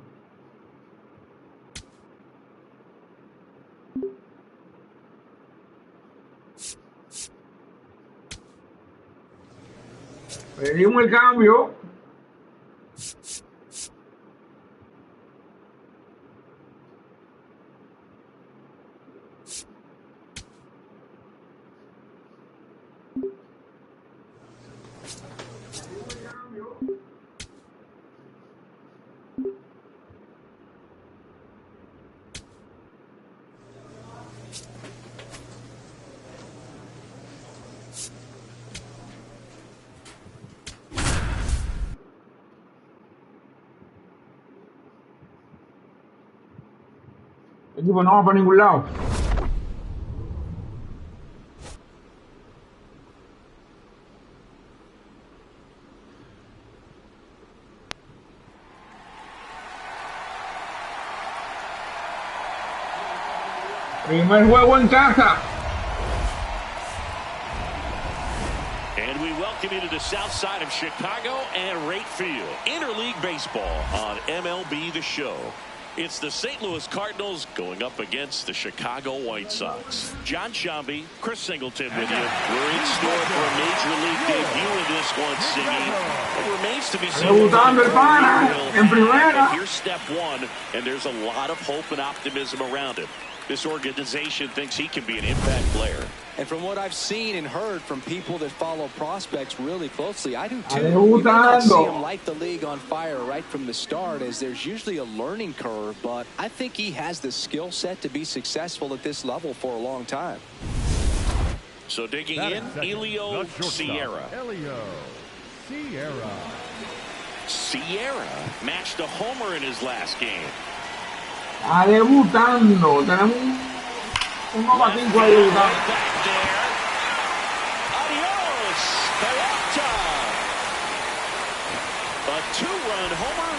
Pedimos el cambio. El equipo no va para ningún lado. Primer juego en casa. And we welcome you to the south side of Chicago and right field. Interleague baseball on MLB The Show. It's the St. Louis Cardinals going up against the Chicago White Sox. John Shambi, Chris Singleton with you. We're in store for a Major League debut in this one, Siggy. It remains to be seen. Here's step 1, and there's a lot of hope and optimism around him. This organization thinks he can be an impact player. And from what I've seen and heard from people that follow prospects really closely, I do too. You may not see him light the league on fire right from the start, as there's usually a learning curve, but I think he has the skill set to be successful at this level for a long time. So digging in, Elio Sierra. Sierra matched a homer in his last game. Está debutando. Tenemos un 1-5 ahí debutando. Adios, Peralta. A 2-run homer,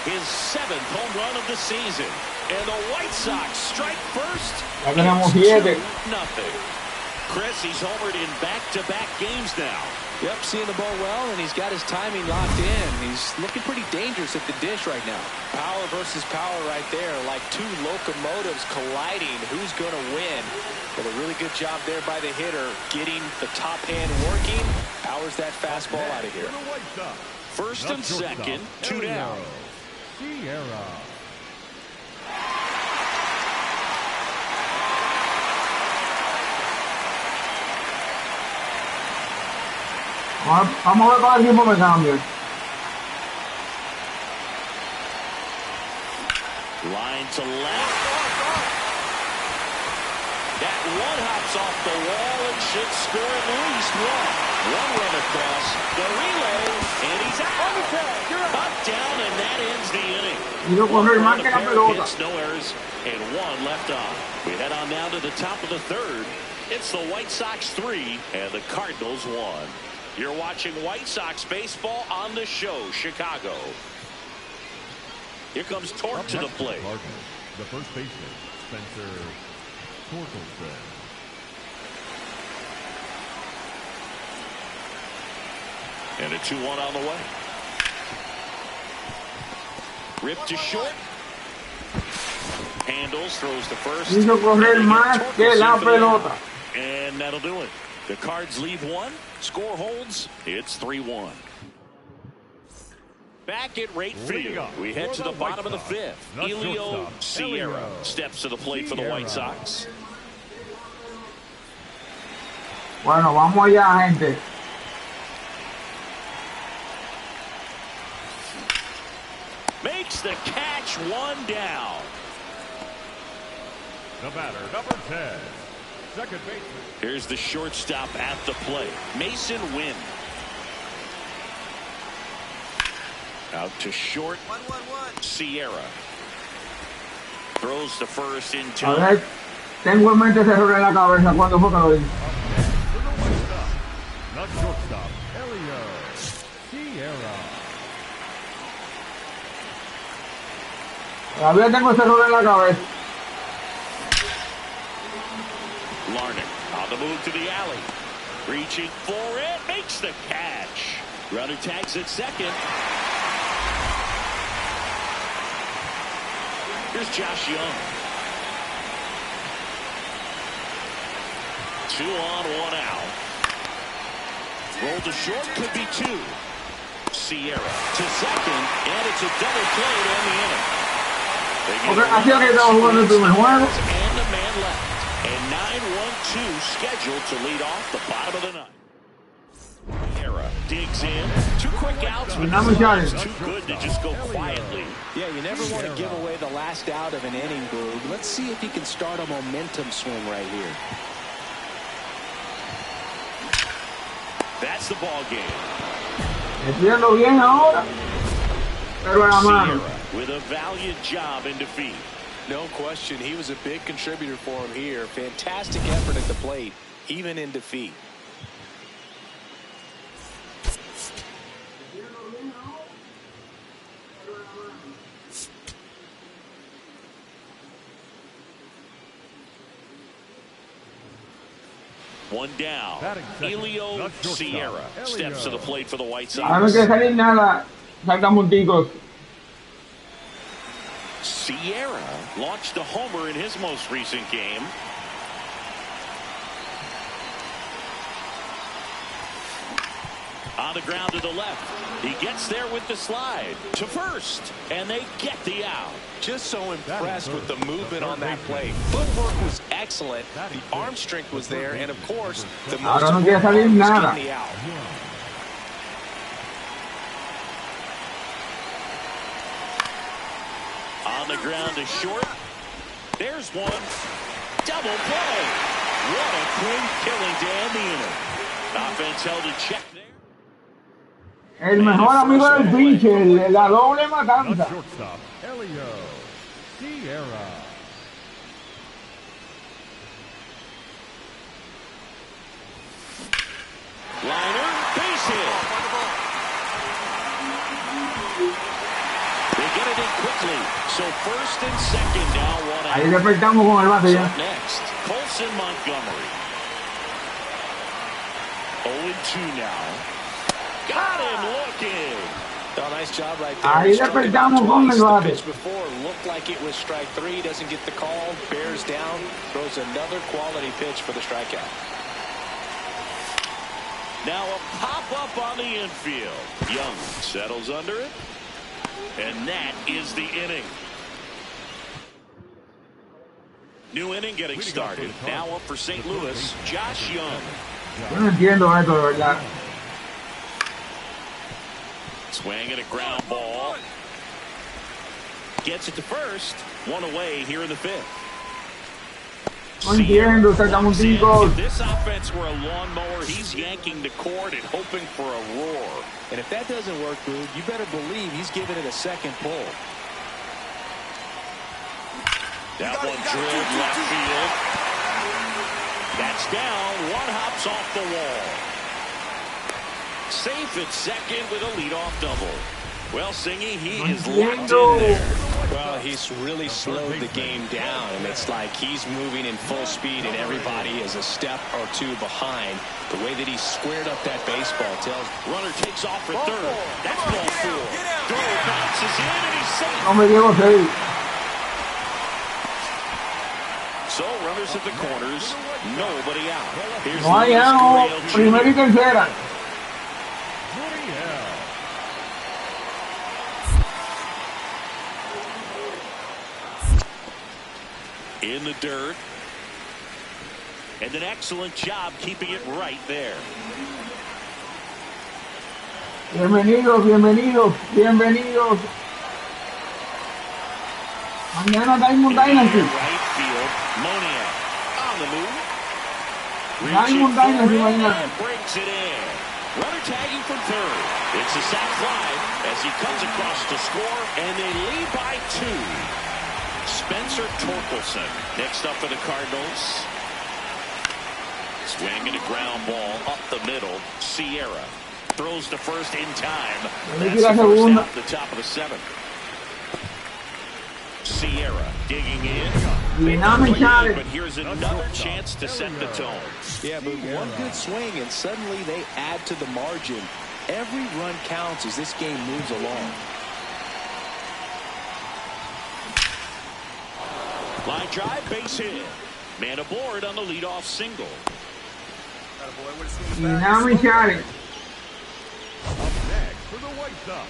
his 7th home run of the season. And the White Sox strike first. Ya tenemos 7. Nothing. Chris, he's homered in back-to-back games now. Yep, seeing the ball well, and he's got his timing locked in. He's looking pretty dangerous at the dish right now. Power versus power right there, like two locomotives colliding. Who's going to win? But a really good job there by the hitter, getting the top hand working. Powers that fastball out of here. First and second, 2 down. Vamos a ver cuál equipo me cambia. Line to left. That one hops off the wall and should score at least one. One run across the relay, and he's out. Up, down, and that ends the inning. No errors, and one left on. We head on down to the top of the third. It's the White Sox 3 and the Cardinals 1. You're watching White Sox baseball on the show, Chicago. Here comes Torque to the plate. The first baseman, Spencer Torkelson. And a 2-1 on the way. Rip to short. Handles, throws to first. Hizo correr más que la pelota. And that'll do it. The Cards leave one. Score holds. It's 3-1. Back at right field, we head to the bottom of the fifth. Elio Sierra steps to the plate for the White Sox. Bueno, vamos allá, gente. Makes the catch, 1 down. The batter, number 10, second baseman. Here's the shortstop at the plate, Mason Wynn. Out to short, 1-1-1. Sierra. Throws to first in two. A ver, tengo en mente ese error en la cabeza. ¿Cuándo fue que lo hice? Not shortstop, Elio Sierra. Todavía tengo ese error en la cabeza. Larnach on the move to the alley. Reaching for it, makes the catch. Runner tags at second. Here's Josh Young. 2 on, 1 out. Roll to short, could be 2. Sierra to second, and it's a double play to end the inning. Okay, así es que estamos jugando el primer juego. And the man left. And 9-1-2 scheduled to lead off the bottom of the ninth. Sierra digs in. 2 quick outs, but too good to just go quietly. Yeah, you never want to give away the last out of an inning, Boog. Let's see if he can start a momentum swing right here. That's the ball game. Entiendo bien ahora. Pero en la mano. Sierra with a valiant job in defeat. No question, he was a big contributor for him here. Fantastic effort at the plate, even in defeat. One down. Elio Sierra steps to the plate for the White Sox. Ahora no quiere salir nada. Salta punticos. Sierra launched a homer in his most recent game. On the ground to the left. He gets there with the slide to first, and they get the out. Just so impressed with the movement on that play. Footwork was excellent. The arm strength was there, and of course, the most Ahora no quiere salir nada. the out. On the ground to short. There's one. Double play. What a quick killing to end the inning. Offense held in check there. El mejor amigo del pitcher, la doble matanza. Shortstop, Elio Sierra. Liner, base hit. They get it in moving quickly. So first and second now, one out. Ahí despertamos con el bate ya. Up next, Colson Montgomery. 0-2 now. Got him looking. Oh, nice job right there. Ahí despertamos con el bate. Pitch before looked like it was strike 3. Doesn't get the call. Bears down. Throws another quality pitch for the strikeout. Now a pop-up on the infield. Young settles under it. And that is the inning. New inning getting started. Now up for St. Louis, Josh Young. Yo no entiendo esto, de verdad. Swing and a ground ball. Gets it to first. One away here in the 5th. No entiendo, sacamos 5. If this offense were a lawnmower, he's yanking the cord and hoping for a roar. And if that doesn't work, Boog, you better believe he's giving it a second pull. That one drilled left field. That's down. One hops off the wall. Safe at second with a leadoff double. Well, Singy, he is locked in there. Well, he's really slowed the game down, and it's like he's moving in full speed, and everybody is a step or two behind. The way that he squared up that baseball tells. Runner takes off for third. That's ball 4. Throw bounces in, and he's safe. No me llevo 6. So runners at the corners, nobody out. Here's No hay out. Primera y tercera. In the dirt. And an excellent job keeping it right there. Bienvenidos, bienvenidos, bienvenidos. Mañana Diamond Dynasty. Right field, Moniak on the move. Diamond Dynasty mañana. Breaks it in. Runner tagging from third. It's a sac fly as he comes across to score, and they lead by 2. Spencer Torkelson next up for the Cardinals. Swing and a ground ball up the middle. Sierra throws to first in time. That's the first out at the top of the 7th. Sierra digging in. But here's another chance to set the tone. Yeah, but one good swing and suddenly they add to the margin. Every run counts as this game moves along. Line drive, base hit. Man aboard on the leadoff single.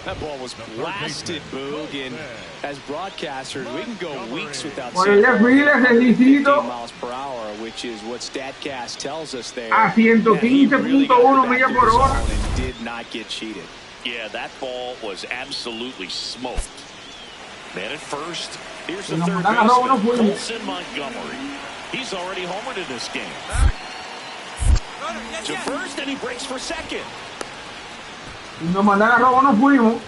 That ball was blasted, Boog, and as broadcasters, we can go weeks without seeing 50 miles per hour, which is what StatCast tells us there. A 115.1 millas por hora. And did not get cheated. Yeah, that ball was absolutely smoked. Man at first. Here's the third baseman, Colson Montgomery. He's already homered in this game. To first, and he breaks for second. Nos mandan a robo, nos fuimos.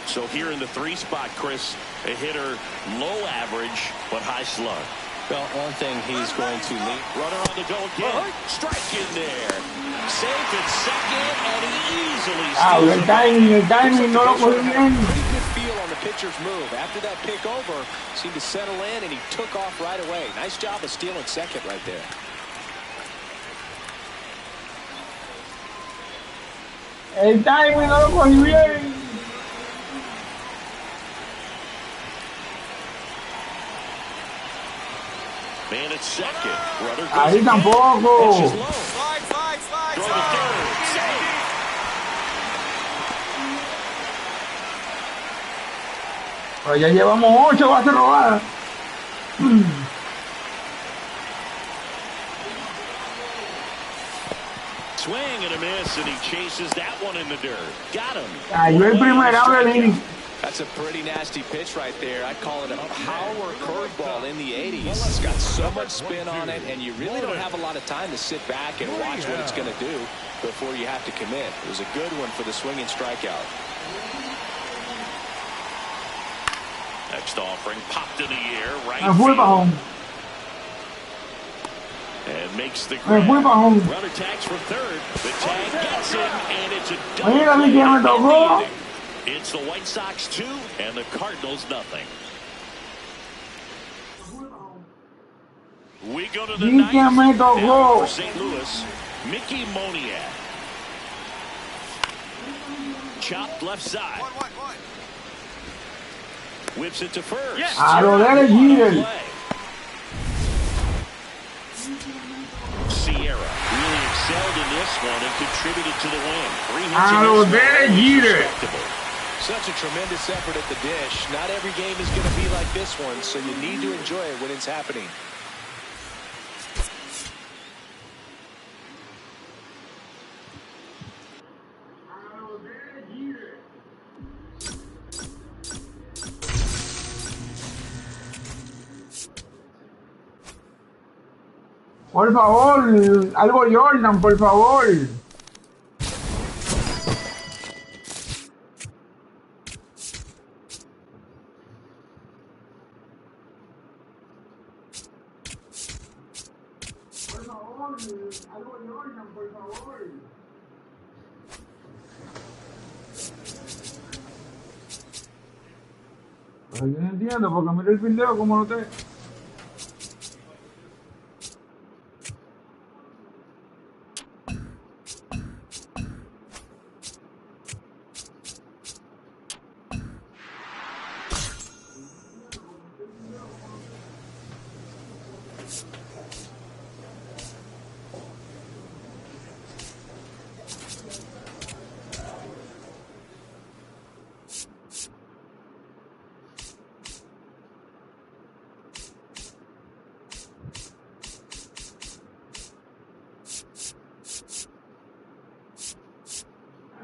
So here in the 3 spot, Chris, a hitter low average but high slug. Well, one thing he's going to lead. Runner on the go again. Strike in there. Safe at second, and he easily steals el timing no lo cogió bien. Pretty good feel on the pitcher's move. After that pick over, seemed to settle in, and he took off right away. Nice job of stealing second right there. El timing no lo cogí bien. Man at second. Runner goes Ahí tampoco. Slide. Throw to third. Safe. Pues ya llevamos 8 bases robadas. Swing and a miss, and he chases that one in the dirt. Got him. Cayó el primer out del inning. That's a pretty nasty pitch right there. I'd call it a power curveball in the 80s. It's got so much spin on it, and you really don't have a lot of time to sit back and watch what it's going to do before you have to commit. It was a good one for the swinging strikeout. Next offering popped in the air, right Fue field. bajón. And Me fui para home. Mira, mi que me tocó. It's the White Sox 2 and the Cardinals nothing. We go to the ninth. Now for St. Louis, Mickey Moniak. Chopped left side. Whips it to first. Yes. A lo de Jeter. Sierra really excelled in this one and contributed to the win. 3 hits A lo de Jeter. Such a tremendous effort at the dish. Not every game is going to be like this one, so you need to enjoy it when it's happening. Por favor, algo Jordan, por favor. Por favor, algo Jordan, por favor. Pero yo no entiendo, porque mira el fildeo como no te...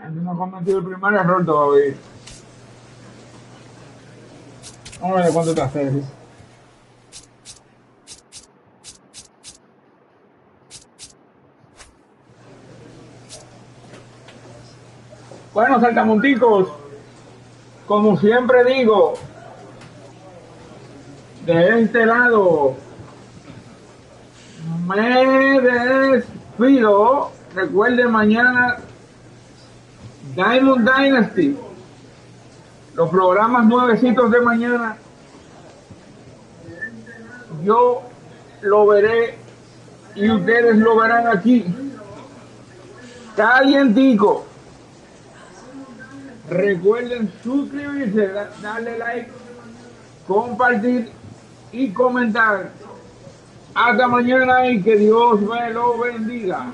No ha cometido el primer error todavía. Vamos a ver cuánto te hace. Bueno, saltamonticos, como siempre digo, de este lado me despido. Recuerden mañana Diamond Dynasty, los programas nuevecitos de mañana, yo lo veré y ustedes lo verán aquí, calientico. Recuerden suscribirse, darle like, compartir y comentar. Hasta mañana y que Dios me lo bendiga.